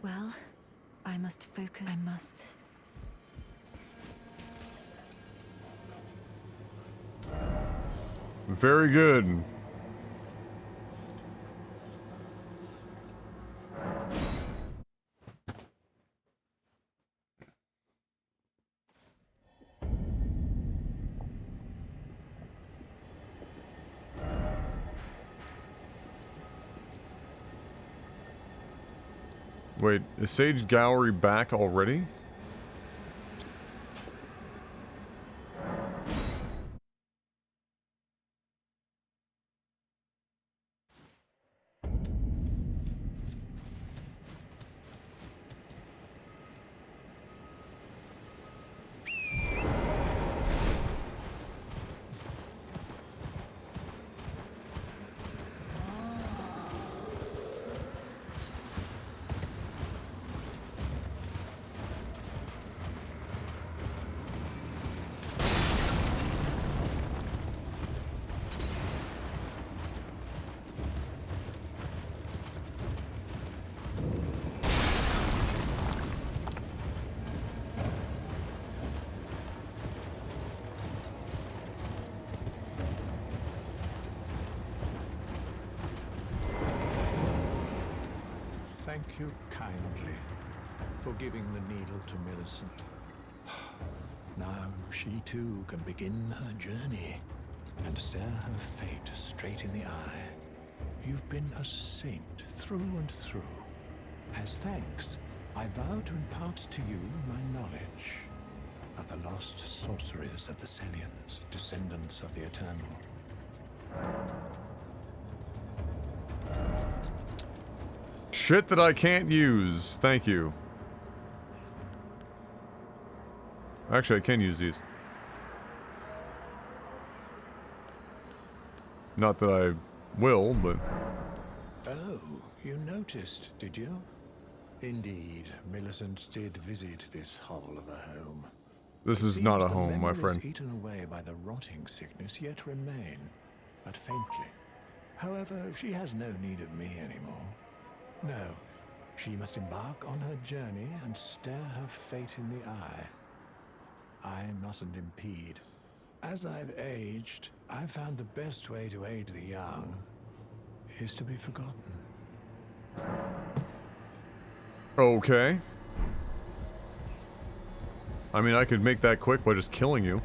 S3: Well, I must focus. I must.
S1: Very good. Wait, is Sage Gallery back already?
S2: Thank you kindly for giving the needle to Millicent. Now she too can begin her journey and stare her fate straight in the eye. You've been a saint through and through. As thanks, I vow to impart to you my knowledge of the lost sorceries of the Selians, descendants of the Eternal.
S1: Shit that I can't use. Thank you. Actually, I can use these. Not that I will, but...
S2: Oh, you noticed, did you? Indeed, Millicent did visit this hovel of a home.
S1: This is not a home, my friend.
S2: Eaten away by the rotting sickness yet remain, but faintly. However, she has no need of me anymore. No, she must embark on her journey and stare her fate in the eye. I mustn't impede. As I've aged, I've found the best way to aid the young is to be forgotten.
S1: Okay. I mean, I could make that quick by just killing you.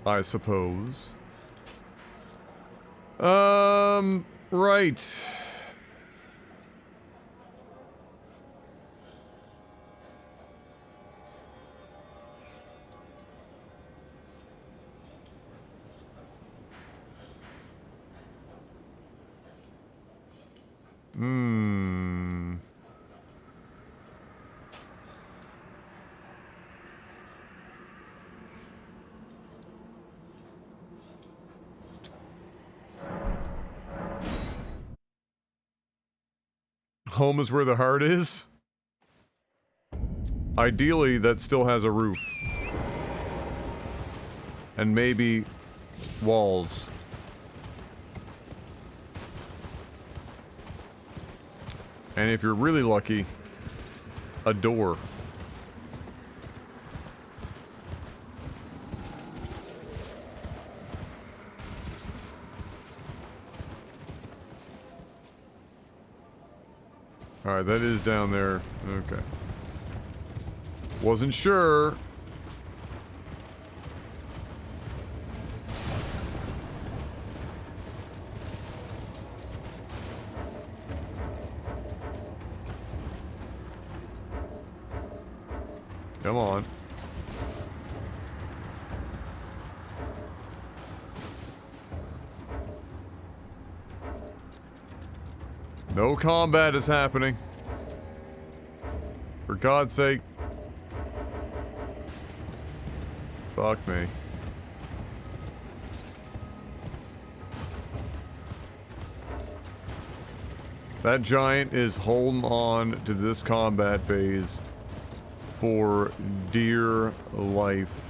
S1: I suppose. Right. Home is where the heart is? Ideally, that still has a roof. And maybe walls. And if you're really lucky, a door. Alright, that is down there. Okay. Wasn't sure. Come on. No combat is happening. For God's sake. Fuck me. That giant is holding on to this combat phase for dear life.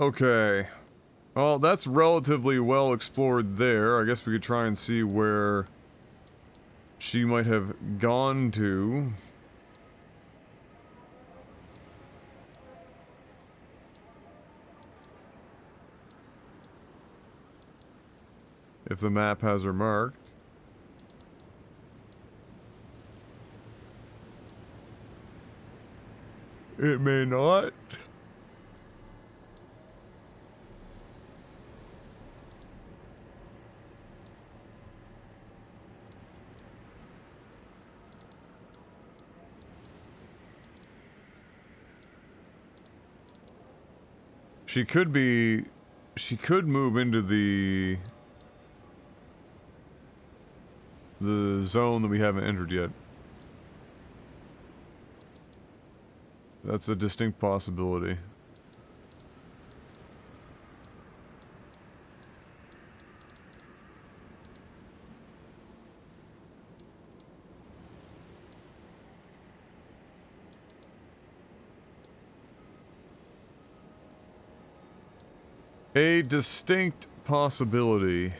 S1: Okay. Well, that's relatively well explored there. I guess we could try and see where she might have gone to. If the map has her marked. It may not. She could be... She could move into the zone that we haven't entered yet. That's a distinct possibility. A distinct possibility.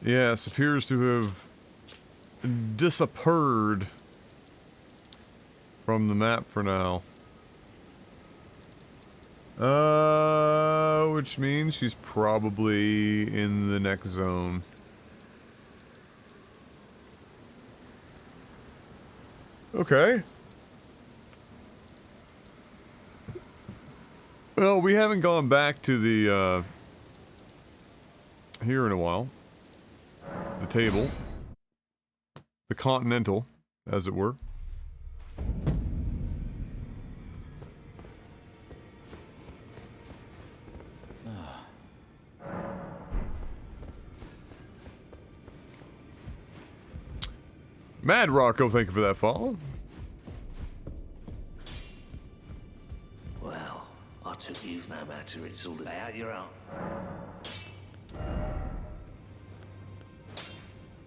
S1: Yes, appears to have disappeared from the map for now. Which means she's probably in the next zone. Okay. Well, we haven't gone back to the, here in a while. The table. The Continental, as it were. Mad Rocco, thank you for that follow.
S4: Well, I took you no matter it's all out your own.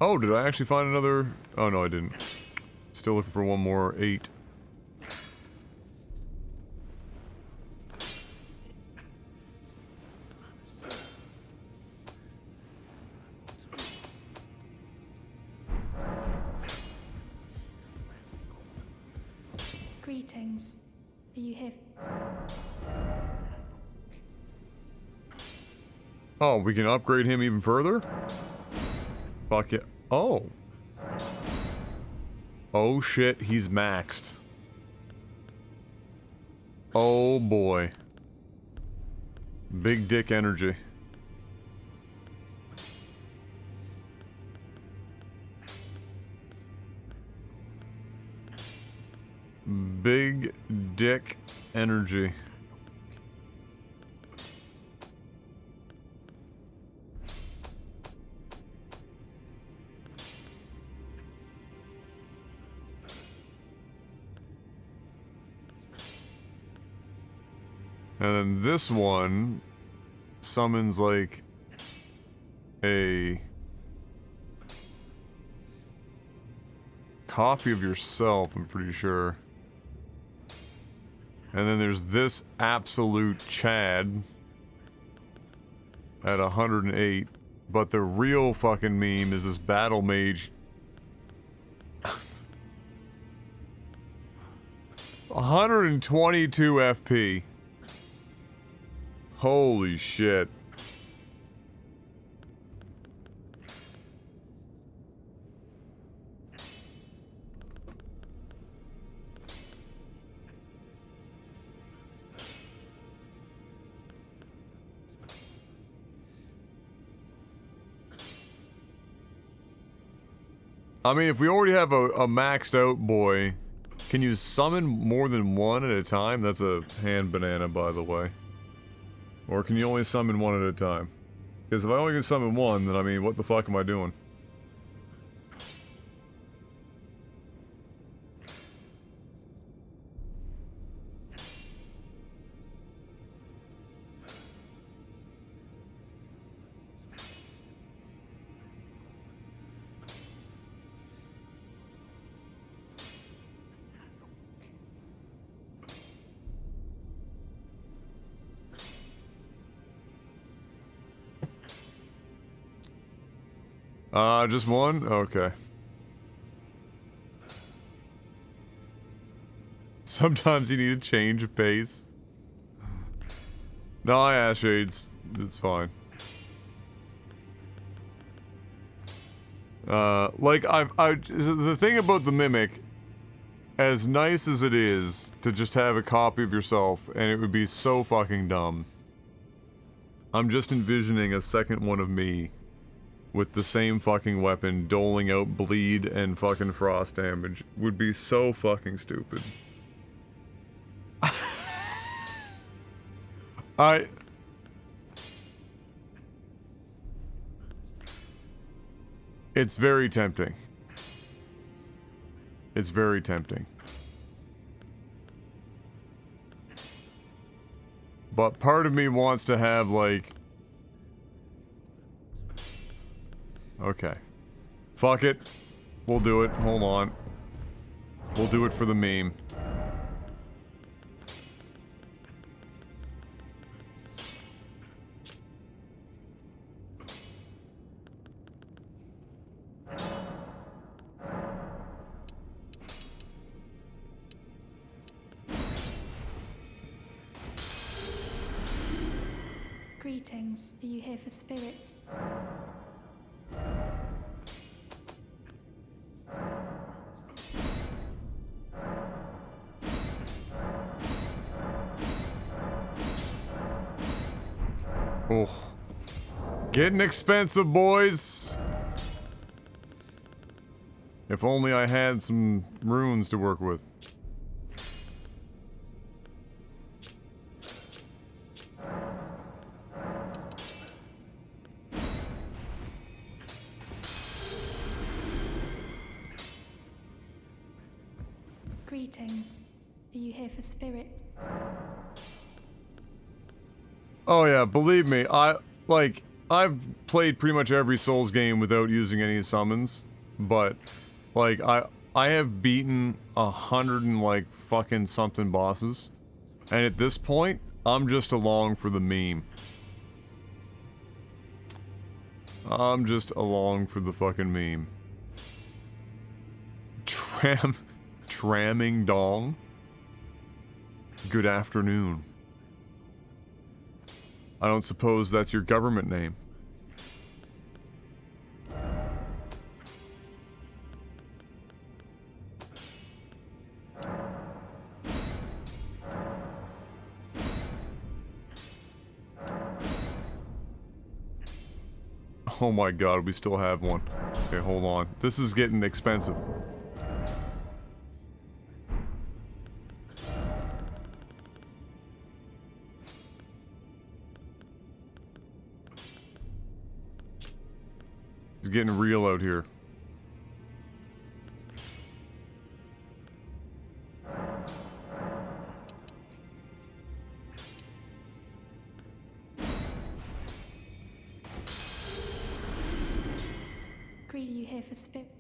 S1: Oh, did I actually find another? Oh, no, I didn't. Still looking for one more 8.
S5: Greetings. Are you here?
S1: Oh, we can upgrade him even further? Fuck it. Oh. Oh shit, he's maxed. Oh boy. Big dick energy. Big dick energy. And then this one summons like a copy of yourself, I'm pretty sure. And then there's this absolute Chad at 108. But the real fucking meme is this battle mage. 122 FP. Holy shit. I mean, if we already have a maxed out boy, can you summon more than one at a time? That's a hand banana, by the way. Or can you only summon one at a time? Because if I only can summon one, then I mean, what the fuck am I doing? Just one? Okay. Sometimes you need a change of pace. No, I asked Shades. It's fine. Like, the thing about the Mimic, as nice as it is to just have a copy of yourself, and it would be so fucking dumb. I'm just envisioning a second one of me with the same fucking weapon doling out bleed and fucking frost damage. Would be so fucking stupid. It's very tempting. It's very tempting. But part of me wants to have, like... Okay. Fuck it. We'll do it. Hold on. We'll do it for the meme.
S5: Greetings. Are you here for spirit?
S1: Oh. Getting expensive, boys. If only I had some runes to work with.
S5: Greetings. Are you here for spirit?
S1: Oh yeah, believe me, I've played pretty much every Souls game without using any summons, but, like, I have beaten 100 and, like, fucking something bosses, and at this point, I'm just along for the meme. I'm just along for the fucking meme. Tramming dong? Good afternoon. I don't suppose that's your government name. Oh my god, we still have one. Okay, hold on. This is getting expensive. It's getting real out here.
S5: Greedy, you here for spirit?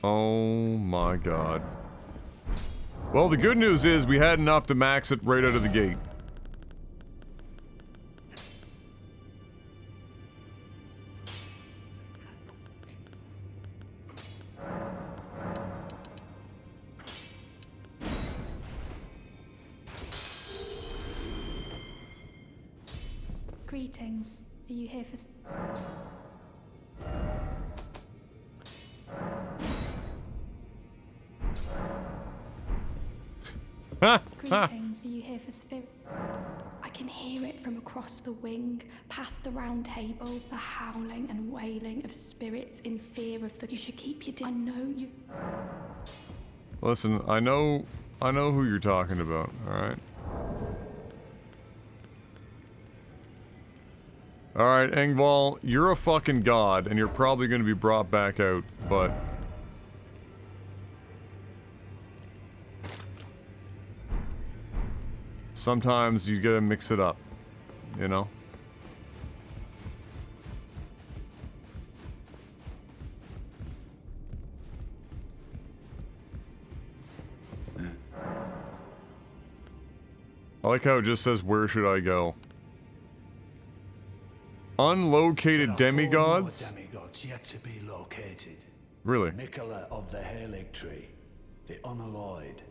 S1: Oh my god. Well, the good news is we had enough to max it right out of the gate.
S5: Greetings. Are you here for... Greetings. Are you here for spirit? I can hear it from across the wing, past the round table, the howling and wailing of spirits in fear of the... You should keep your... I know you...
S1: Listen, I know who you're talking about, alright? Alright, Engval, you're a fucking god, and you're probably gonna be brought back out, but... sometimes you gotta mix it up, you know? I like how it just says, where should I go? Unlocated demigods?
S6: Demigods yet to be located.
S1: Really?
S6: Nicola of the Halig Tree, the Unalloyed,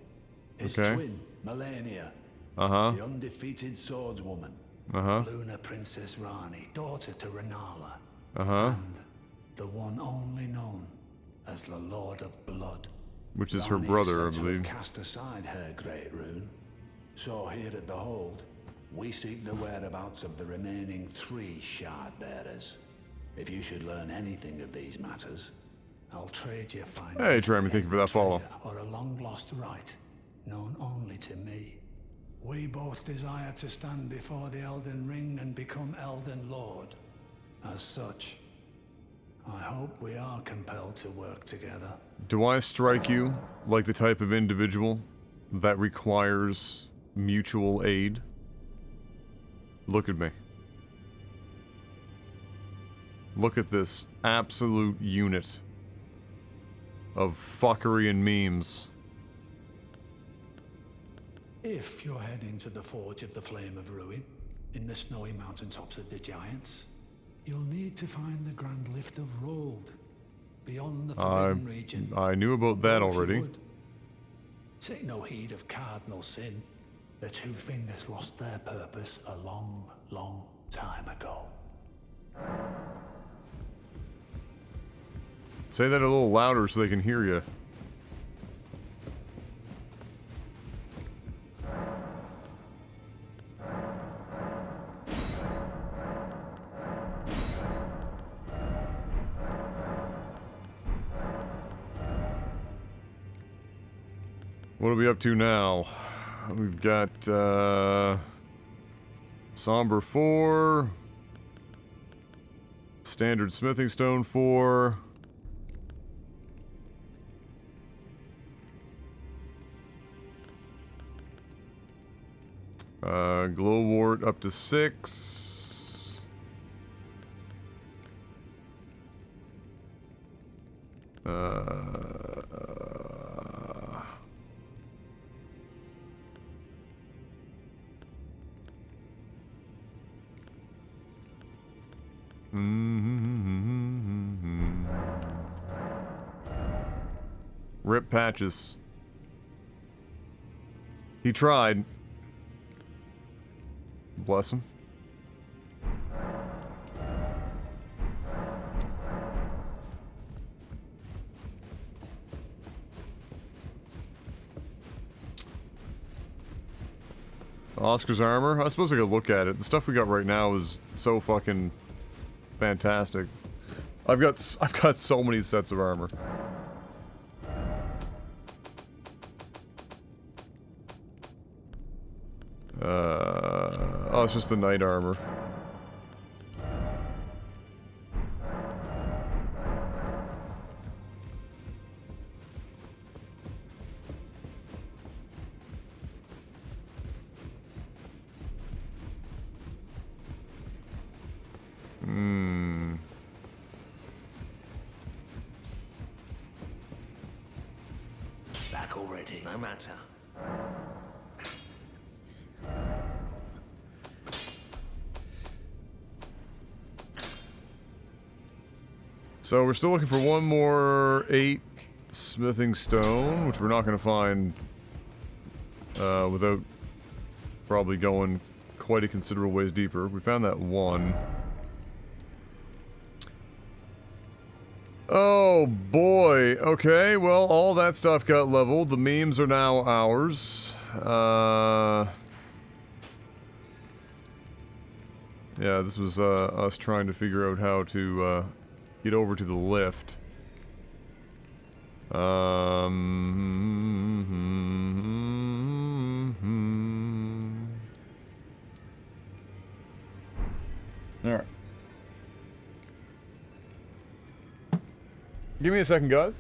S6: his
S1: Okay.
S6: twin, Melania,
S1: Uh-huh.
S6: the undefeated swordswoman,
S1: Uh-huh.
S6: Luna Princess Rani, daughter to Renala,
S1: Uh-huh.
S6: and the one only known as the Lord of Blood.
S1: Which is her
S6: Rani
S1: brother, I
S6: is said to have
S1: believe.
S6: cast aside her great rune. So here at the Hold, we seek the whereabouts of the remaining 3 shard bearers. If you should learn anything of these matters, I'll trade you fine.
S1: Hey, Jeremy, thank you for that follow.
S6: Or a long-lost right, known only to me. We both desire to stand before the Elden Ring and become Elden Lord. As such, I hope we are compelled to work together.
S1: Do I strike you like the type of individual that requires mutual aid? Look at me. Look at this absolute unit of fuckery and memes.
S6: If you're heading to the Forge of the Flame of Ruin, in the snowy mountaintops of the Giants, you'll need to find the Grand Lift of Rold, beyond the Forbidden Region.
S1: I knew about that
S6: Or if you
S1: already.
S6: would, take no heed of cardinal sin. The 2 fingers lost their purpose a long, long time ago.
S1: Say that a little louder so they can hear you. What are we up to now? We've got, Somber 4. Standard Smithing Stone 4. Glowwort up to 6. Rip Patches. He tried. Bless him. Oscar's armor? I suppose I could look at it. The stuff we got right now is so fucking fantastic. I've got so many sets of armor. Oh, it's just the knight armor. Hmm.
S4: Back already, no matter.
S1: So we're still looking for one more 8 smithing stone, which we're not going to find without probably going quite a considerable ways deeper. We found that one. Oh boy. Okay, well, all that stuff got leveled. The memes are now ours. Yeah, this was us trying to figure out how to get over to the lift. Alright. Give me a second, guys.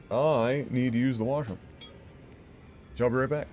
S1: I need to use the washroom. So I'll be right back.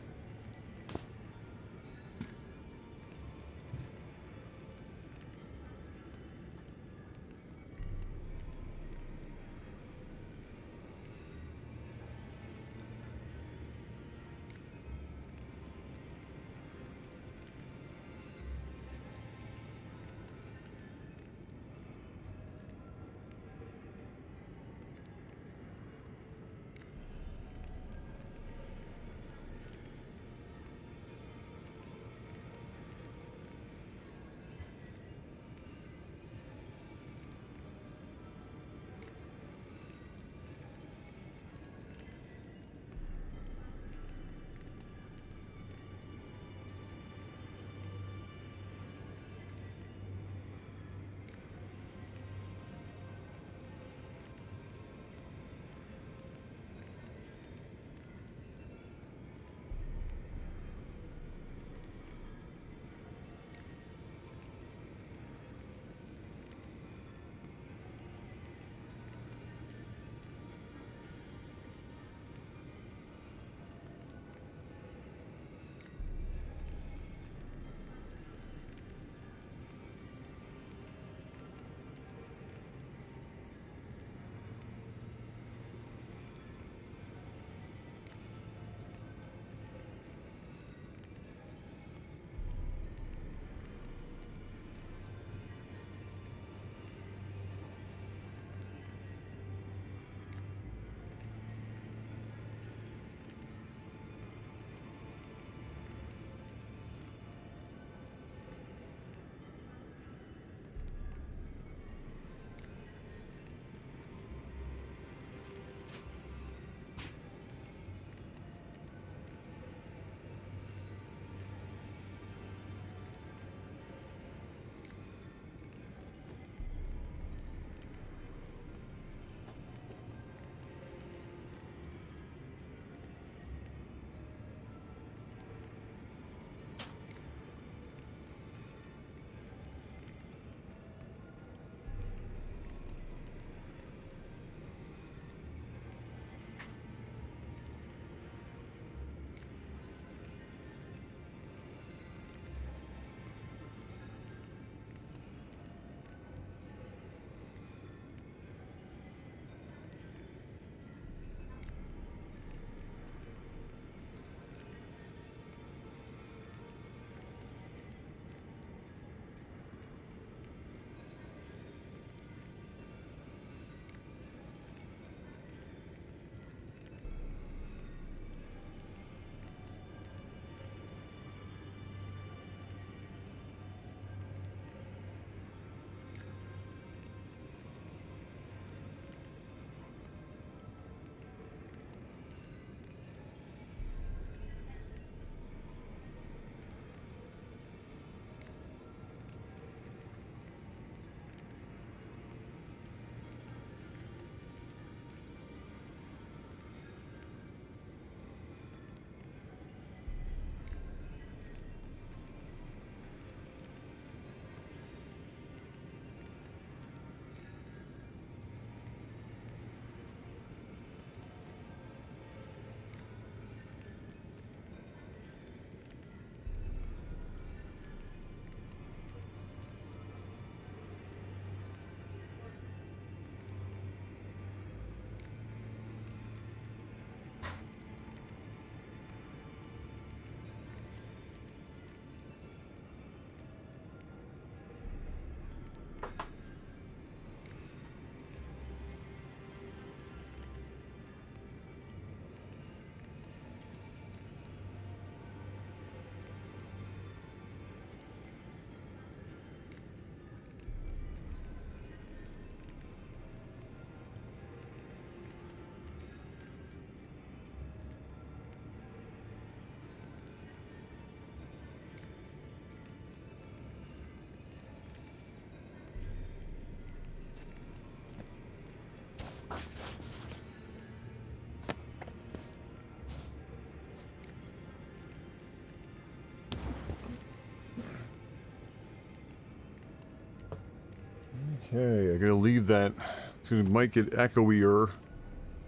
S1: Okay, I gotta leave that. It's gonna might get echoier.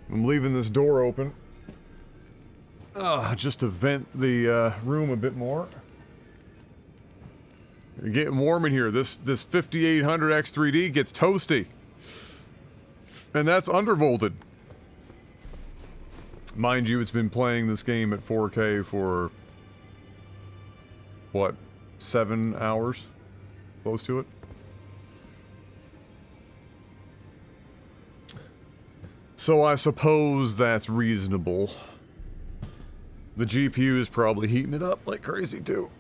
S1: I'm leaving this door open. Just to vent the room a bit more. It's getting warm in here. This 5800 X3D gets toasty. And that's undervolted. Mind you, it's been playing this game at 4K for what, 7 hours? Close to it. So I suppose that's reasonable. The GPU is probably heating it up like crazy too.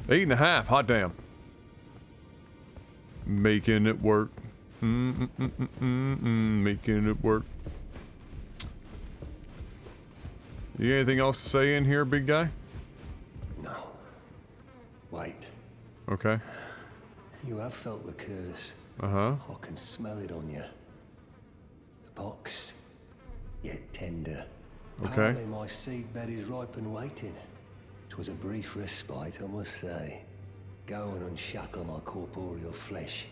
S1: 8.5, hot damn. Making it work. Making it work. You got anything else to say in here, big guy?
S7: No. Wait.
S1: Okay.
S7: You have felt the curse.
S1: Uh-huh.
S7: I can smell it on you. The box, yet tender.
S1: Okay.
S7: Apparently my seedbed is ripe and waiting. 'Twas a brief respite, I must say. Go and unshackle my corporeal flesh,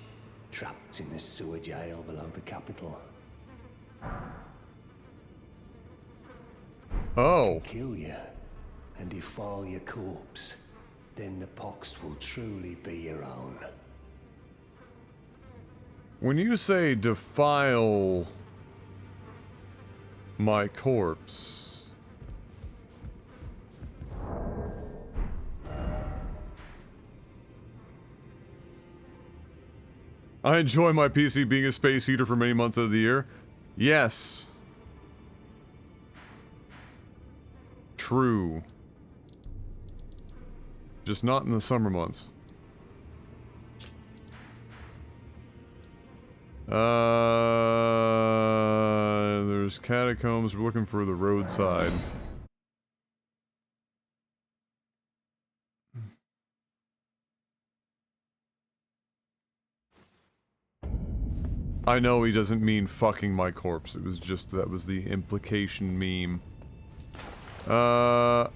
S7: trapped in the sewer jail below the capital.
S1: Oh.
S7: Kill you and defile your corpse. Then the pox will truly be your own.
S1: When you say defile my corpse, I enjoy my PC being a space heater for many months of the year. Yes. True. Just not in the summer months. There's catacombs. We're looking for the roadside. I know he doesn't mean fucking my corpse. It was just that was the implication meme. Oh,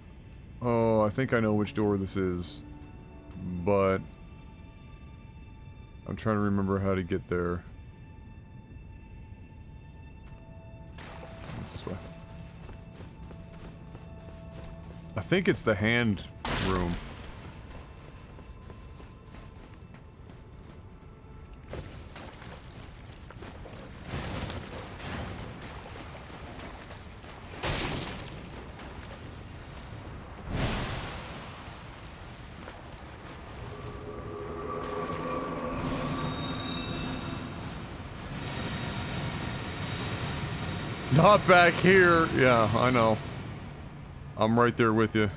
S1: I think I know which door this is. But I'm trying to remember how to get there. This way. I think it's the hand room. Not back here. Yeah, I know. I'm right there with you.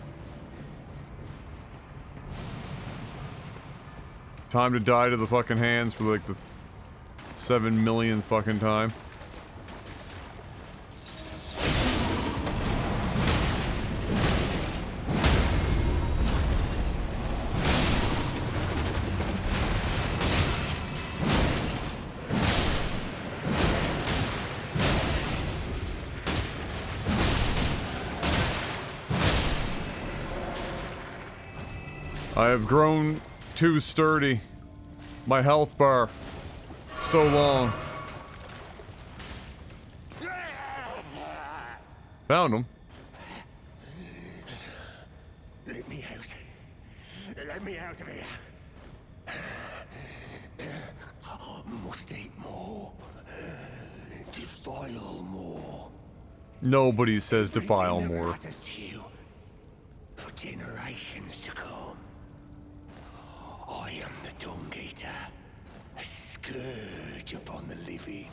S1: Time to die to the fucking hands for like the 7 millionth fucking time. I have grown too sturdy. My health bar. So long. Found him.
S2: Let me out. Let me out of here. Must eat more. Defile more.
S1: Nobody says defile
S2: Everything that
S1: more.
S2: matters to you for generations to come. I am the Dung Eater, a scourge upon the living.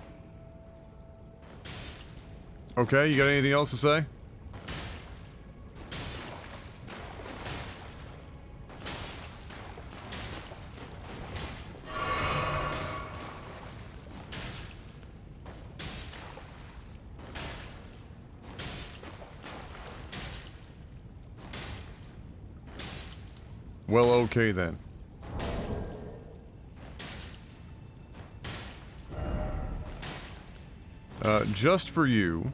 S1: Okay, you got anything else to say? Well, okay then. Just for you.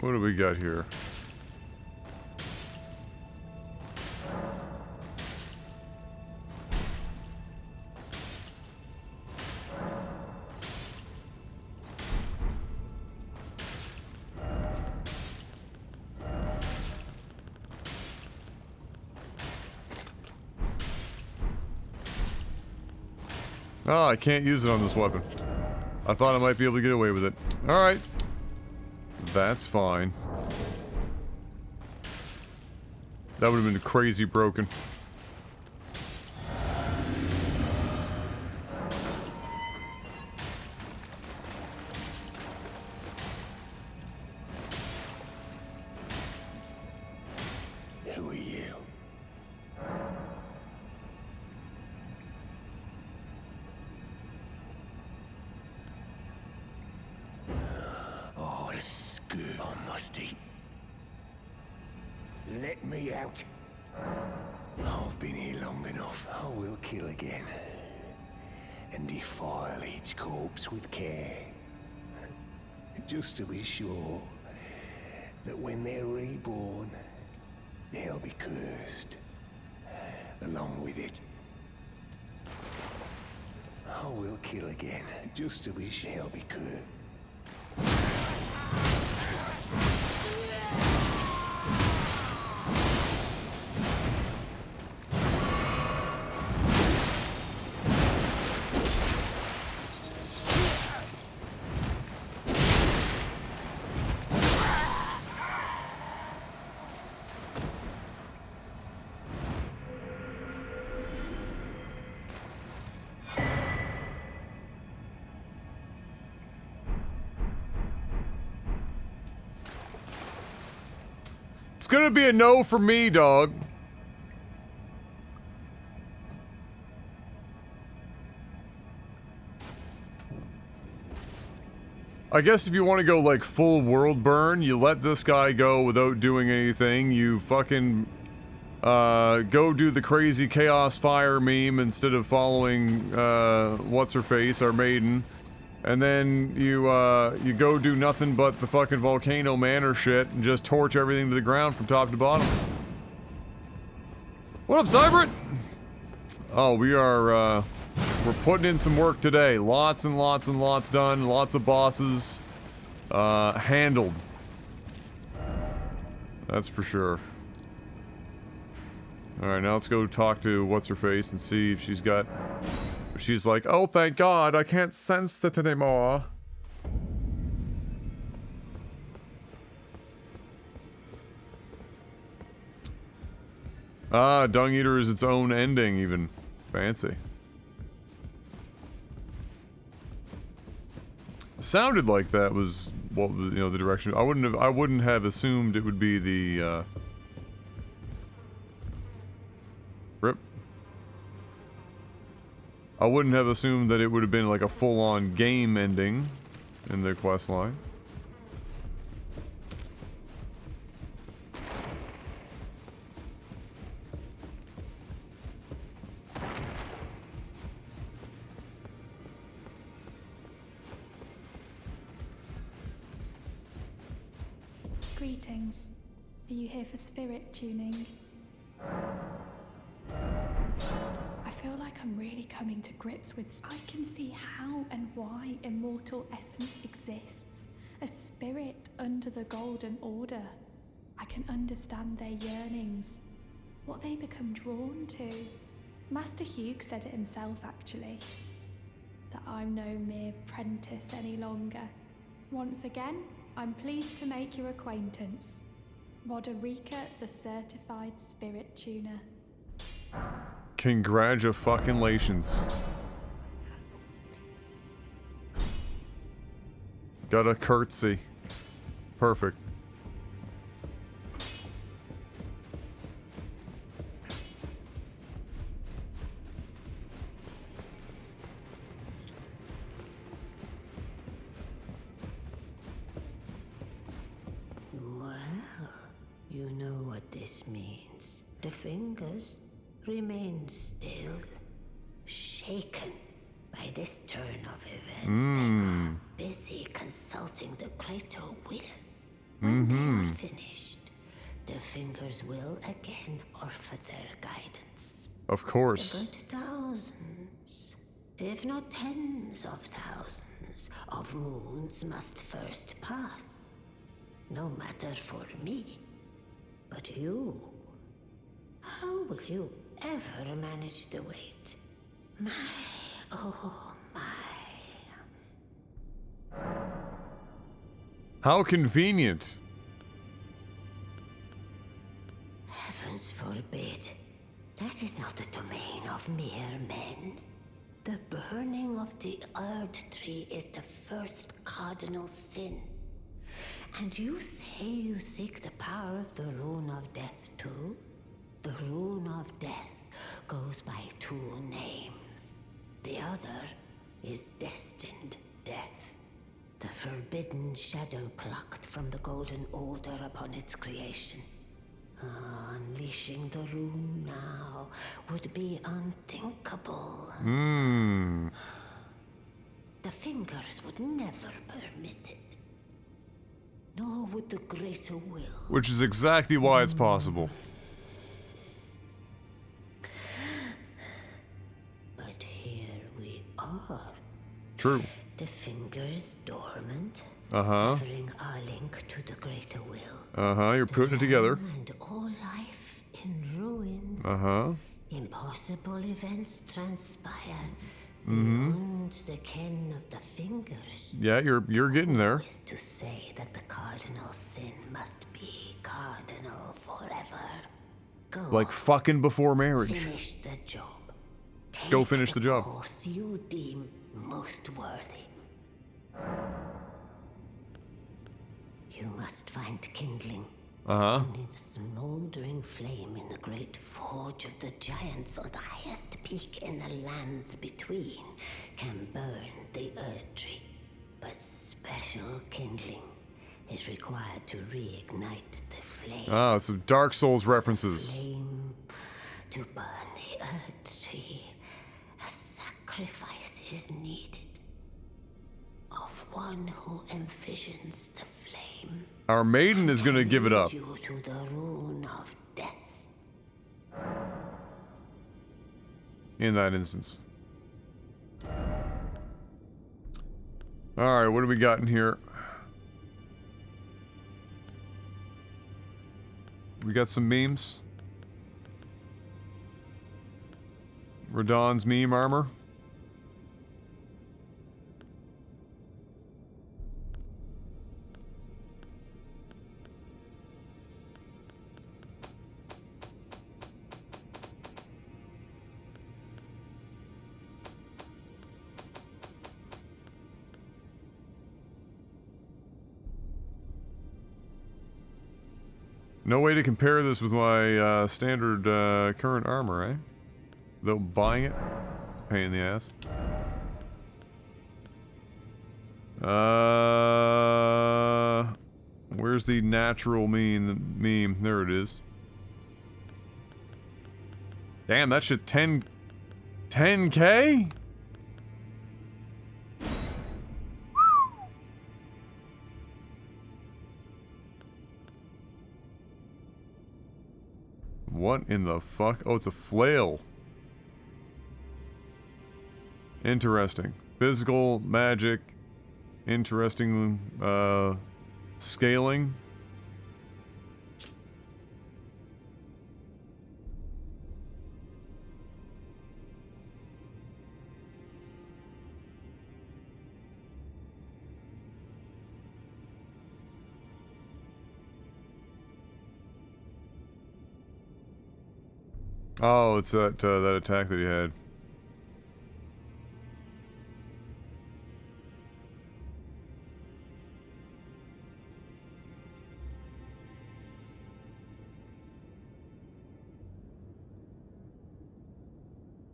S1: What do we got here? Oh, I can't use it on this weapon. I thought I might be able to get away with it. Alright. That's fine. That would have been crazy broken.
S7: Who are you? Oh, the scum I must eat. Let me out. I've been here long enough. I will kill again. And defile each corpse with care. Just to be sure that when they're reborn, they'll be cursed. Along with it. I will kill again, just to be sure they'll be cursed.
S1: It's gonna be a no for me, dog. I guess if you want to go like full world burn, you let this guy go without doing anything. You fucking go do the crazy chaos fire meme instead of following what's her face, our maiden. And then you go do nothing but the fucking volcano manor shit and just torch everything to the ground from top to bottom. What up, Cybert? Oh, we're putting in some work today. Lots and lots and lots done. Lots of bosses handled. That's for sure. Alright, now let's go talk to what's her face and see if she's got... She's like, oh, thank God, I can't sense it anymore. Ah, Dung Eater is its own ending, even. Fancy. Sounded like that was what, you know, the direction. I wouldn't have assumed it would be the rip. I wouldn't have assumed that it would have been like a full-on game ending in the quest line.
S5: Greetings. Are you here for spirit tuning? I feel like I'm really coming to grips with... I can see how and why immortal essence exists. A spirit under the Golden Order. I can understand their yearnings. What they become drawn to. Master Hugh said it himself, actually. That I'm no mere apprentice any longer. Once again, I'm pleased to make your acquaintance. Roderica, the certified spirit tuner.
S1: Congratulations. Got a curtsy. Perfect.
S8: Well, you know what this means. The fingers remain still, shaken by this turn of events. They are busy consulting the greater will. When they are finished, the fingers will again offer their guidance.
S1: Of course.
S8: But thousands, if not tens of thousands, of moons must first pass. No matter for me, but you. How will you ever manage to wait? My, oh my.
S1: How convenient.
S8: Heavens forbid. That is not the domain of mere men. The burning of the Erd tree is the first cardinal sin. And you say you seek the power of the Rune of Death too? The Rune of Death goes by two names. The other is Destined Death. The forbidden shadow plucked from the Golden Order upon its creation. Unleashing the rune now would be unthinkable. The fingers would never permit it. Nor would the greater will.
S1: Which is exactly why it's possible.
S8: But here we are.
S1: True.
S8: The fingers dormant,
S1: severing
S8: our link to the greater will.
S1: You're putting it together.
S8: And all life in ruins. Impossible events transpire beyond the ken of the fingers.
S1: Yeah, you're getting there.
S8: Is to say that the cardinal sin must be cardinal forever. Go
S1: Like fucking before marriage.
S8: finish the job.
S1: Go
S8: Take
S1: finish the job.
S8: course you deem most worthy. You must find kindling. Only the smoldering flame in the great forge of the giants on the highest peak in the lands between can burn the Erd tree. But special kindling is required to reignite the flame.
S1: Some Dark Souls references.
S8: Flame to burn the Erd tree. A sacrifice is needed. Of one who envisions the flame.
S1: Our maiden is gonna give it up.
S8: You to the rune of death.
S1: In that instance. Alright, what do we got in here? We got some memes. Radahn's meme armor. No way to compare this with my standard current armor, eh? Though buying it, it's a pain in the ass. Where's the natural meme? There it is. Damn, that shit 10K? What in the fuck? Oh, it's a flail. Interesting. Physical, magic, interesting, scaling. Oh, it's that that attack that he had.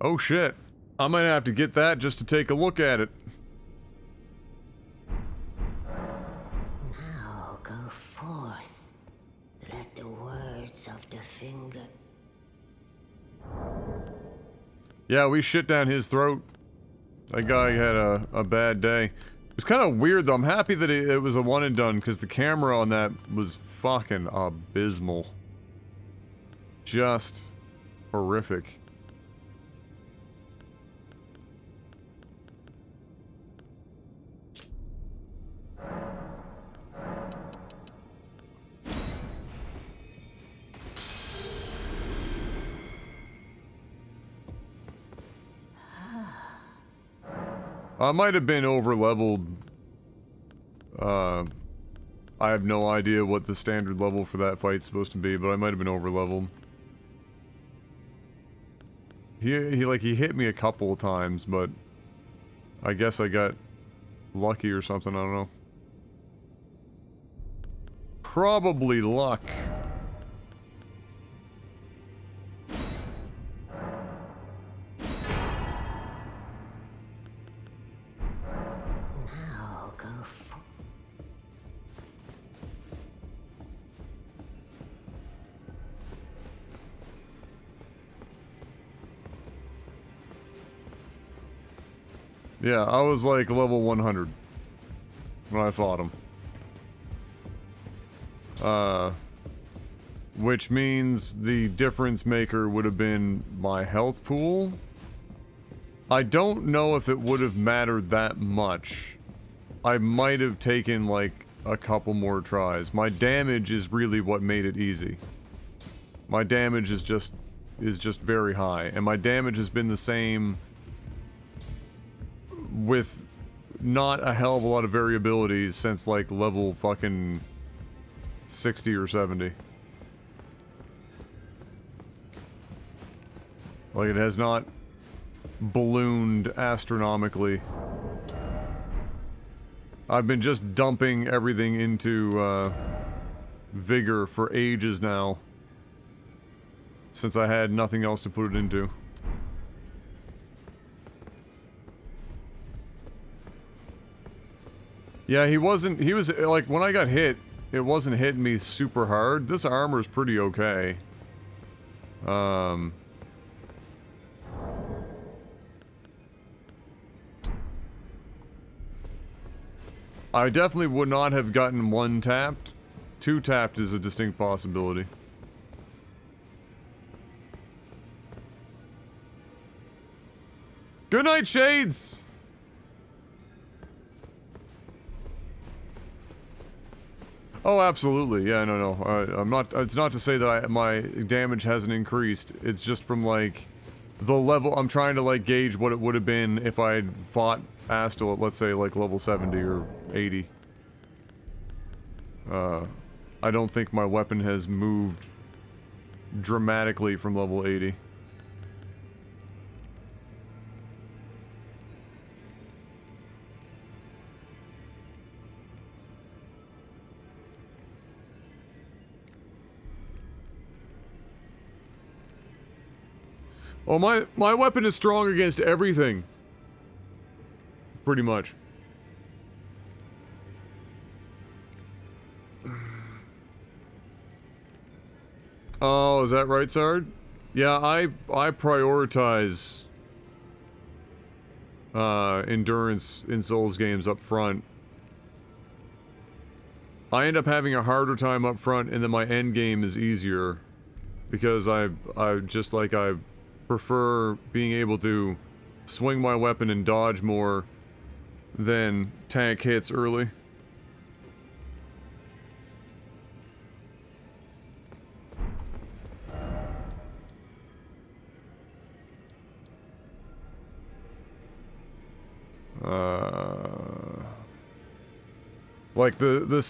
S1: Oh shit. I might have to get that just to take a look at it.
S8: Now go forth. Let the words of the finger.
S1: Yeah, we shit down his throat. That guy had a bad day. It's kind of weird though. I'm happy that it was a one and done because the camera on that was fucking abysmal. Just horrific. I might have been over-leveled. I have no idea what the standard level for that fight's supposed to be, but I might have been over-leveled. He hit me a couple of times, but I guess I got lucky or something, I don't know. Probably luck.
S8: Now go for...
S1: Yeah, I was like level 100 when I fought him. Which means the difference maker would have been my health pool. I don't know if it would have mattered that much. I might have taken like a couple more tries. My damage is really what made it easy. My damage is just very high, and my damage has been the same with not a hell of a lot of variability since like level fucking 60 or 70. Like it has not ballooned astronomically. I've been just dumping everything into vigor for ages now, since I had nothing else to put it into. Yeah, he was, like, when I got hit, it wasn't hitting me super hard. This armor's pretty okay. I definitely would not have gotten one tapped. Two tapped is a distinct possibility. Good night, Shades! Oh, absolutely. Yeah, no. I'm not. It's not to say that my damage hasn't increased. It's just from like the level. I'm trying to like gauge what it would have been if I had fought Astel at, let's say, like level 70 or 80. I don't think my weapon has moved dramatically from level 80. Oh, my weapon is strong against everything. Pretty much. Oh, is that right, Sard? Yeah, I prioritize endurance in Souls games up front. I end up having a harder time up front, and then my end game is easier because I prefer being able to swing my weapon and dodge more than tank hits early. Like the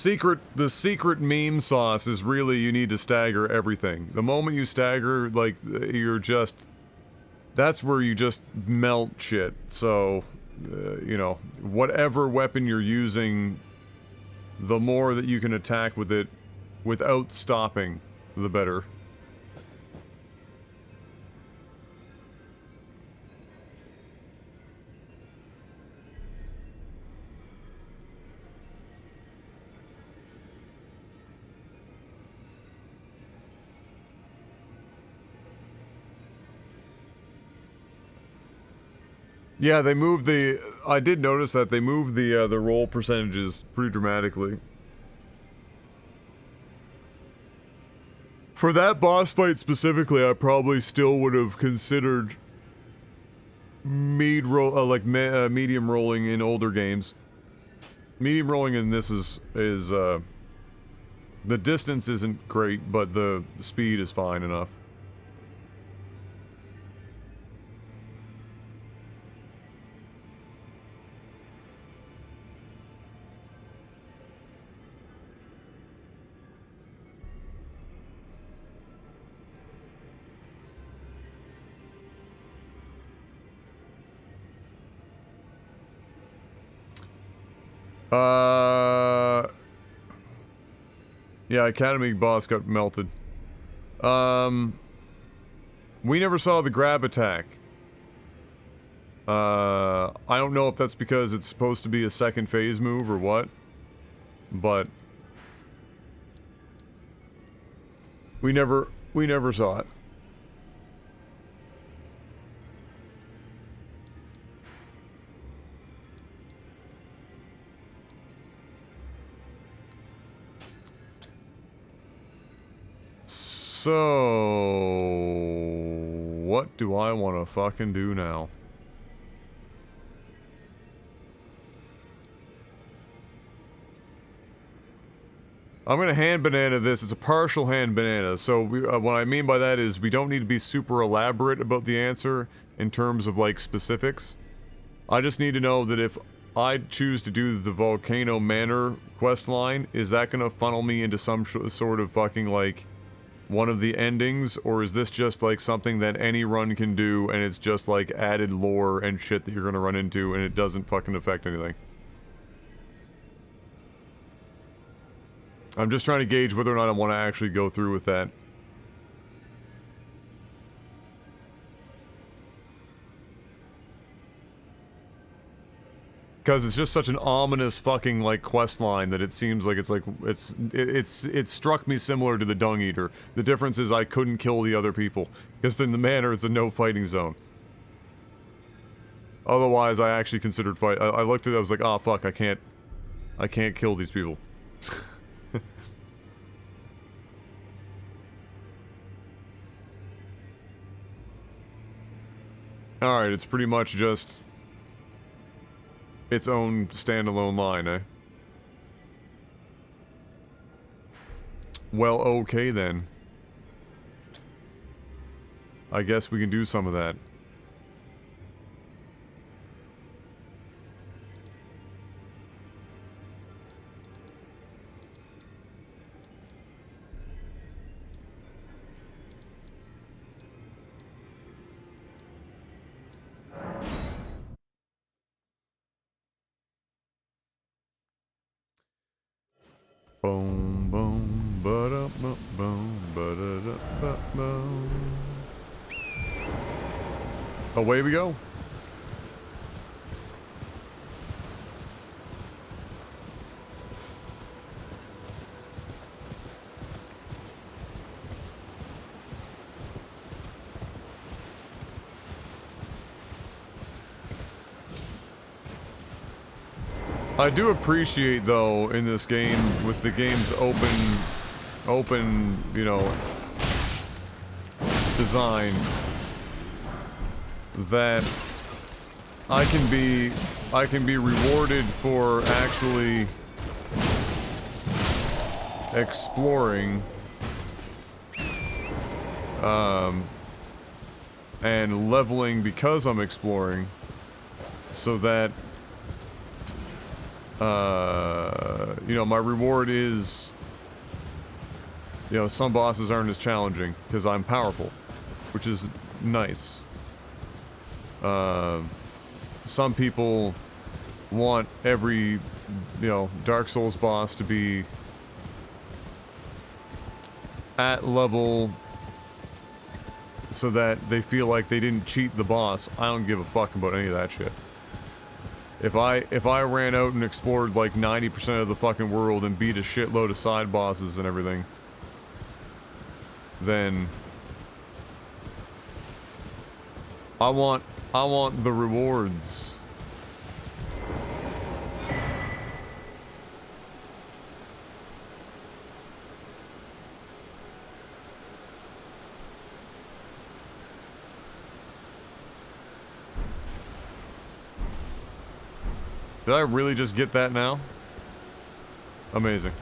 S1: secret meme sauce is really you need to stagger everything. The moment you stagger, like, that's where you just melt shit. So, you know, whatever weapon you're using, the more that you can attack with it without stopping, the better. Yeah, they moved the... I did notice that they moved the roll percentages pretty dramatically. For that boss fight specifically, I probably still would have considered medium rolling in older games. Medium rolling in this is the distance isn't great, but the speed is fine enough. Yeah, Academy boss got melted. We never saw the grab attack. I don't know if that's because it's supposed to be a second phase move or what, but we never saw it. So, what do I want to fucking do now? I'm gonna hand banana this. It's a partial hand banana. So what I mean by that is we don't need to be super elaborate about the answer in terms of like specifics. I just need to know that if I choose to do the Volcano Manor quest line, is that gonna funnel me into some sort of fucking like one of the endings, or is this just like something that any run can do and it's just like added lore and shit that you're gonna run into and it doesn't fucking affect anything? I'm just trying to gauge whether or not I want to actually go through with that. Because it's just such an ominous fucking, like, quest line that it seems like it's like, it struck me similar to the Dung Eater. The difference is I couldn't kill the other people. Because in the manor, it's a no fighting zone. Otherwise, I actually considered fight. I looked at it, I was like, oh fuck, I can't kill these people. Alright, it's pretty much just its own standalone line, eh? Well, okay then. I guess we can do some of that. Boom, boom, ba-da, boom, ba-da-da, boom. Away we go. I do appreciate, though, in this game, with the game's open, you know, design, that I can be rewarded for actually exploring, and leveling because I'm exploring, so that you know, my reward is, you know, some bosses aren't as challenging because I'm powerful, which is nice. Some people want every, you know, Dark Souls boss to be at level so that they feel like they didn't cheat the boss. I don't give a fuck about any of that shit. If I ran out and explored like 90% of the fucking world and beat a shitload of side bosses and everything, then I want the rewards. Did I really just get that now? Amazing.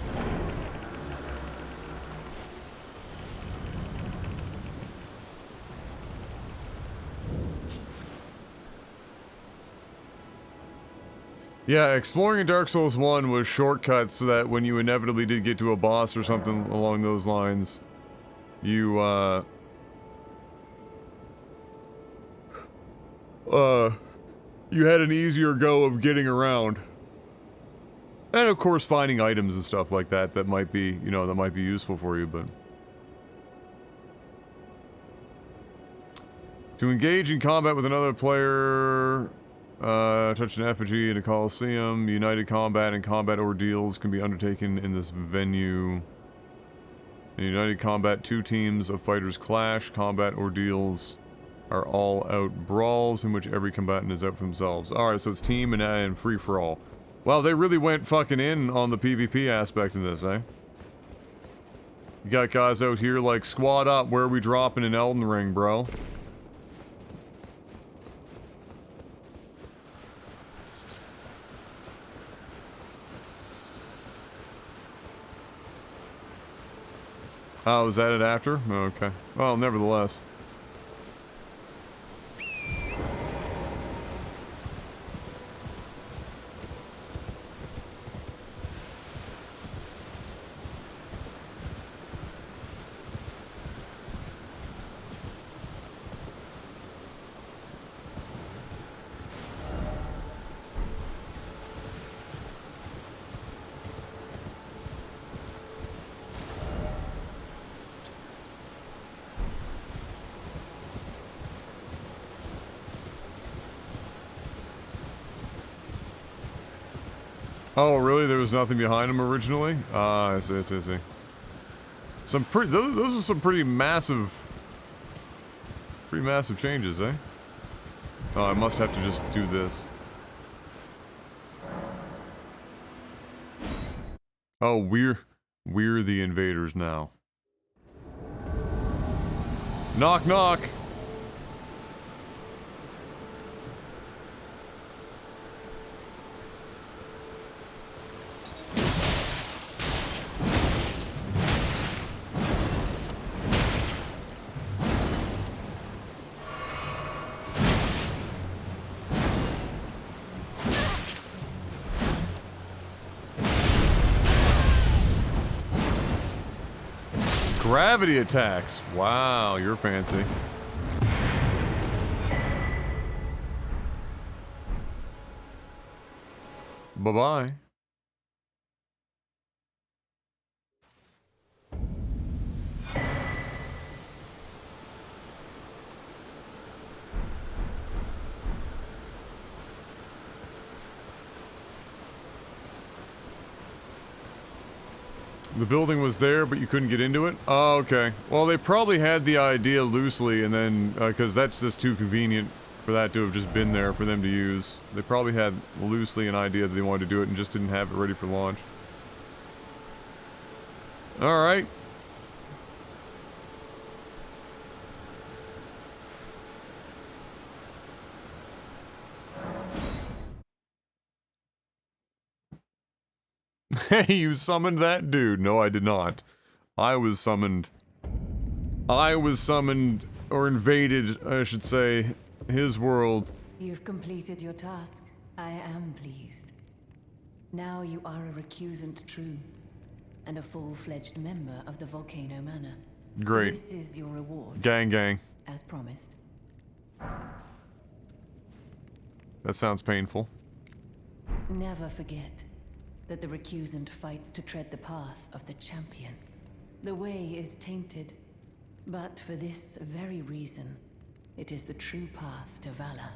S1: Yeah, exploring in Dark Souls 1 was shortcuts so that when you inevitably did get to a boss or something along those lines, you, you had an easier go of getting around. And of course finding items and stuff like that that might be, you know, that might be useful for you, but... To engage in combat with another player, touch an effigy in a coliseum, united combat and combat ordeals can be undertaken in this venue. In united combat, 2 teams of fighters clash. Combat ordeals are all-out brawls in which every combatant is out for themselves. Alright, so it's team and free-for-all. Wow, they really went fucking in on the PvP aspect of this, eh? You got guys out here like, squad up, where are we dropping in Elden Ring, bro? Oh, was that it after? Okay. Well, nevertheless. Oh, really? There was nothing behind him originally? Ah, I see, I see, I see. Some those are some pretty massive changes, eh? Oh, I must have to just do this. Oh, we're the invaders now. Knock, knock! Gravity attacks. Wow, you're fancy. Bye-bye. The building was there, but you couldn't get into it? Oh, okay. Well, they probably had the idea loosely, and then, because that's just too convenient for that to have just been there for them to use. They probably had loosely an idea that they wanted to do it and just didn't have it ready for launch. Alright. Hey, you summoned that dude. No, I did not. I was summoned, or invaded, I should say, his world.
S9: You've completed your task. I am pleased. Now you are a recusant true, and a full-fledged member of the Volcano Manor.
S1: Great.
S9: This is your reward.
S1: Gang, gang.
S9: As promised.
S1: That sounds painful.
S9: Never forget that the recusant fights to tread the path of the champion. The way is tainted, but for this very reason, it is the true path to valor.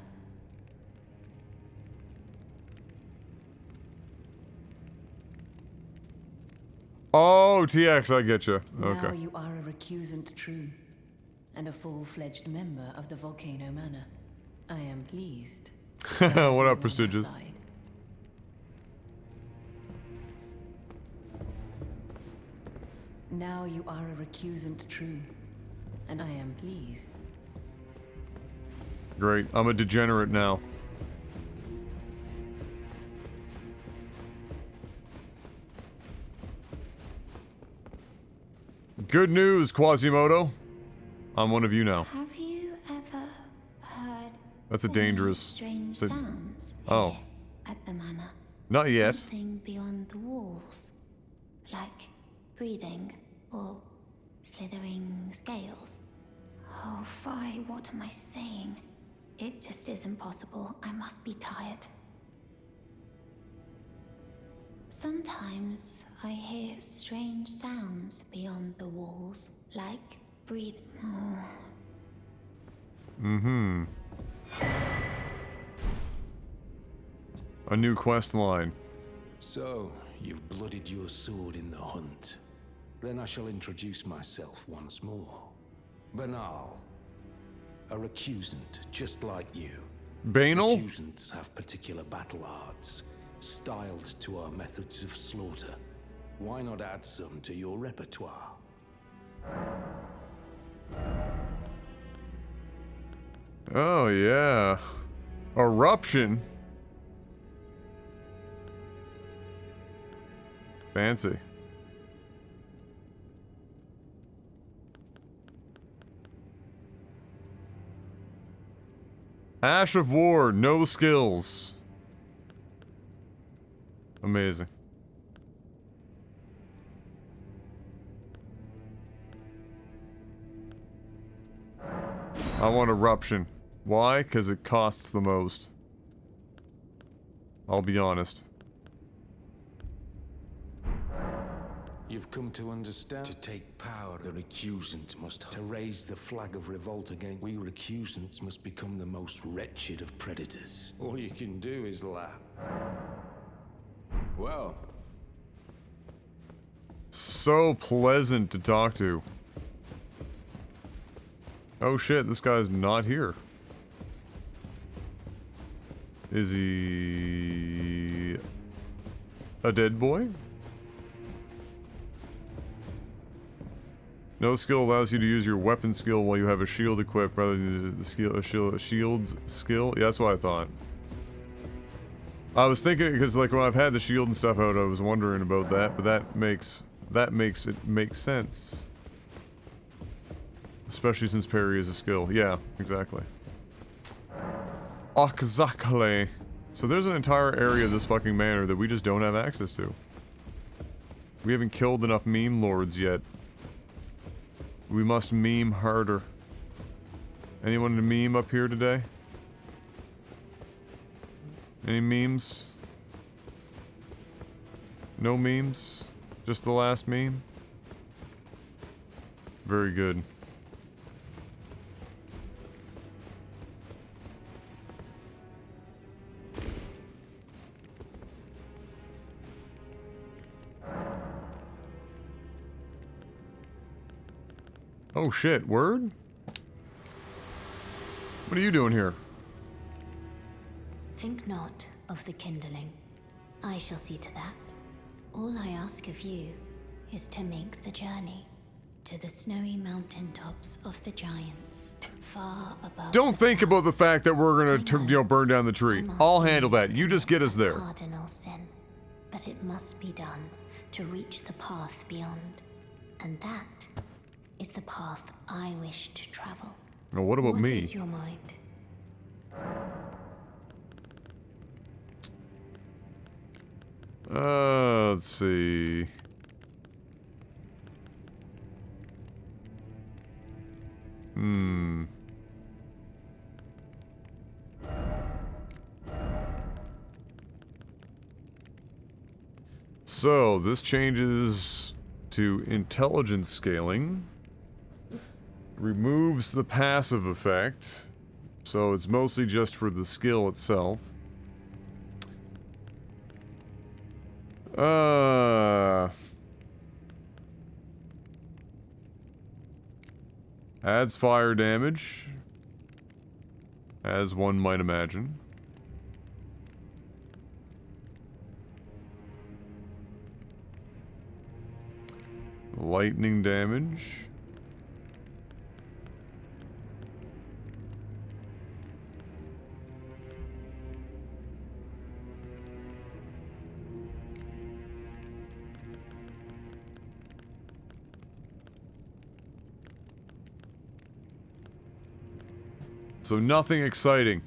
S1: Oh, TX, I get you.
S9: Now you are a recusant true, and a full-fledged member of the Volcano Manor. I am pleased.
S1: What up, prestigious?
S9: Now you are a recusant true, and I am pleased.
S1: Great. I'm a degenerate now. Good news, Quasimodo. I'm one of you now.
S5: Have you ever heard
S1: That's a
S5: any
S1: dangerous...
S5: strange
S1: th-
S5: sounds
S1: Oh.
S5: here at the manor?
S1: Not yet.
S5: Something beyond the walls, like breathing or slithering scales. Oh, Fi, what am I saying? It just isn't possible. I must be tired. Sometimes I hear strange sounds beyond the walls, like breathing. Oh.
S1: Mm-hmm. A new quest line.
S2: So, you've bloodied your sword in the hunt. Then I shall introduce myself once more. Banal. A recusant, just like you.
S1: Banal?
S2: Recusants have particular battle arts, styled to our methods of slaughter. Why not add some to your repertoire?
S1: Oh, yeah. Eruption? Fancy. Ash of War, no skills. Amazing. I want Eruption. Why? Because it costs the most. I'll be honest.
S2: You've come to understand. To take power, the recusant must. To raise the flag of revolt against. We recusants must become the most wretched of predators. All you can do is laugh. Well.
S1: So pleasant to talk to. Oh shit, this guy's not here. Is he... a dead boy? No skill allows you to use your weapon skill while you have a shield equipped rather than a shield's skill. Yeah, that's what I thought. I was thinking, because like when I've had the shield and stuff out, I was wondering about that, but that makes it make sense. Especially since parry is a skill. Yeah, exactly. Exactly. So there's an entire area of this fucking manor that we just don't have access to. We haven't killed enough meme lords yet. We must meme harder. Anyone to meme up here today? Any memes? No memes? Just the last meme? Very good. Oh shit, word? What are you doing here?
S8: Think not of the kindling. I shall see to that. All I ask of you is to make the journey to the snowy mountaintops of the giants, far above.
S1: Don't think about the fact that we're gonna, burn down the tree. I'll handle that. You just get us there.
S8: Cardinal sin, but it must be done to reach the path beyond, and that is the path I wish to travel.
S1: Now, what about me?
S8: What is your mind?
S1: Let's see. So, this changes to intelligence scaling. Removes the passive effect. So, it's mostly just for the skill itself. Adds fire damage. As one might imagine. Lightning damage. So nothing exciting.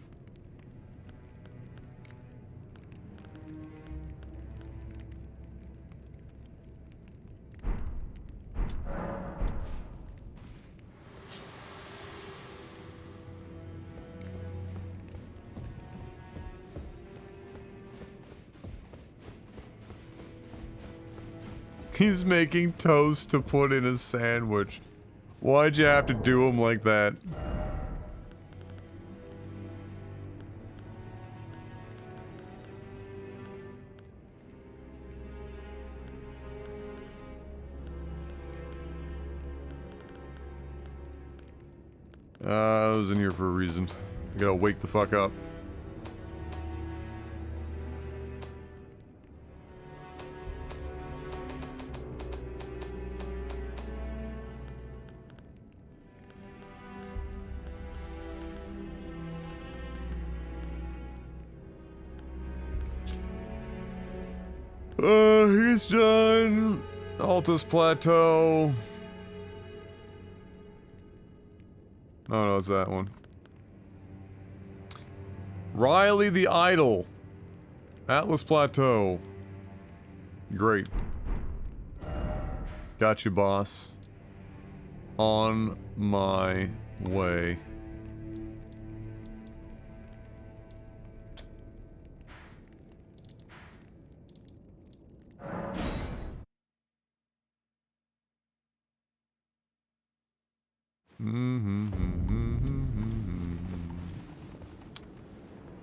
S1: He's making toast to put in a sandwich. Why'd you have to do him like that? I was in here for a reason. I gotta wake the fuck up. He's done. Altus Plateau. Oh no, it's that one. Riley the Idol. Atlas Plateau. Great. Got you, boss. On my way.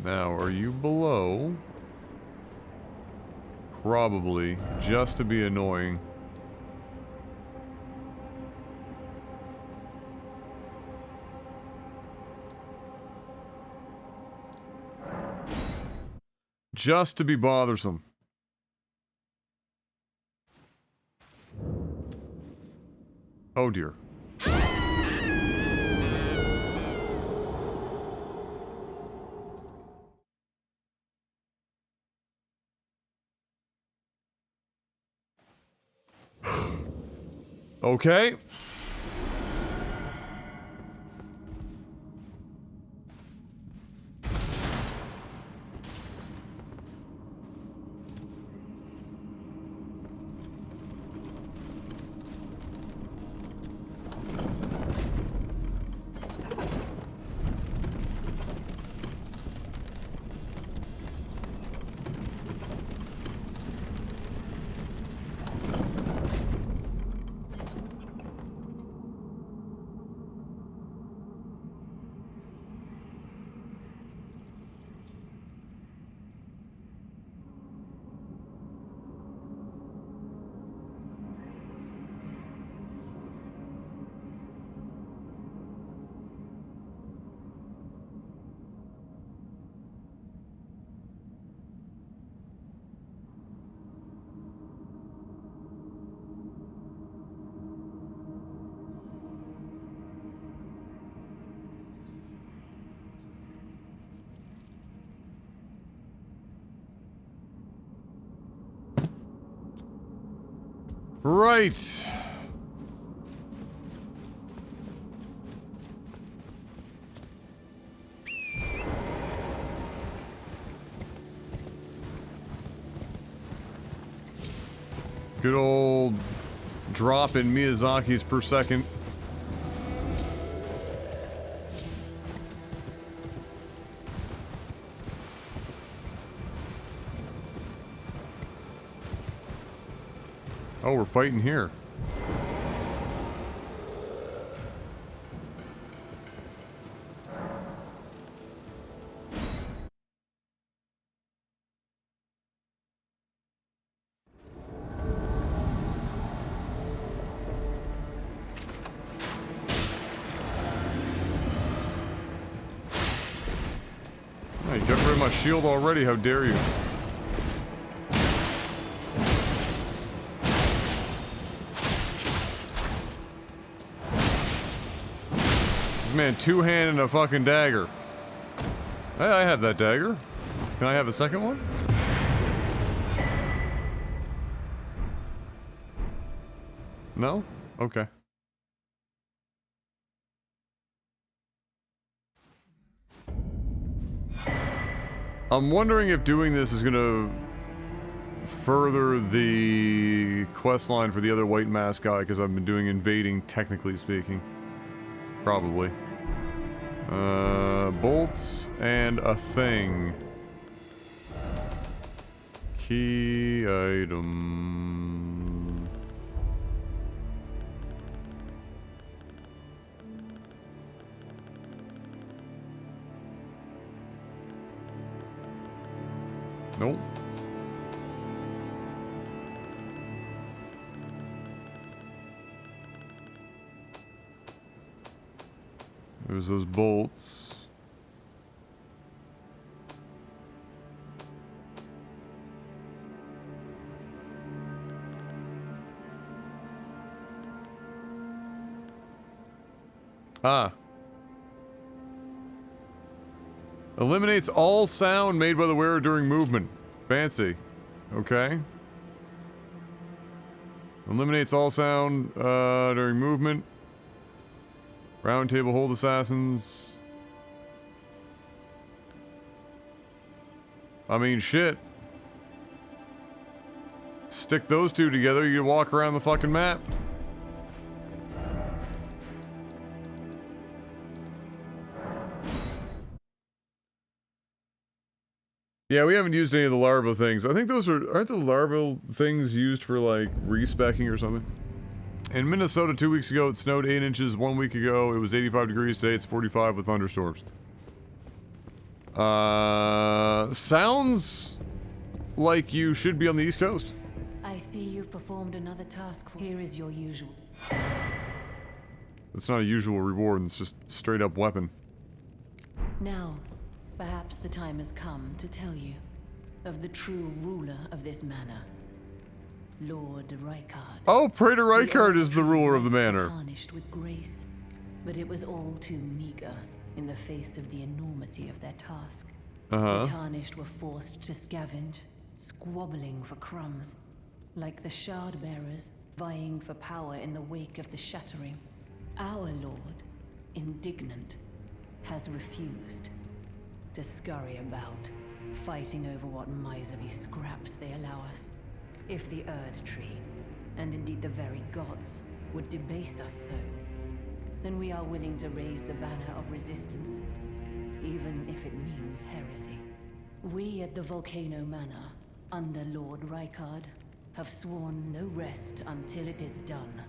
S1: Now, are you below? Probably, just to be annoying. Just to be bothersome. Oh dear. Okay. Right. Good old drop in Miyazaki's per second. Oh, we're fighting here. my shield already, how dare you? This man two-handed a fucking dagger. Hey, I have that dagger. Can I have a second one? No? Okay. I'm wondering if doing this is gonna further the quest line for the other white mask guy, because I've been doing invading, technically speaking. Probably. Bolts and a thing. Key item. Nope. There's those bolts. Ah. Eliminates all sound made by the wearer during movement. Fancy. Okay. Eliminates all sound during movement. Round table hold assassins. I mean, shit. Stick those two together, you walk around the fucking map. Yeah, we haven't used any of the larval things. I think those aren't the larval things used for, like, respecking or something? In Minnesota 2 weeks ago, it snowed 8 inches. 1 week ago, it was 85 degrees. Today, it's 45 with thunderstorms. Sounds like you should be on the East Coast.
S9: I see you've performed another task. Here is your usual.
S1: It's not a usual reward, it's just straight up weapon.
S9: Now, perhaps the time has come to tell you of the true ruler of this manor, Lord Rykard.
S1: Oh, Praetor Rykard is the ruler of the manor.
S9: Tarnished with grace, but it was all too meager in the face of the enormity of their task. The tarnished were forced to scavenge, squabbling for crumbs, like the shard bearers vying for power in the wake of the shattering. Our lord, indignant, has refused to scurry about, fighting over what miserly scraps they allow us. If the Erd Tree, and indeed the very gods, would debase us so, then we are willing to raise the banner of resistance, even if it means heresy. We at the Volcano Manor, under Lord Rykard, have sworn no rest until it is done.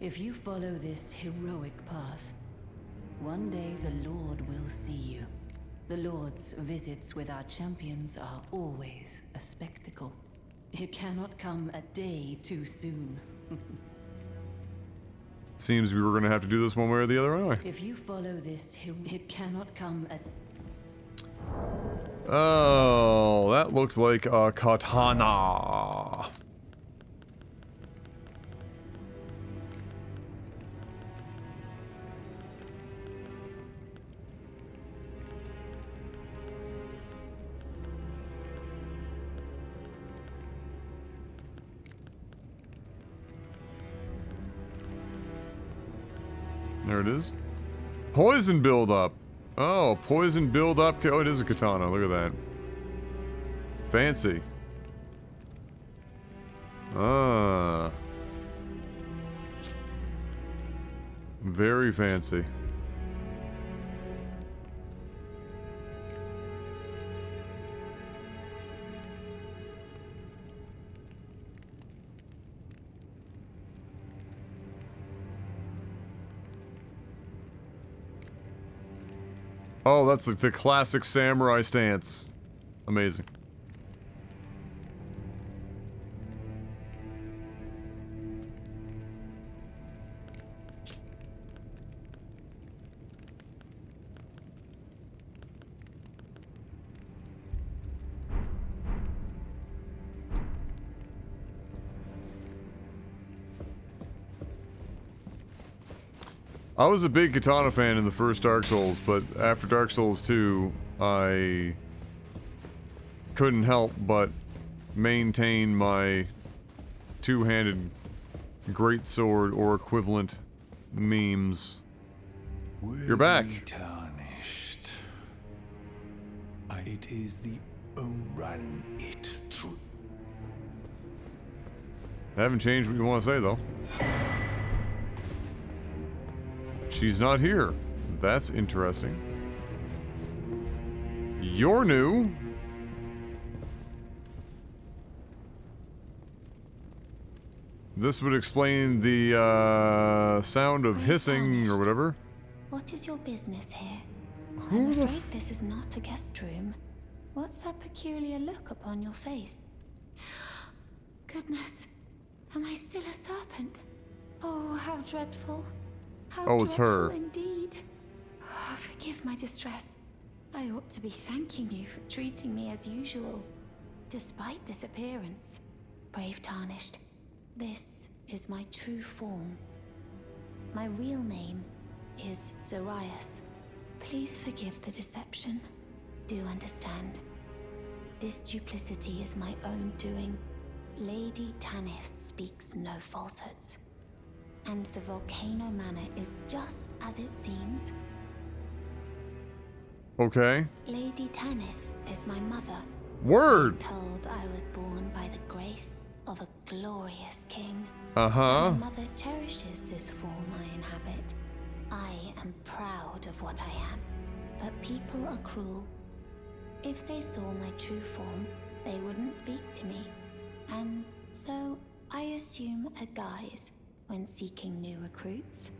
S9: If you follow this heroic path, one day the Lord will see you. The Lord's visits with our champions are always a spectacle. It cannot come a day too soon.
S1: Seems we were gonna have to do this one way or the other anyway.
S9: If you follow this, it cannot come a...
S1: Oh, that looked like a katana. There it is. Poison buildup. Oh, poison buildup. Oh, it is a katana. Look at that. Fancy. Ah. Very fancy. Oh, that's like the classic samurai stance. Amazing. I was a big Katana fan in the first Dark Souls, but after Dark Souls 2, I couldn't help but maintain my two-handed greatsword or equivalent memes. You're back.
S2: Tarnished. It is the run it through.
S1: Haven't changed what you want to say, though. She's not here. That's interesting. You're new. This would explain the sound of hissing or whatever.
S5: What is your business here?
S1: Who
S5: I'm
S1: the
S5: afraid this is not a guest room. What's that peculiar look upon your face? Goodness, am I still a serpent? Oh, how dreadful. How
S1: Oh, it's her.
S5: dreadful indeed. Oh, forgive my distress. I ought to be thanking you for treating me as usual. Despite this appearance, brave Tarnished, this is my true form. My real name is Zarias. Please forgive the deception. Do understand. This duplicity is my own doing. Lady Tanith speaks no falsehoods. And the Volcano Manor is just as it seems.
S1: Okay.
S5: Lady Tanith is my mother.
S1: Word!
S5: I'm told I was born by the grace of a glorious king.
S1: Uh-huh.
S5: And my mother cherishes this form I inhabit. I am proud of what I am, but people are cruel. If they saw my true form, they wouldn't speak to me. And so I assume a guise when seeking new recruits.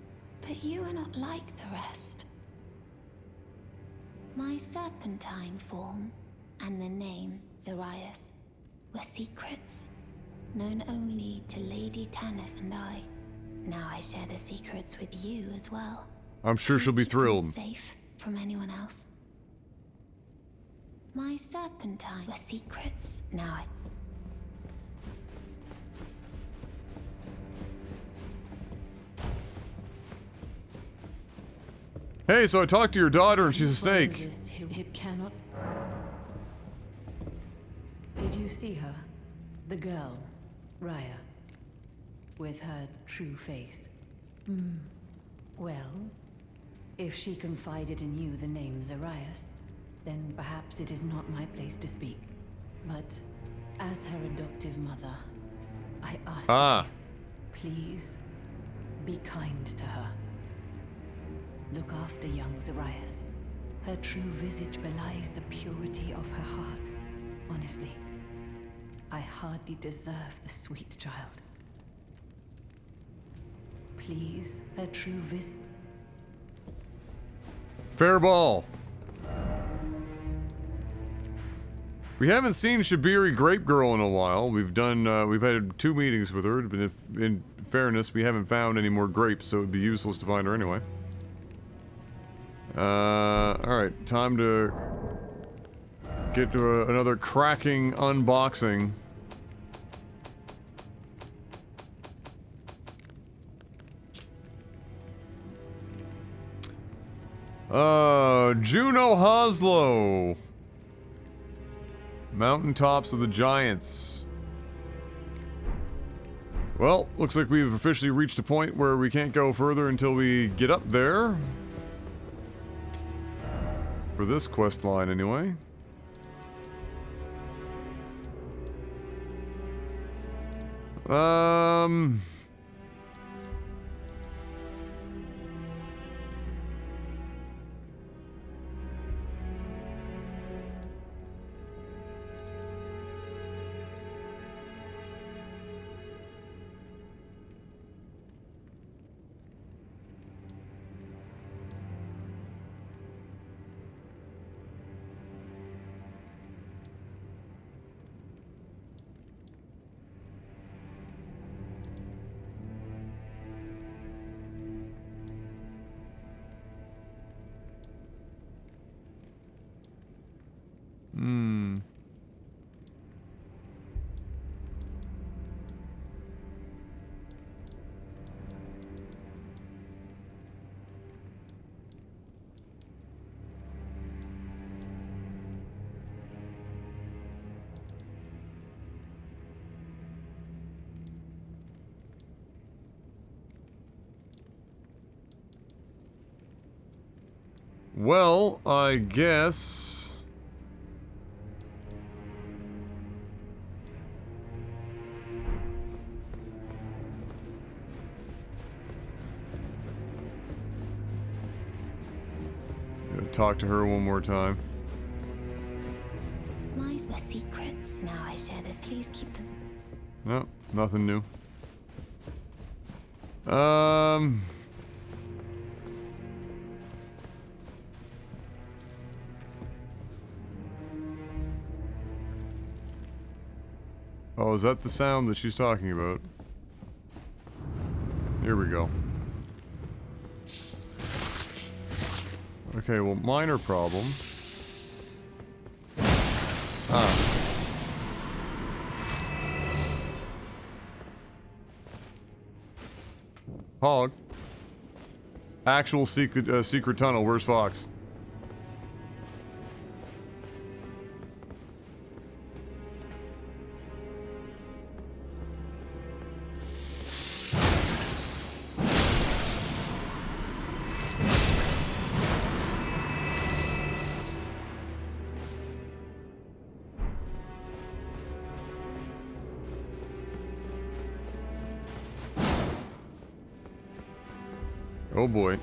S5: But you are not like the rest. My serpentine form and the name Zarias were secrets, known only to Lady Tanith and I. Now I share the secrets with you as well.
S1: I'm sure she'll be
S5: Keep them
S1: thrilled.
S5: safe from anyone else. My serpentine were secrets. Now I...
S1: Hey, so I talked to your daughter and she's a snake.
S9: This, it cannot. Did you see her? The girl, Raya, with her true face. Well, if she confided in you the name Zarias, then perhaps it is not my place to speak. But as her adoptive mother, I ask you, please be kind to her. Look after young Zarias. Her true visage belies the purity of her heart. Honestly, I hardly deserve the sweet child. Please, her true visage.
S1: Fair ball. We haven't seen Shabiri Grape Girl in a while. We've had 2 meetings with her, but if, in fairness, we haven't found any more grapes, so it'd be useless to find her anyway. Alright, time to get to another cracking unboxing. Juno Hoslow. Mountaintops of the Giants. Well, looks like we've officially reached a point where we can't go further until we get up there. For this quest line, anyway. Well, I guess... Gonna talk to her one more time.
S3: My secrets. Now I share this. Please keep them.
S1: No, nothing new. Oh, is that the sound that she's talking about? Here we go. Okay, well, minor problem. Ah. Hog. Actual secret tunnel. Where's Fox? Oh boy.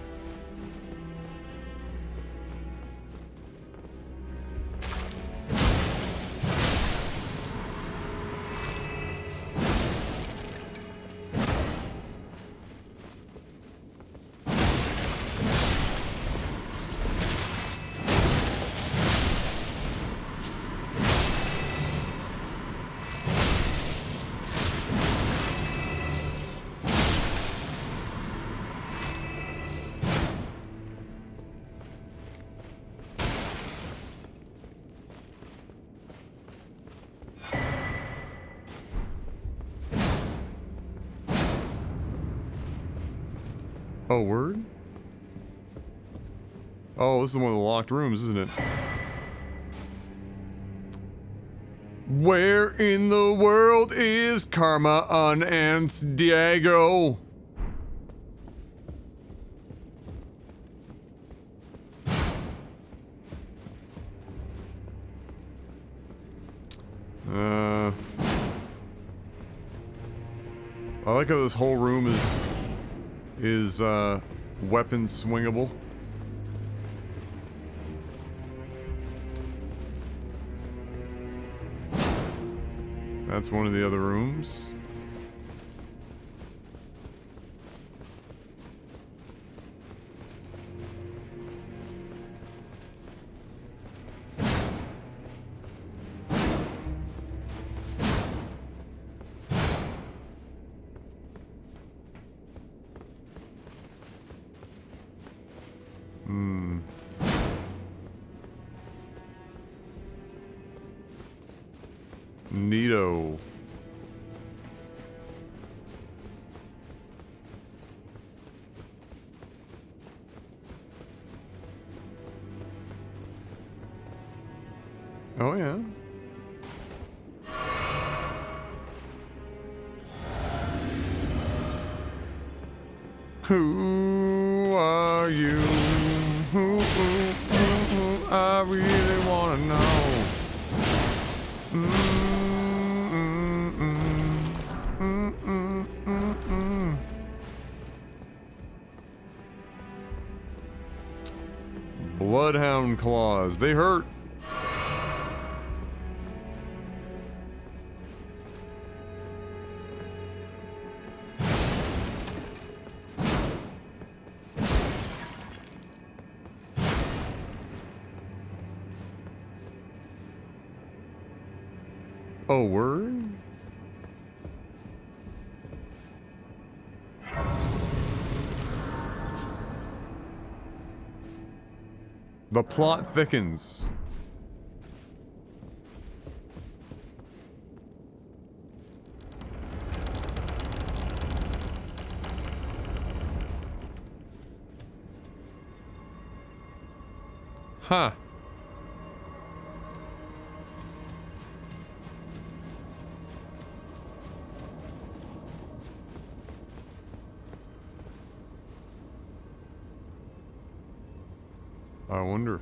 S1: Oh, word? Oh, this is one of the locked rooms, isn't it? Where in the world is Karma on Diego? I like how this whole room is weapon swingable. That's one of the other rooms. Neato. Oh yeah. Who are you? Who I really wanna know. Bloodhound claws. They hurt. Oh, word? The plot thickens. Huh. I wonder.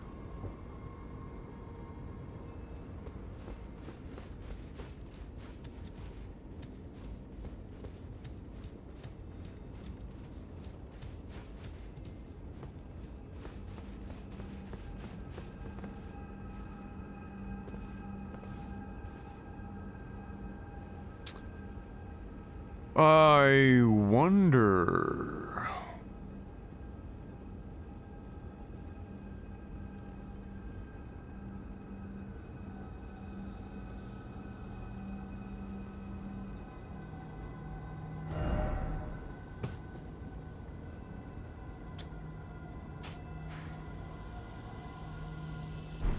S1: I wonder.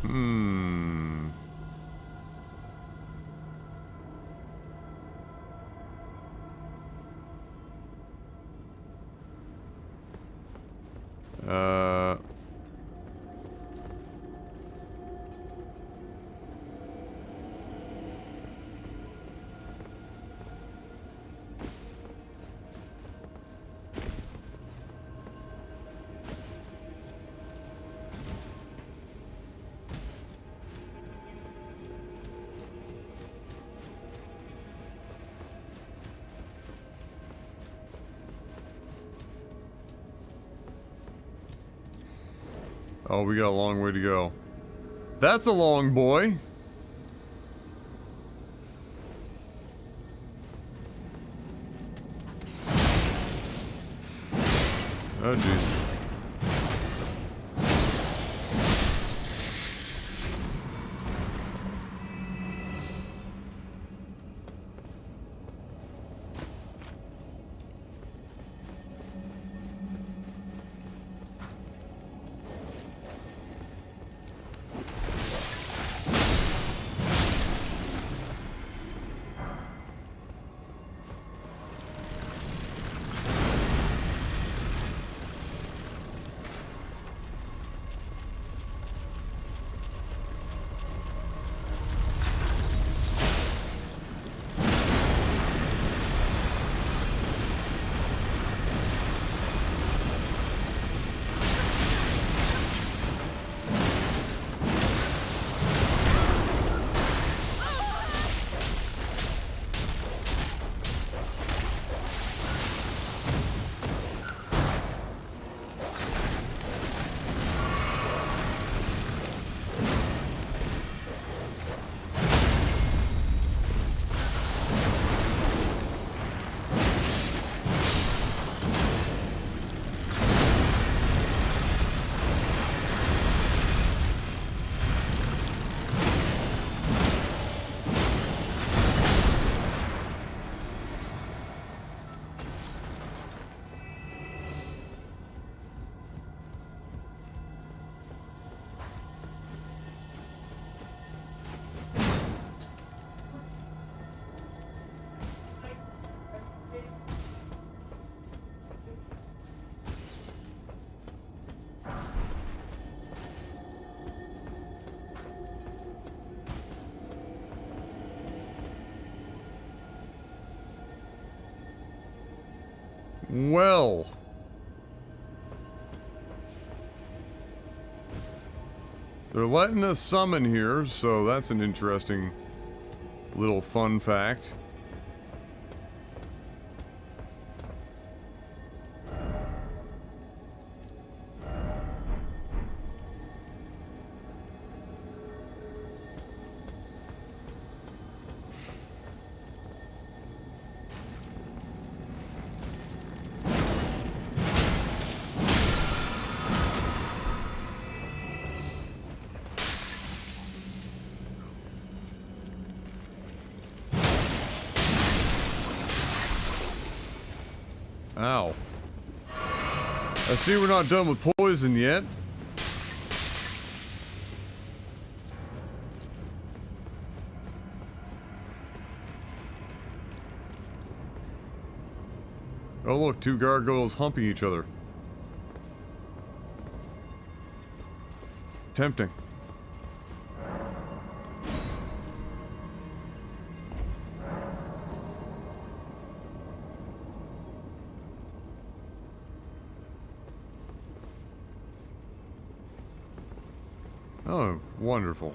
S1: Hmm. Uh. Oh, we got a long way to go. That's a long boy. Oh, jeez. Well. They're letting us summon here, so that's an interesting little fun fact. Ow. I see we're not done with poison yet. Oh look, two gargoyles humping each other. Tempting. Oh, wonderful.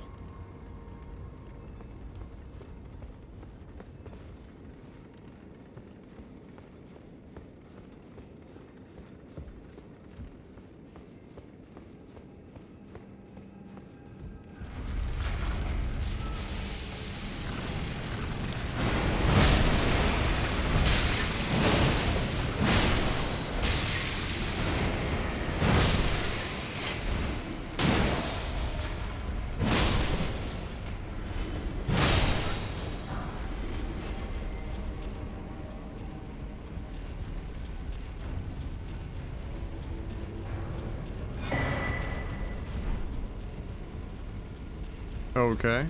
S1: Okay.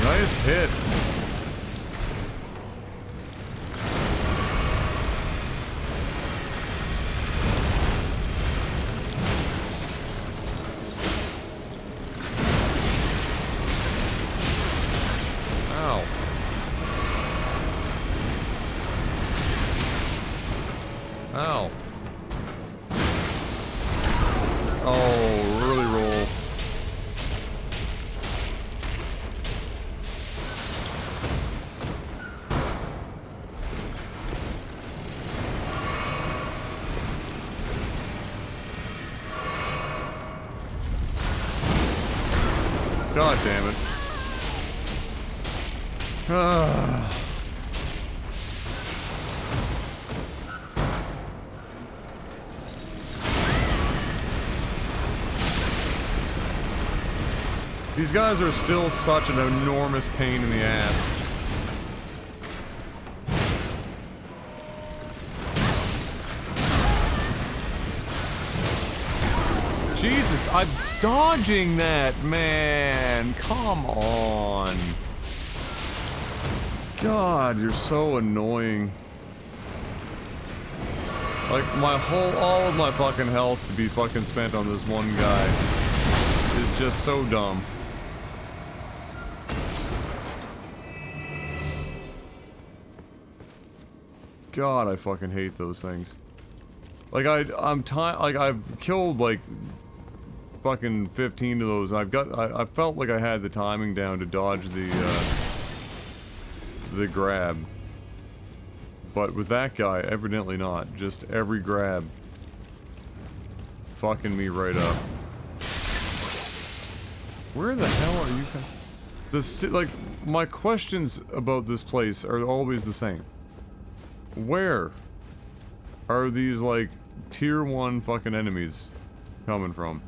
S1: Nice hit. Ow. Ow. Oh, really roll. God damn it. Ah. These guys are still such an enormous pain in the ass. Jesus, I'm dodging that, man. Come on. God, you're so annoying. Like, all of my fucking health to be fucking spent on this one guy is just so dumb. God, I fucking hate those things. Like, I've killed, like, fucking 15 of those. I felt like I had the timing down to dodge the grab. But with that guy, evidently not. Just every grab fucking me right up. Where the hell are you? Like, my questions about this place are always the same. Where are these, like, tier 1 fucking enemies coming from?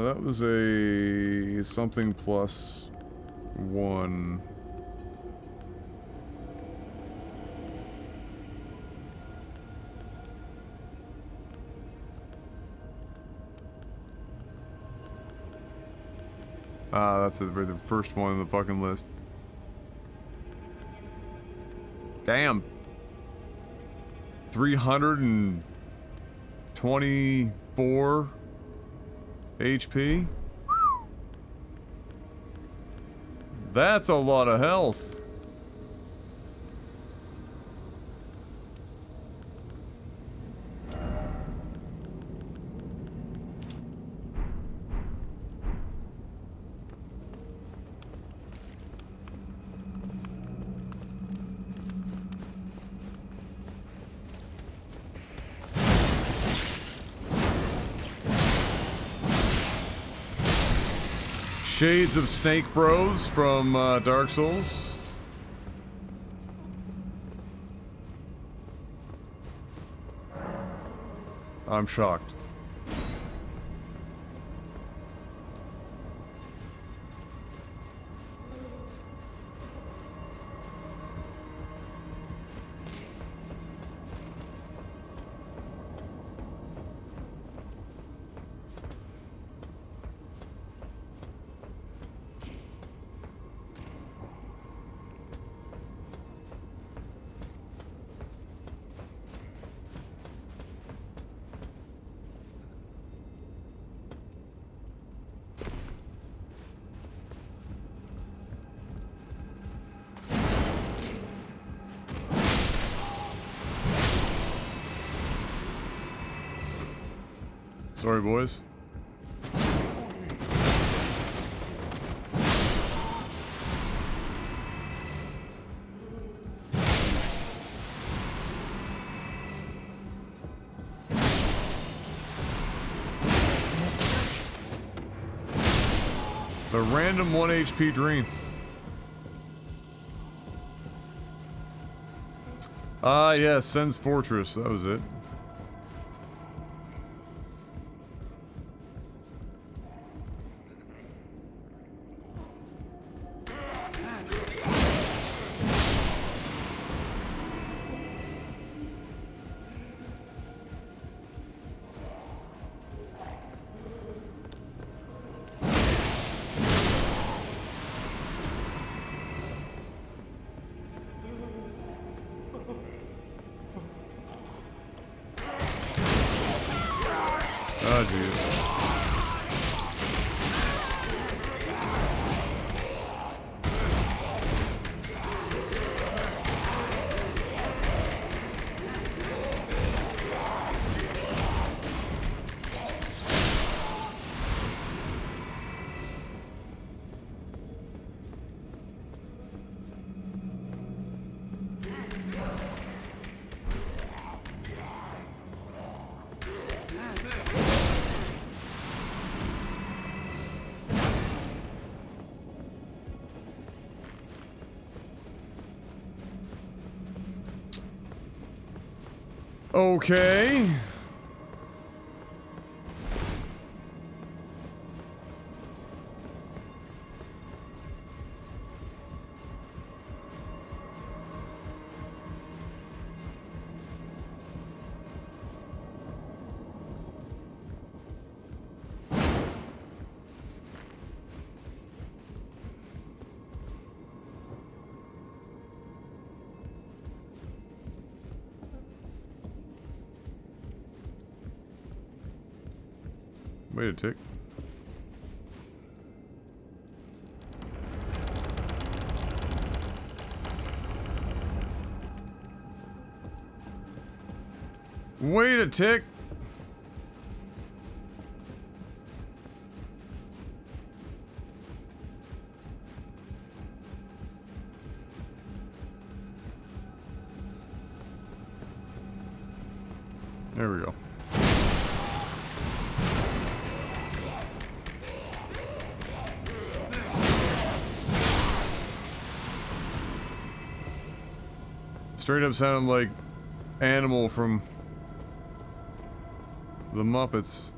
S1: That was a something plus 1. Ah, that's the first one on the fucking list. Damn. 324 HP? That's a lot of health. Shades of Snake Bros from Dark Souls. I'm shocked. Sorry, boys. The random 1 HP dream. Ah, yes, Sen's Fortress. That was it. Oh, jeez. Okay. Wait a tick. Wait a tick. There we go. Straight up sounded like Animal from the Muppets.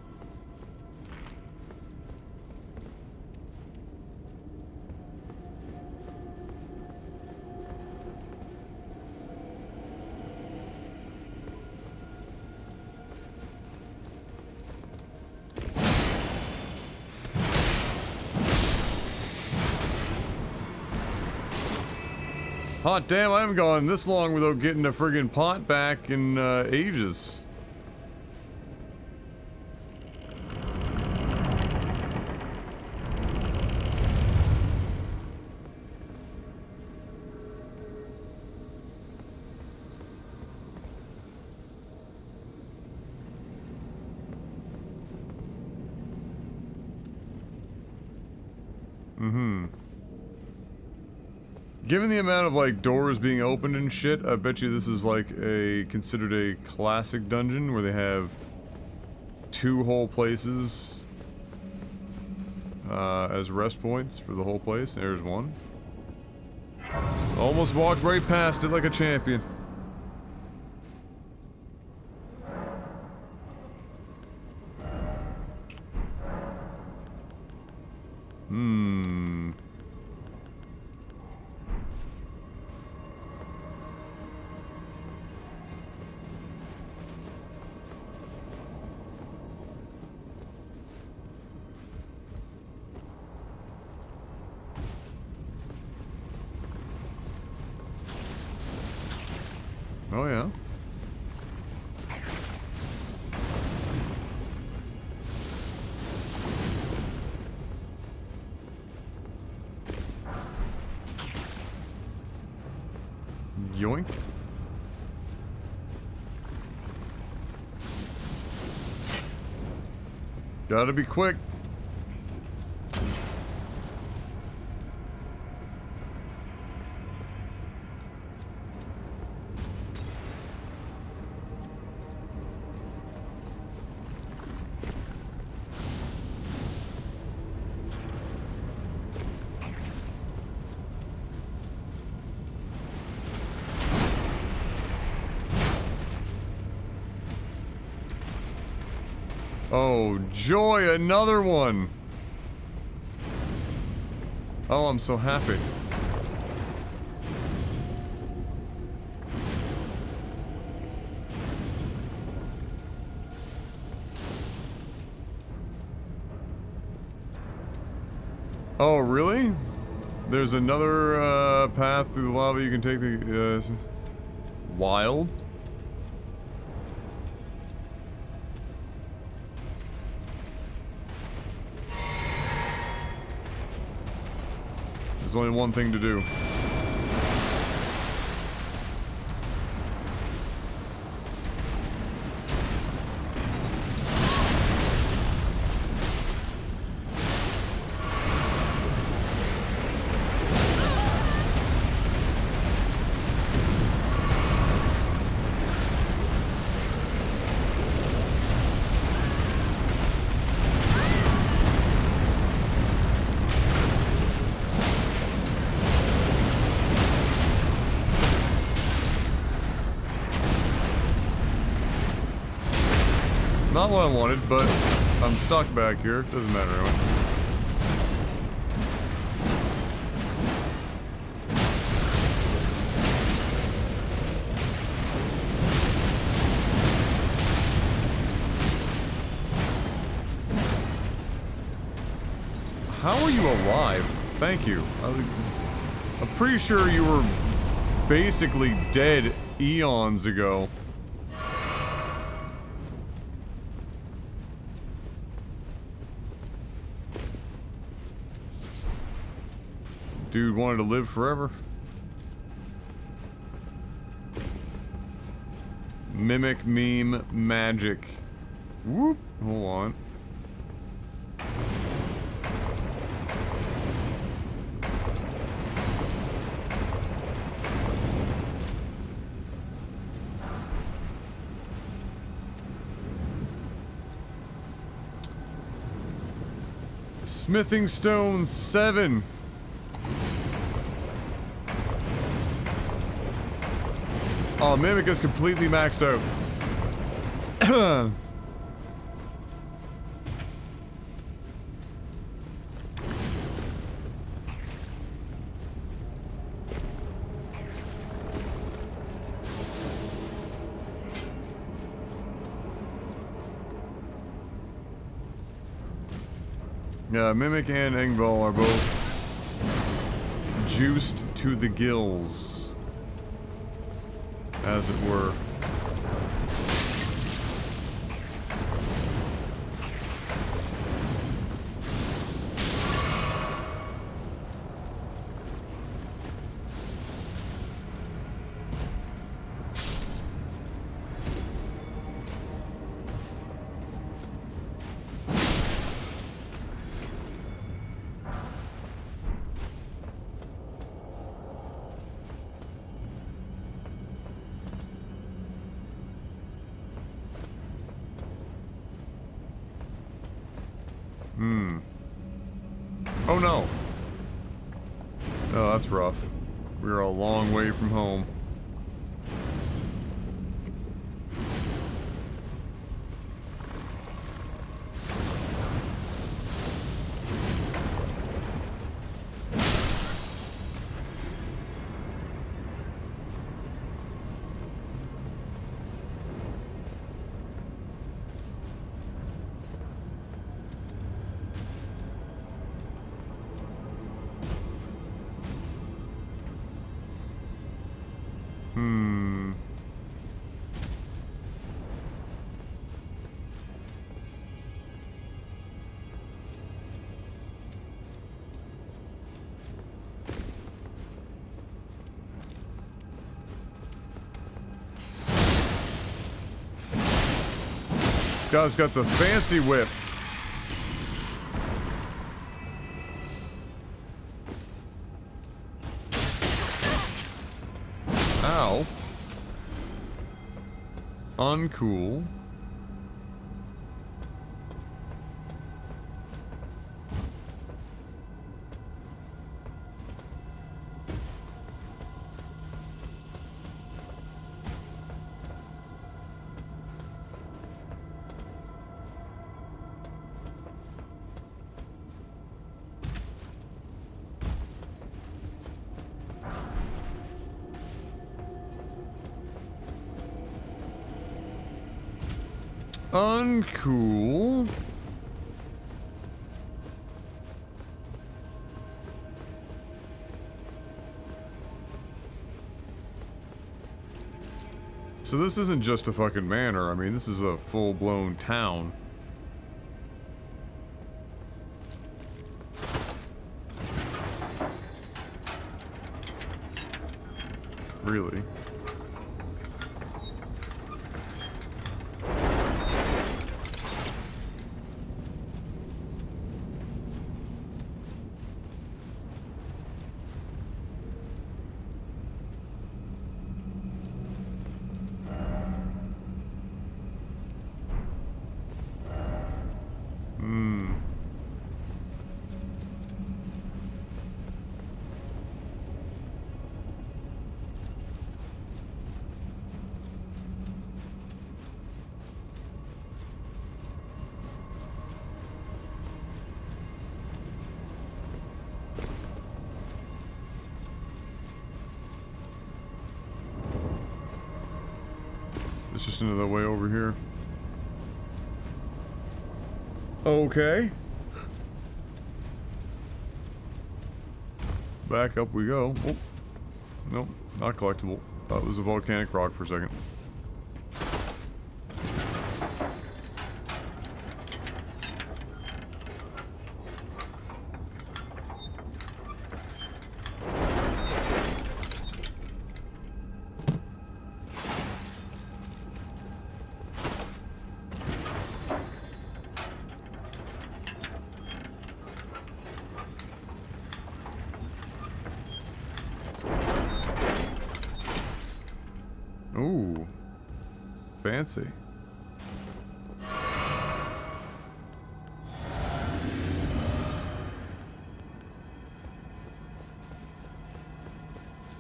S1: Hot damn, I haven't gone this long without getting a friggin' pot back in ages. Given the amount of like doors being opened and shit, I bet you this is like considered a classic dungeon where they have 2 whole places as rest points for the whole place. There's one. Almost walked right past it like a champion. Oh yeah. Yoink. Gotta be quick. Oh, joy, another one! Oh, I'm so happy. Oh, really? There's another path through the lava you can take the wild? There's only one thing to do. Not what I wanted, but I'm stuck back here. Doesn't matter anyway. How are you alive? Thank you. I'm pretty sure you were basically dead eons ago. Dude wanted to live forever. Mimic meme magic. Whoop. Hold on. Smithing Stone 7. Oh, Mimic is completely maxed out. Yeah, Mimic and Engvall are both juiced to the gills, as it were. Oh no! Oh, that's rough. We're a long way from home. This guy's got the fancy whip. Uncool. Uncool. So this isn't just a fucking manor, I mean, this is a full-blown town. Really? It's just another way over here. Okay. Back up we go. Oh. Nope, not collectible. Thought it was a volcanic rock for a second. Ooh, fancy.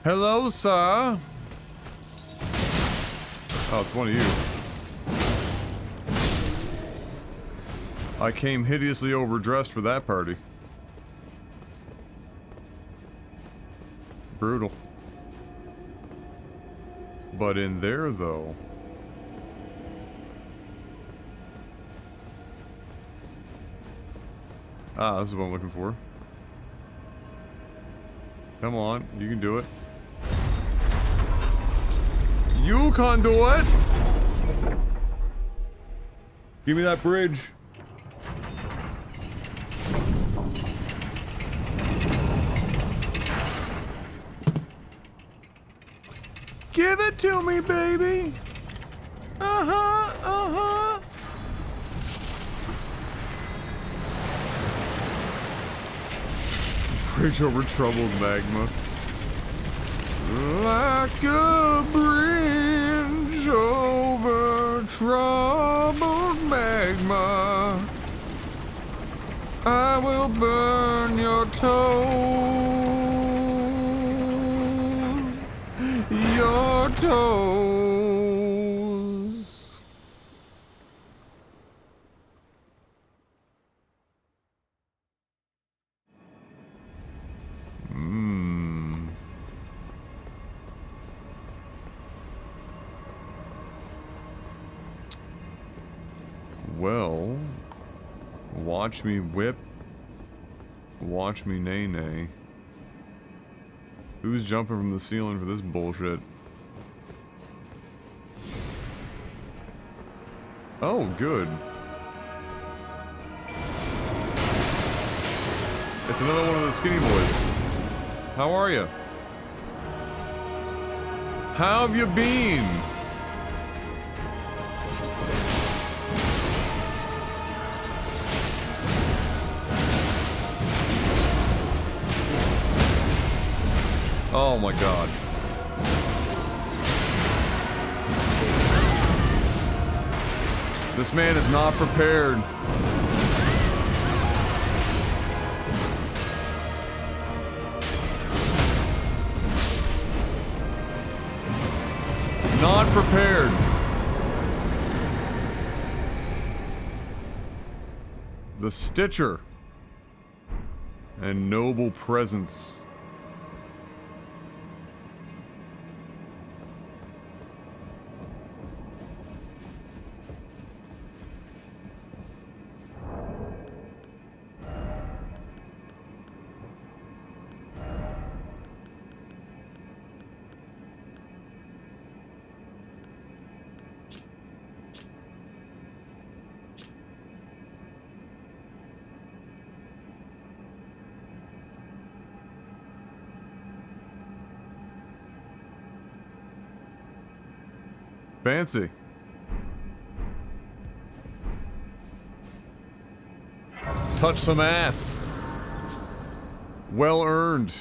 S1: Hello, sir. Oh, it's one of you. I came hideously overdressed for that party. Brutal. But in there, though... Ah, this is what I'm looking for. Come on, you can do it. You can do it! Give me that bridge. Give it to me, baby! Uh-huh, uh-huh! Bridge over troubled magma. Like a bridge over troubled magma, I will burn your toes. Your toes. Well, watch me whip. Watch me nay nay. Who's jumping from the ceiling for this bullshit? Oh, good. It's another one of the skinny boys. How are you? How have you been? Oh my god. This man is not prepared. Not prepared. The Stitcher. And noble presence. Fancy. Touch some ass. Well earned.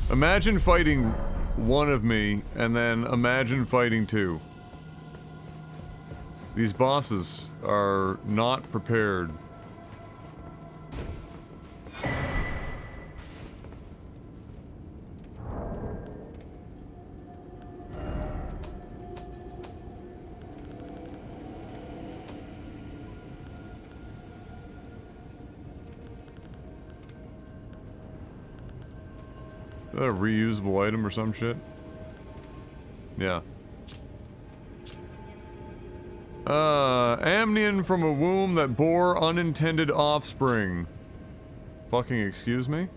S1: Imagine fighting one of me, and then imagine fighting two. These bosses are not prepared. Is that a reusable item or some shit? Yeah. Amnion from a womb that bore unintended offspring. Fucking excuse me?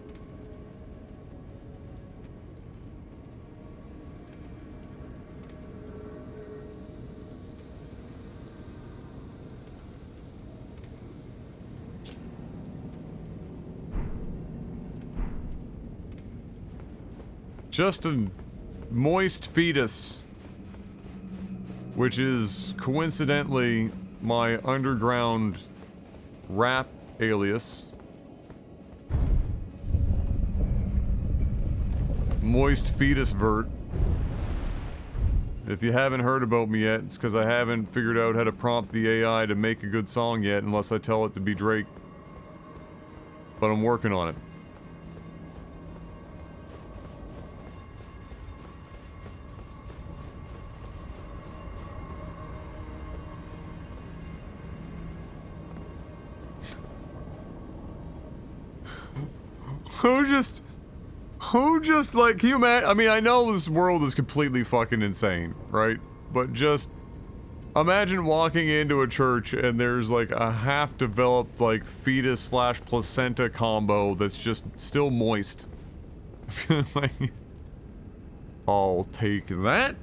S1: Just a moist fetus, which is coincidentally my underground rap alias. Moist fetus vert. If you haven't heard about me yet, it's because I haven't figured out how to prompt the AI to make a good song yet unless I tell it to be Drake. But I'm working on it. Who just, like, can you imagine? I mean, I know this world is completely fucking insane, right? But just imagine walking into a church and there's, like, a half-developed, like, fetus/placenta combo that's just still moist. Like, I'll take that.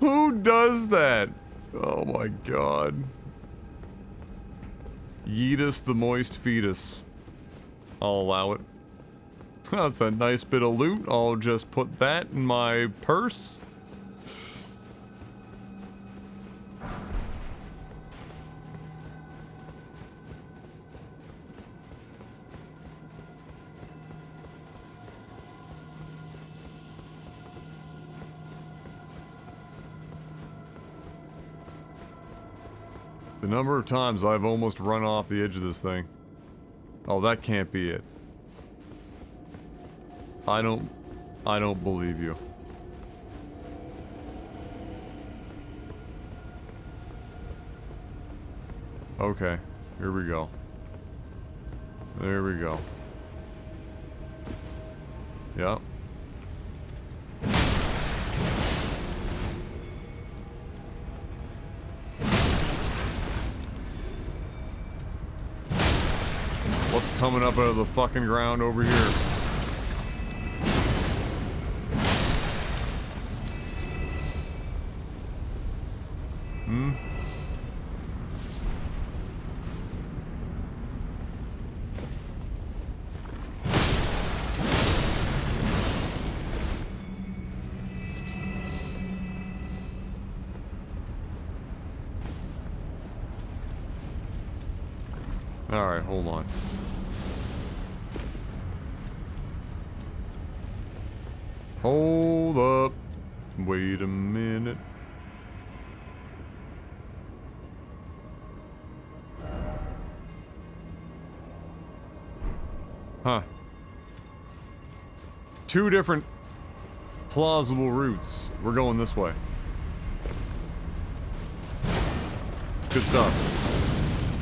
S1: Who does that? Oh my god. Yeetus the moist fetus. I'll allow it. That's a nice bit of loot. I'll just put that in my purse. The number of times I've almost run off the edge of this thing. Oh, that can't be it. I don't believe you. Okay, here we go. There we go. Yep. What's coming up out of the fucking ground over here? Hmm? Alright, hold on. Hold up. Wait a minute. Huh. Two different plausible routes. We're going this way. Good stuff.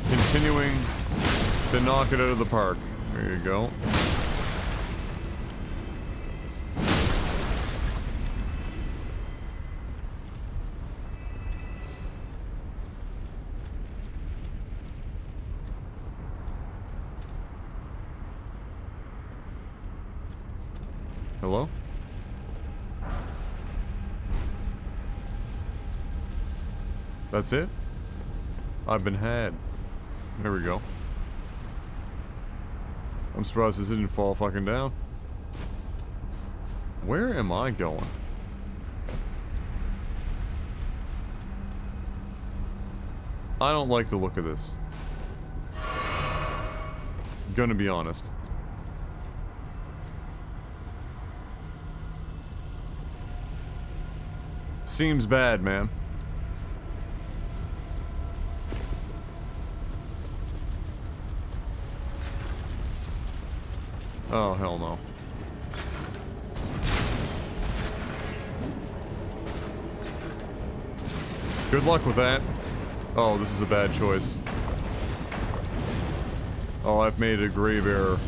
S1: Continuing to knock it out of the park. There you go. Hello? That's it? I've been had. There we go. I'm surprised this didn't fall fucking down. Where am I going? I don't like the look of this. Gonna be honest. Seems bad, man. Oh, hell no. Good luck with that. Oh, this is a bad choice. Oh, I've made a grave error.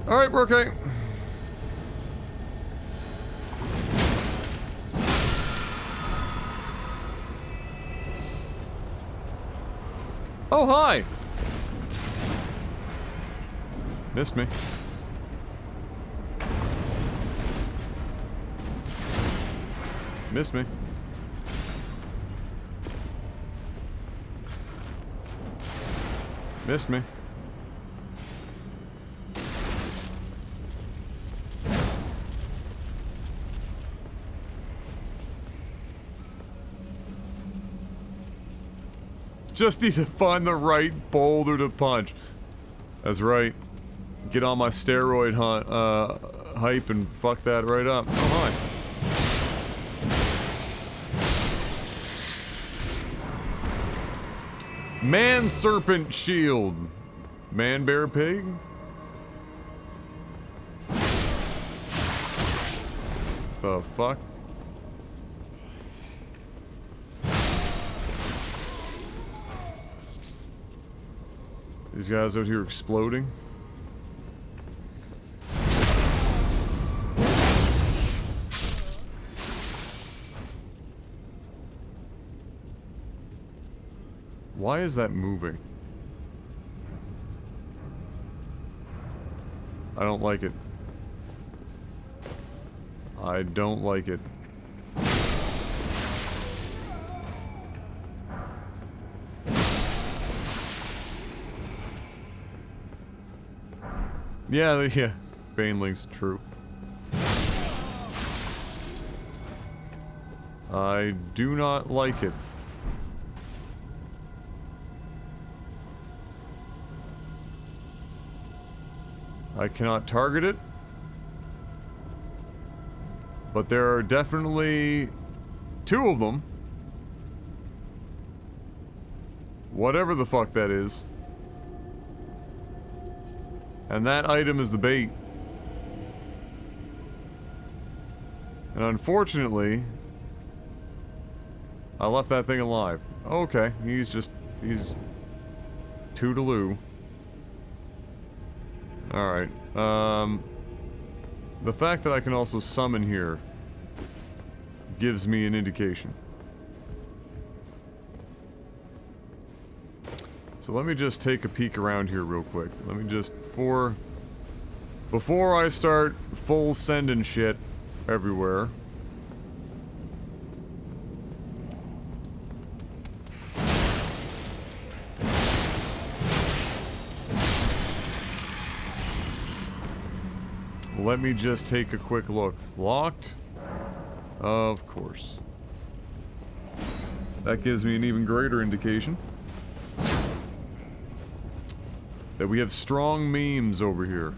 S1: Alright, we're okay. Oh, hi! Missed me. Missed me. Missed me. Just need to find the right boulder to punch. That's right. Get on my steroid hype and fuck that right up. Oh, hi. Man serpent shield. Man bear pig? The fuck? These guys out here exploding. Why is that moving? I don't like it. I don't like it. Yeah, Baneling's true. I do not like it. I cannot target it. But there are definitely two of them. Whatever the fuck that is. And that item is the bait. And unfortunately, I left that thing alive. Okay, he's toodaloo. Alright, the fact that I can also summon here gives me an indication. So let me just take a peek around here real quick. Let me just, before I start full sending shit everywhere. Let me just take a quick look. Locked? Of course. That gives me an even greater indication that we have strong memes over here.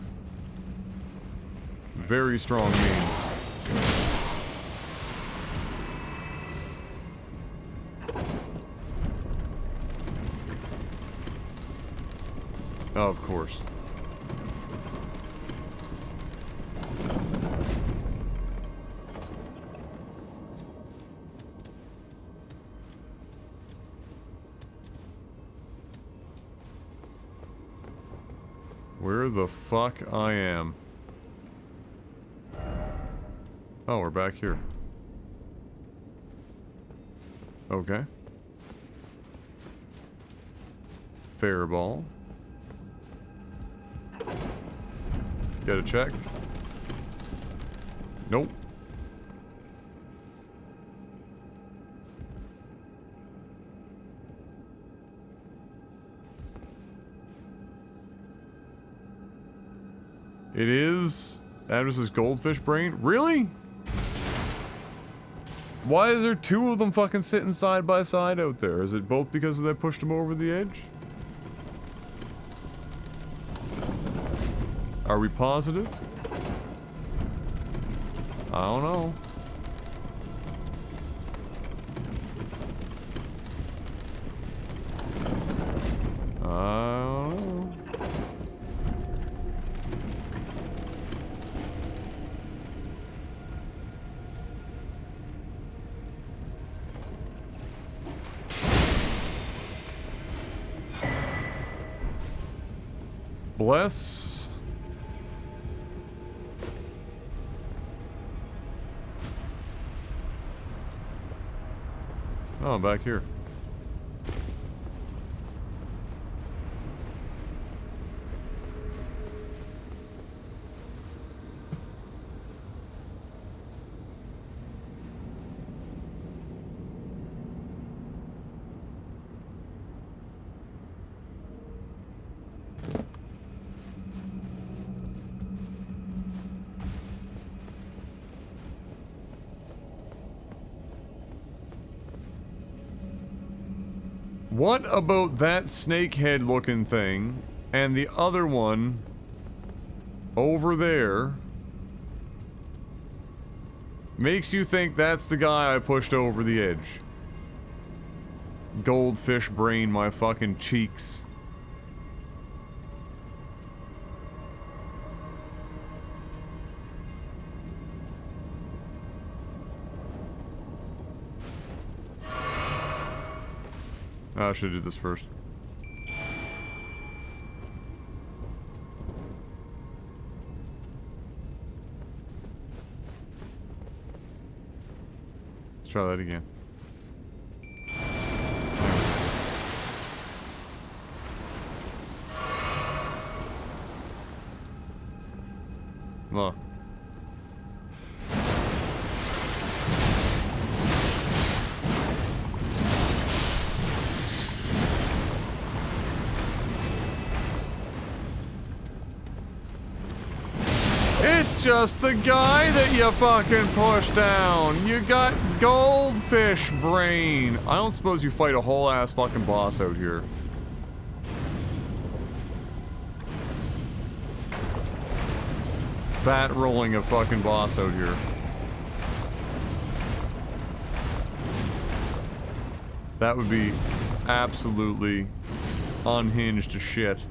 S1: Very strong memes. Oh, of course. Where the fuck I am? Oh, we're back here. Okay. Fair ball. Gotta check. Nope. It is... Adam's goldfish brain? Really? Why is there two of them fucking sitting side by side out there? Is it both because they pushed him over the edge? Are we positive? I don't know. I don't know. Bless. Oh, back here. What about that snakehead looking thing and the other one over there makes you think that's the guy I pushed over the edge? Goldfish brain my fucking cheeks. I should do this first. Let's try that again. Look. It's just the guy that you fucking pushed down. You got goldfish brain. I don't suppose you fight a whole ass fucking boss out here. Fat rolling a fucking boss out here. That would be absolutely unhinged as shit.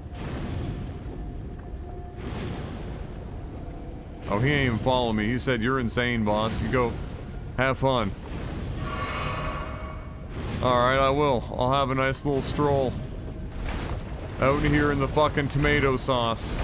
S1: Oh, he ain't even following me. He said, "You're insane, boss. You go have fun." Alright, I will. I'll have a nice little stroll out here in the fucking tomato sauce.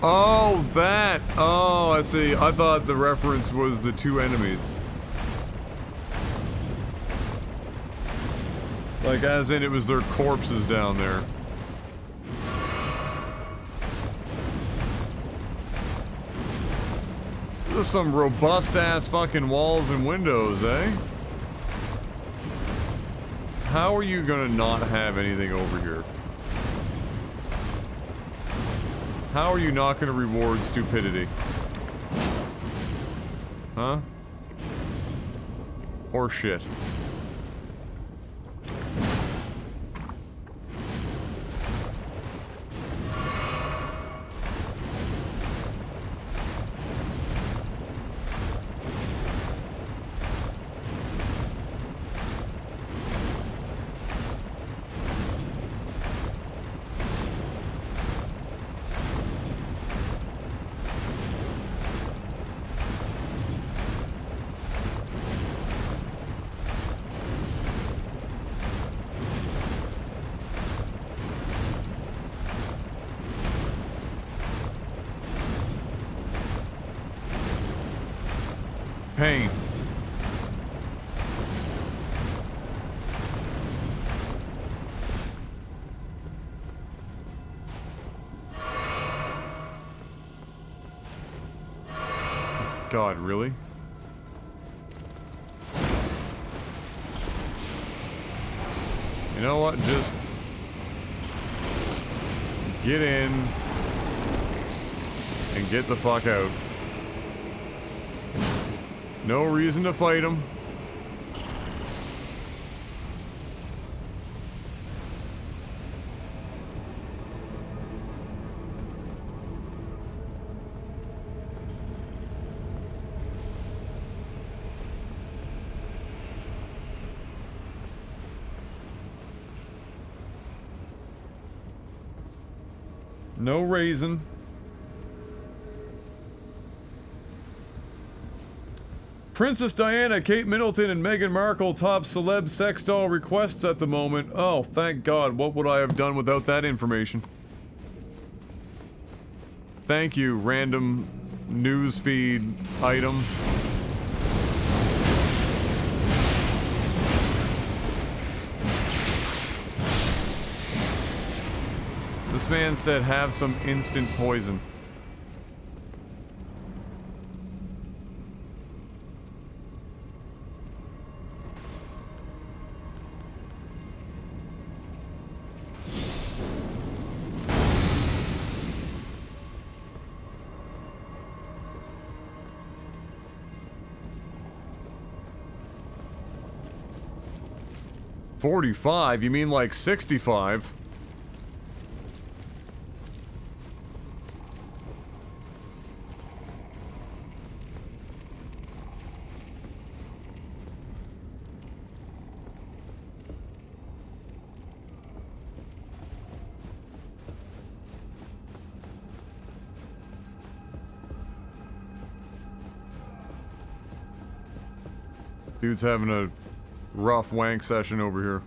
S1: Oh, that! Oh, I see. I thought the reference was the two enemies. Like, as in it was their corpses down there. This is some robust-ass fucking walls and windows, eh? How are you gonna not have anything over here? How are you not gonna reward stupidity? Huh? Or shit. Pain. God, really? You know what? Just get in and get the fuck out. No reason to fight him. No reason. Princess Diana, Kate Middleton, and Meghan Markle top celeb sex doll requests at the moment. Oh, thank God. What would I have done without that information? Thank you, random newsfeed item. This man said have some instant poison. $45? You mean like 65? Dude's having a rough wank session over here.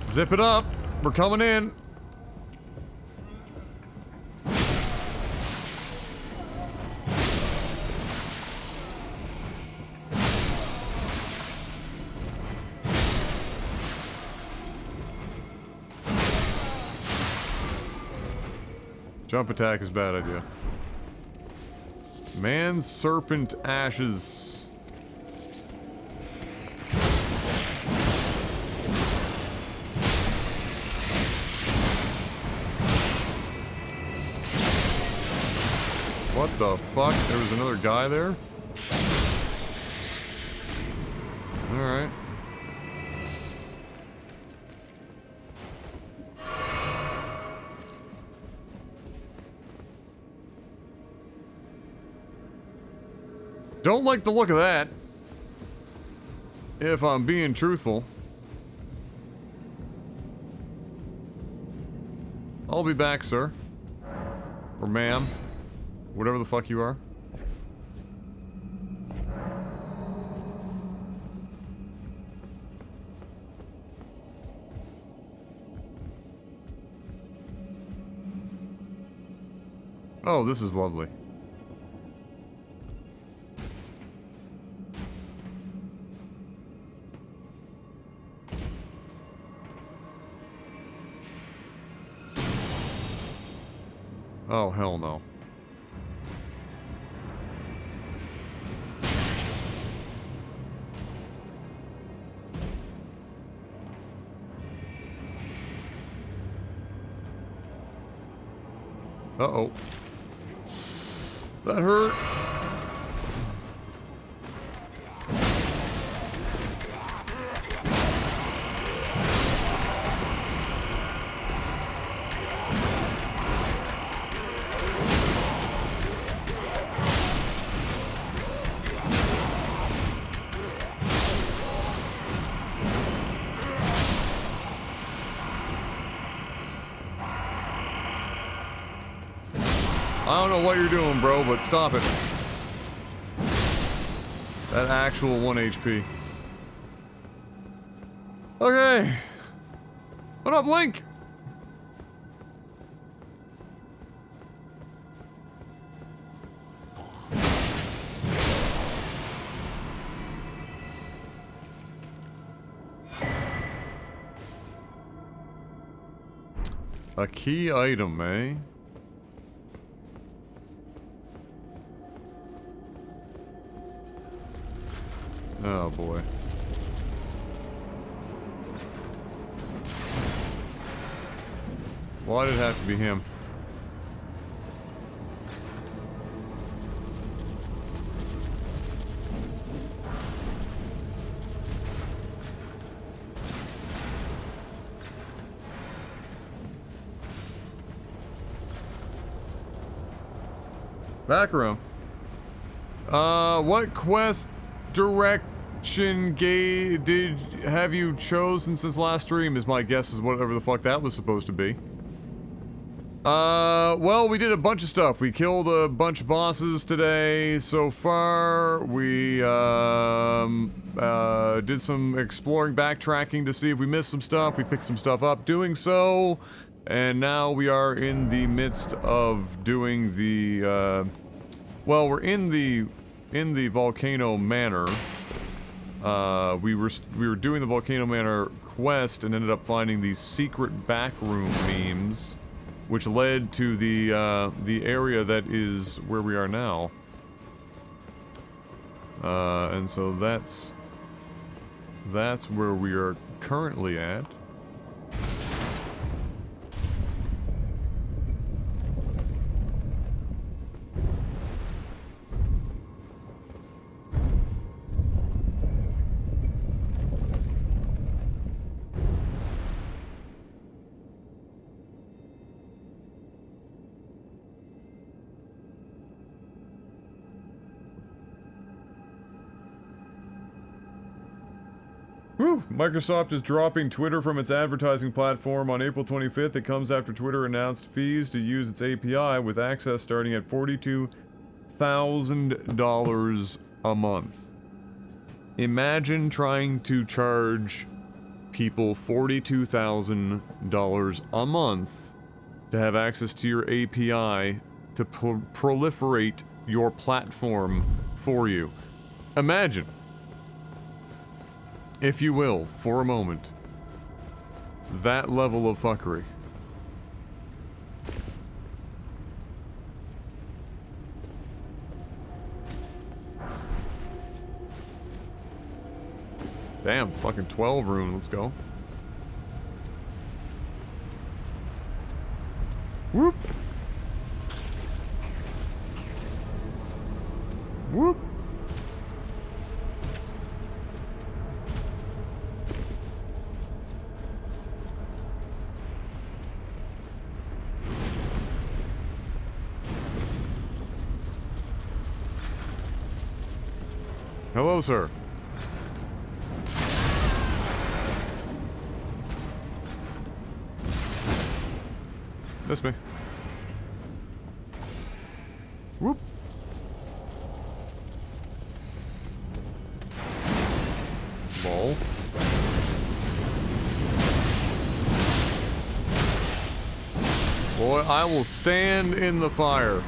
S1: Zip it up. We're coming in. Jump attack is a bad idea. Man serpent ashes. What the fuck? There was another guy there? Alright. Don't like the look of that. If I'm being truthful. I'll be back, sir. Or ma'am. Whatever the fuck you are. Oh, this is lovely. Oh, hell no. Uh-oh. That hurt. I don't know what you're doing, bro, but stop it. That actual 1 HP. Okay. What up, Link? A key item, eh? Oh boy. Why did it have to be him? Back room. What quest direction have you chosen since last stream is my guess is whatever the fuck that was supposed to be. Well, we did a bunch of stuff. We killed a bunch of bosses today so far. We, did some exploring, backtracking to see if we missed some stuff. We picked some stuff up doing so. And now we are in the midst of doing the, well, we're in the Volcano Manor. We were doing the Volcano Manor quest and ended up finding these secret backroom memes, which led to the area that is where we are now. And so that's where we are currently at. Whew. Microsoft is dropping Twitter from its advertising platform on April 25th. It comes after Twitter announced fees to use its API, with access starting at $42,000 a month. Imagine trying to charge people $42,000 a month to have access to your API to proliferate your platform for you. Imagine, if you will, for a moment, that level of fuckery. Damn, fucking 12 rune, let's go. Whoop! Whoop! Hello, sir. Miss me. Whoop. Ball. boy. I will stand in the fire.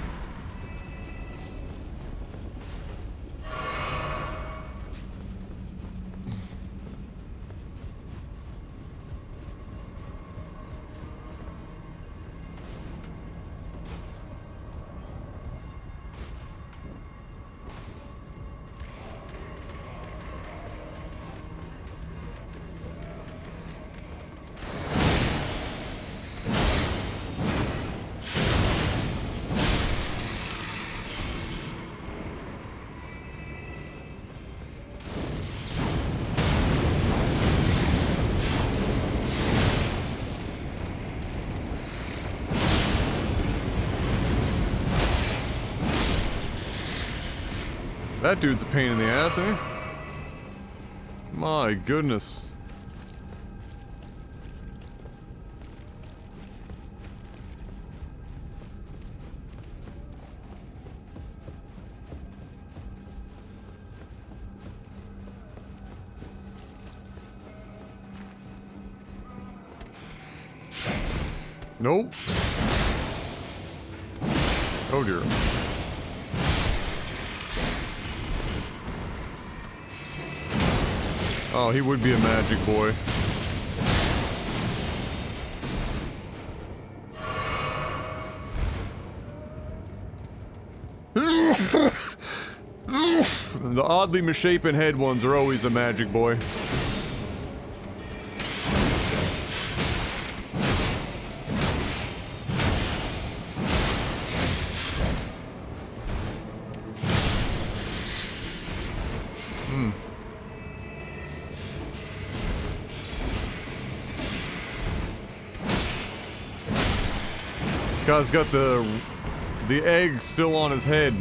S1: That dude's a pain in the ass, eh? My goodness. Nope. Oh dear. Oh, he would be a magic boy. The oddly misshapen head ones are always a magic boy. This guy's got the egg still on his head.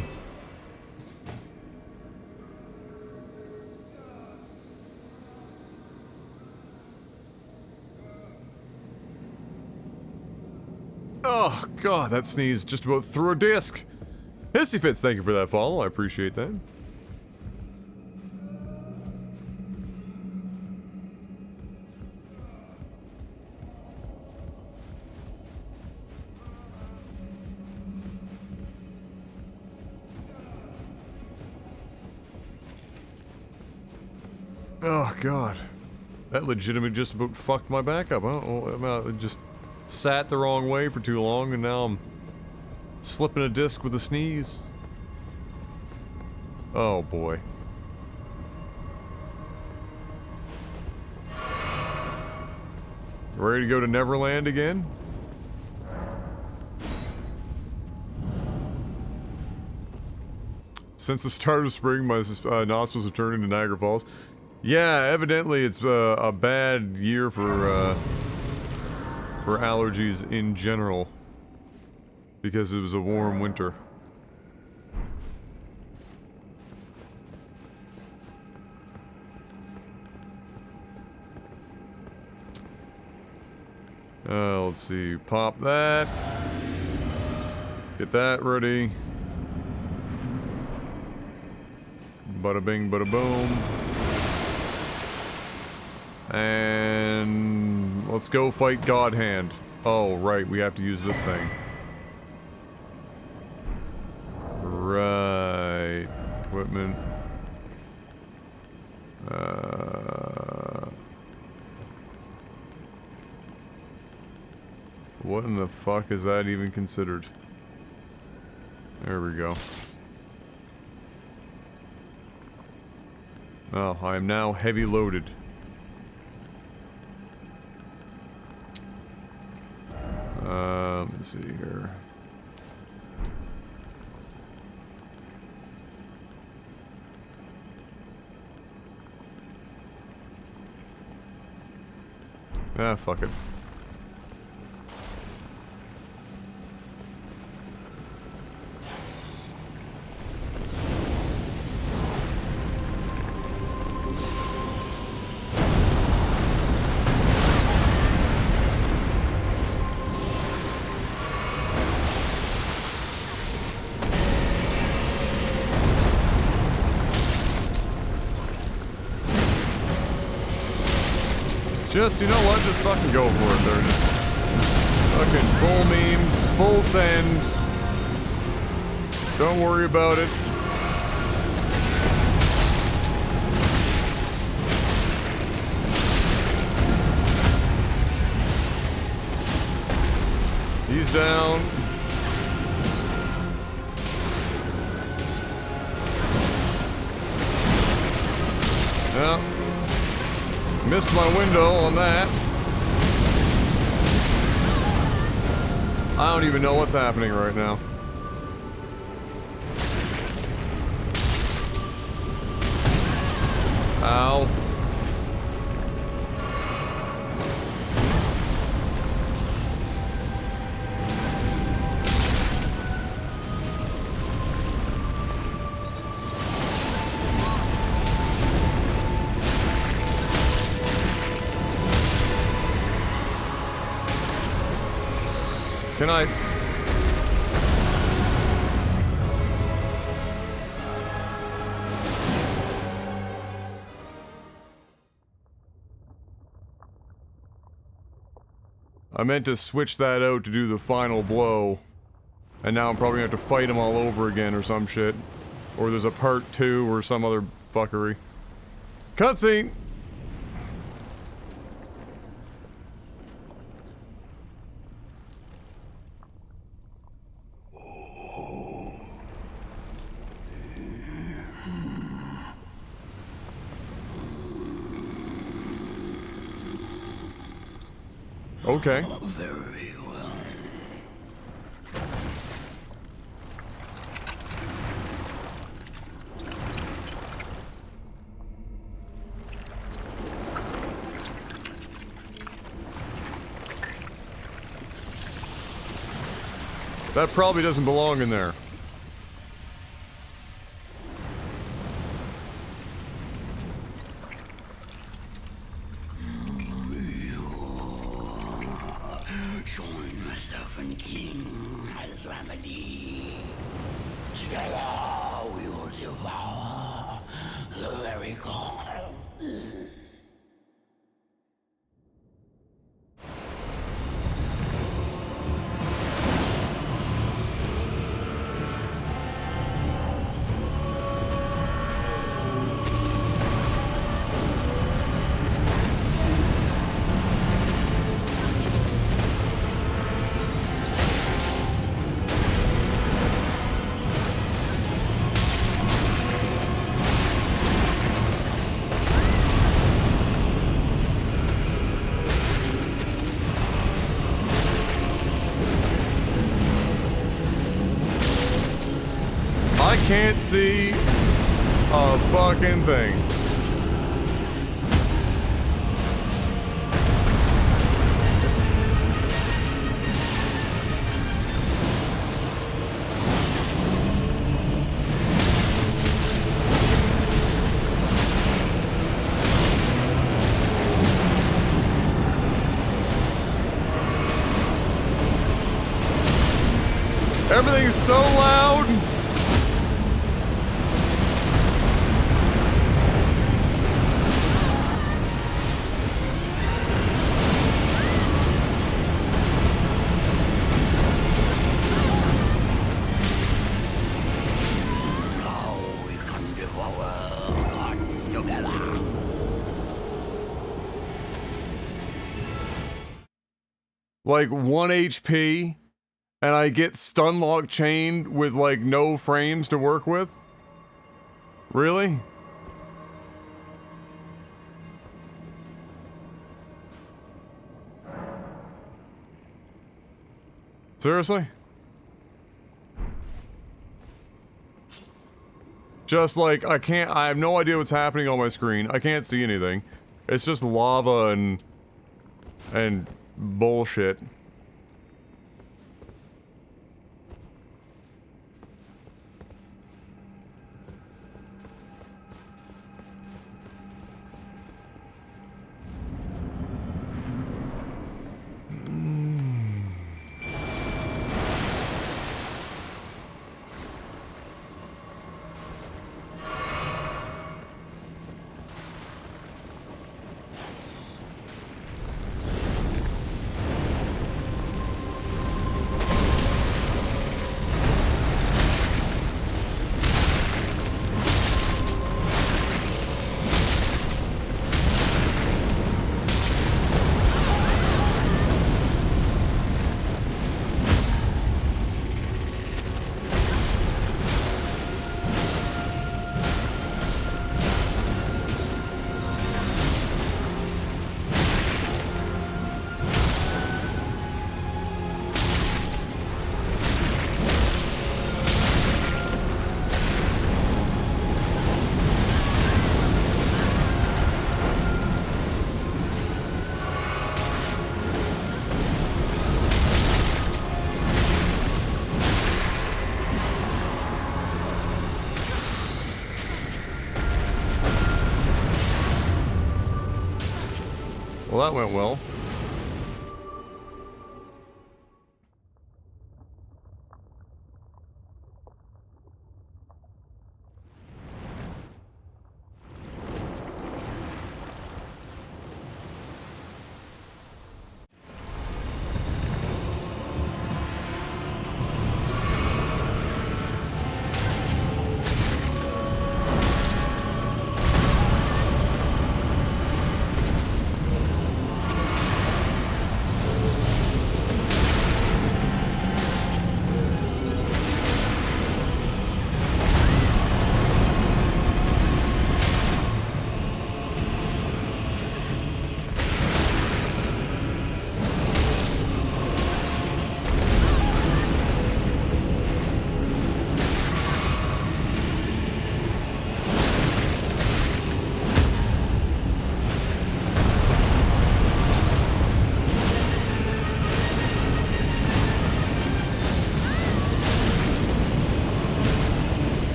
S1: Oh god, that sneeze just about threw a disc. Hissy Fits, thank you for that follow. I appreciate that. Oh god, that legitimately just about fucked my back up. I don't know, it just sat the wrong way for too long and now I'm slipping a disc with a sneeze. Oh boy. Ready to go to Neverland again? Since the start of spring, my nostrils have turned into Niagara Falls. Yeah, evidently it's a bad year for allergies in general. Because it was a warm winter. Let's see, pop that. Get that ready. Bada bing, bada boom. And let's go fight God Hand. Oh, right, we have to use this thing. Right. Equipment. What in the fuck is that even considered? There we go. Oh, I am now heavy loaded. Let's see here. Ah, fuck it. Just, you know what, just fucking go for it there. Fucking full memes, full send. Don't worry about it. He's down. Yeah. Missed my window on that. I don't even know what's happening right now. Ow. Good night. I meant to switch that out to do the final blow. And now I'm probably gonna have to fight him all over again or some shit. Or there's a part 2 or some other fuckery. Cutscene! Okay.
S7: Very well.
S1: That probably doesn't belong in there.
S7: Join myself and King as family. Together we will devour the very god.
S1: I can't see a fucking thing. Everything's so loud. Like 1 HP, and I get stun lock chained with like no frames to work with? Really? Seriously? Just like, I have no idea what's happening on my screen. I can't see anything. It's just lava and bullshit. Well, that went well.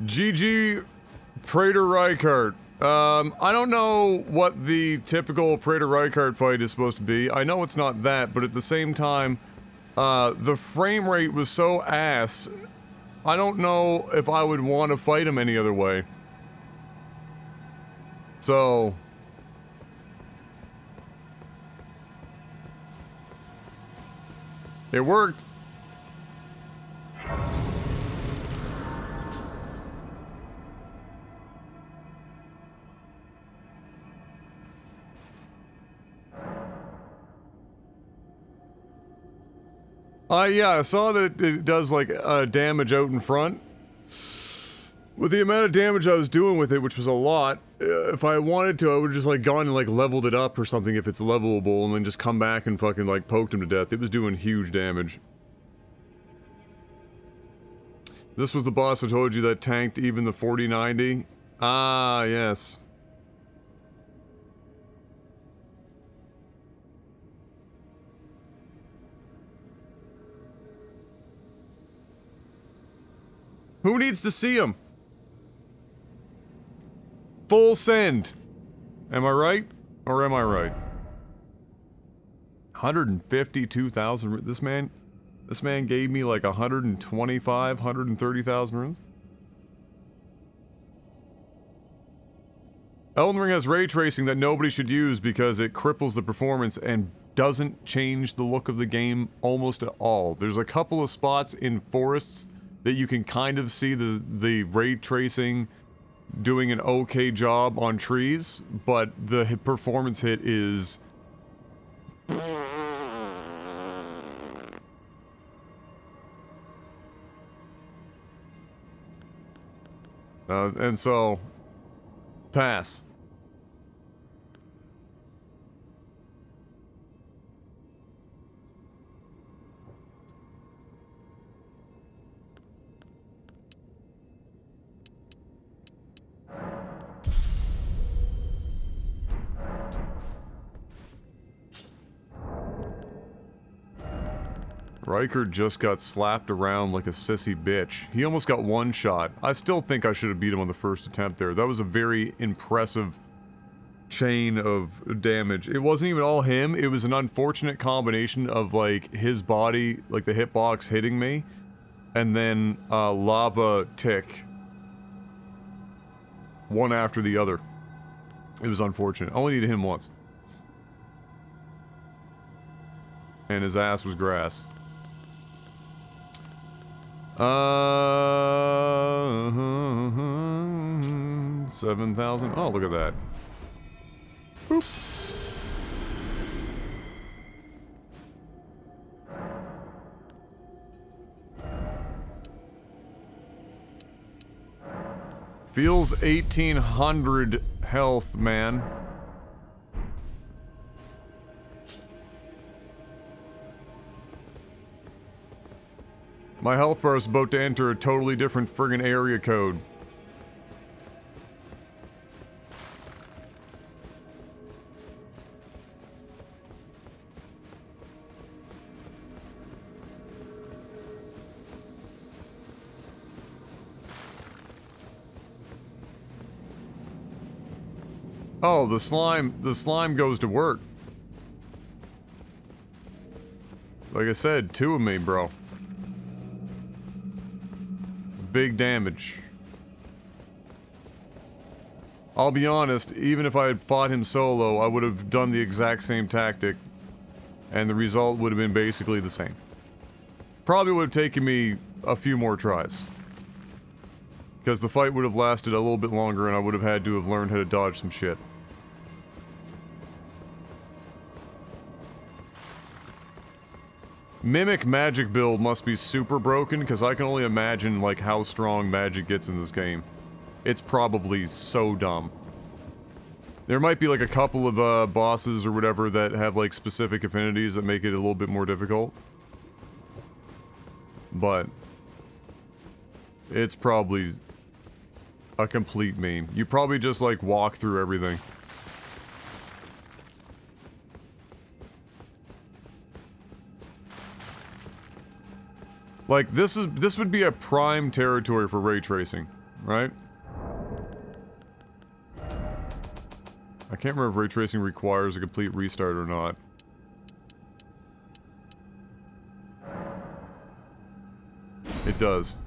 S1: GG Praetor Rykart. I don't know what the typical Praetor Rykart fight is supposed to be. I know it's not that, but at the same time, the frame rate was so ass, I don't know if I would want to fight him any other way. So... it worked. Yeah, I saw that it does, like, damage out in front. With the amount of damage I was doing with it, which was a lot, if I wanted to, I would've just, like, gone and, like, leveled it up or something if it's levelable, and then just come back and fucking, like, poked him to death. It was doing huge damage. This was the boss I told you that tanked even the 4090? Ah, yes. Who needs to see him? Full send. Am I right? Or am I right? 152,000. This man gave me like 125, 130,000 runes. Elden Ring has ray tracing that nobody should use because it cripples the performance and doesn't change the look of the game almost at all. There's a couple of spots in forests that you can kind of see the ray tracing doing an okay job on trees, but the performance hit is... and so... pass. Riker just got slapped around like a sissy bitch. He almost got one shot. I still think I should have beat him on the first attempt there. That was a very impressive chain of damage. It wasn't even all him, it was an unfortunate combination of, like, his body, like the hitbox hitting me, and then, lava tick. One after the other. It was unfortunate. Only needed him once. And his ass was grass. 7,000. Oh, look at that. Boop. Feels 1,800 health, man. My health bar is about to enter a totally different friggin' area code. Oh, the slime goes to work. Like I said, 2 of me, bro. Big damage. I'll be honest, even if I had fought him solo, I would have done the exact same tactic, and the result would have been basically the same. Probably would have taken me a few more tries. Because the fight would have lasted a little bit longer and I would have had to have learned how to dodge some shit. Mimic magic build must be super broken, because I can only imagine, like, how strong magic gets in this game. It's probably so dumb. There might be, like, a couple of, bosses or whatever that have, like, specific affinities that make it a little bit more difficult. But it's probably a complete meme. You probably just, like, walk through everything. Like, this would be a prime territory for ray tracing, right? I can't remember if ray tracing requires a complete restart or not. It does.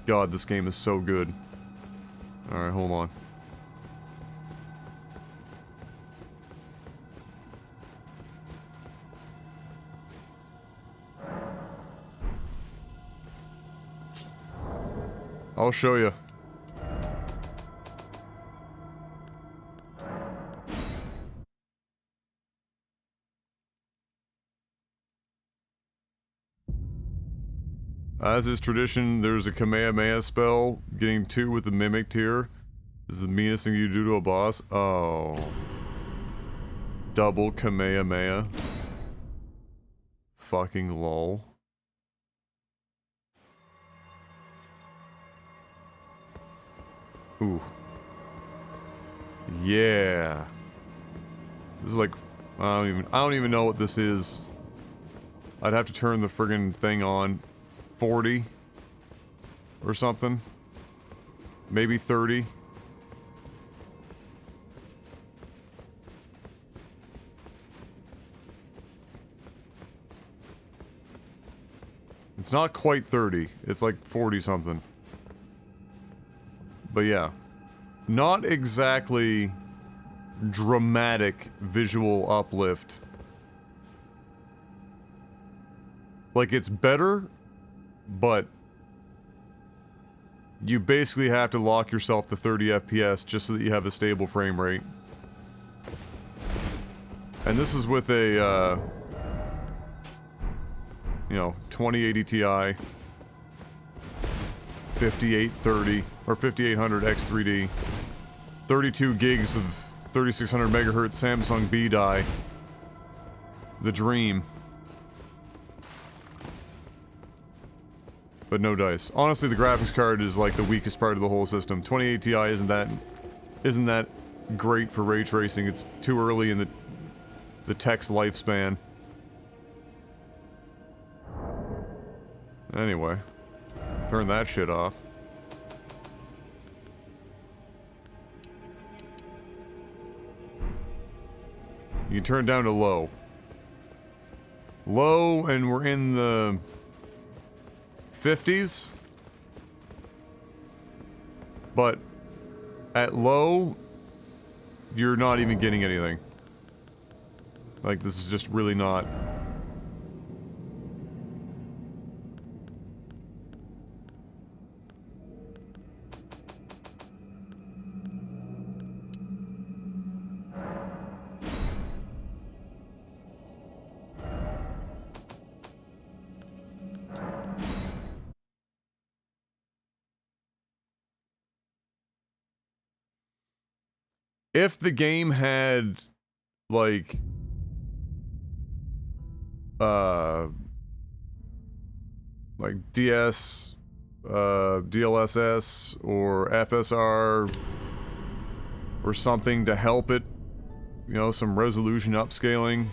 S1: God, this game is so good. Alright, hold on. I'll show you. As is tradition, there's a Kamehameha spell. Getting 2 with the Mimic tier is the meanest thing you do to a boss. Oh. Double Kamehameha. Fucking lol. Ooh. Yeah. This is like, I don't even know what this is. I'd have to turn the friggin' thing on. 40 or something. Maybe 30. It's not quite 30. It's like 40 something. But yeah. Not exactly dramatic visual uplift. Like, it's better, but you basically have to lock yourself to 30 FPS just so that you have a stable frame rate. And this is with a, you know, 2080 Ti, 5830, or 5800 X3D, 32 gigs of 3600 megahertz Samsung B die. The dream. But no dice. Honestly, the graphics card is like the weakest part of the whole system. 2080 Ti isn't that great for ray tracing. It's too early in the tech's lifespan. Anyway, turn that shit off. You turn it down to low. Low, and we're in the 50s. But at low, you're not even getting anything. Like, this is just really not... If the game had, like, DS, DLSS, or FSR, or something to help it, you know, some resolution upscaling,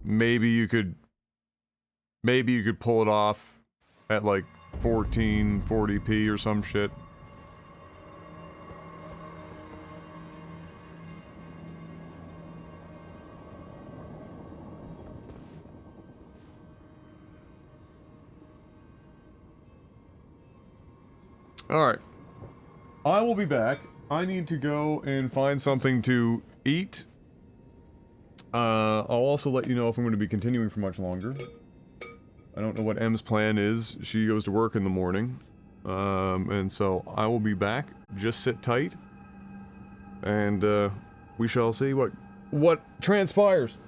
S1: maybe you could pull it off at, like, 1440p or some shit. Alright. I will be back. I need to go and find something to eat. I'll also let you know if I'm going to be continuing for much longer. I don't know what M's plan is. She goes to work in the morning. And so I will be back. Just sit tight. And, we shall see what transpires.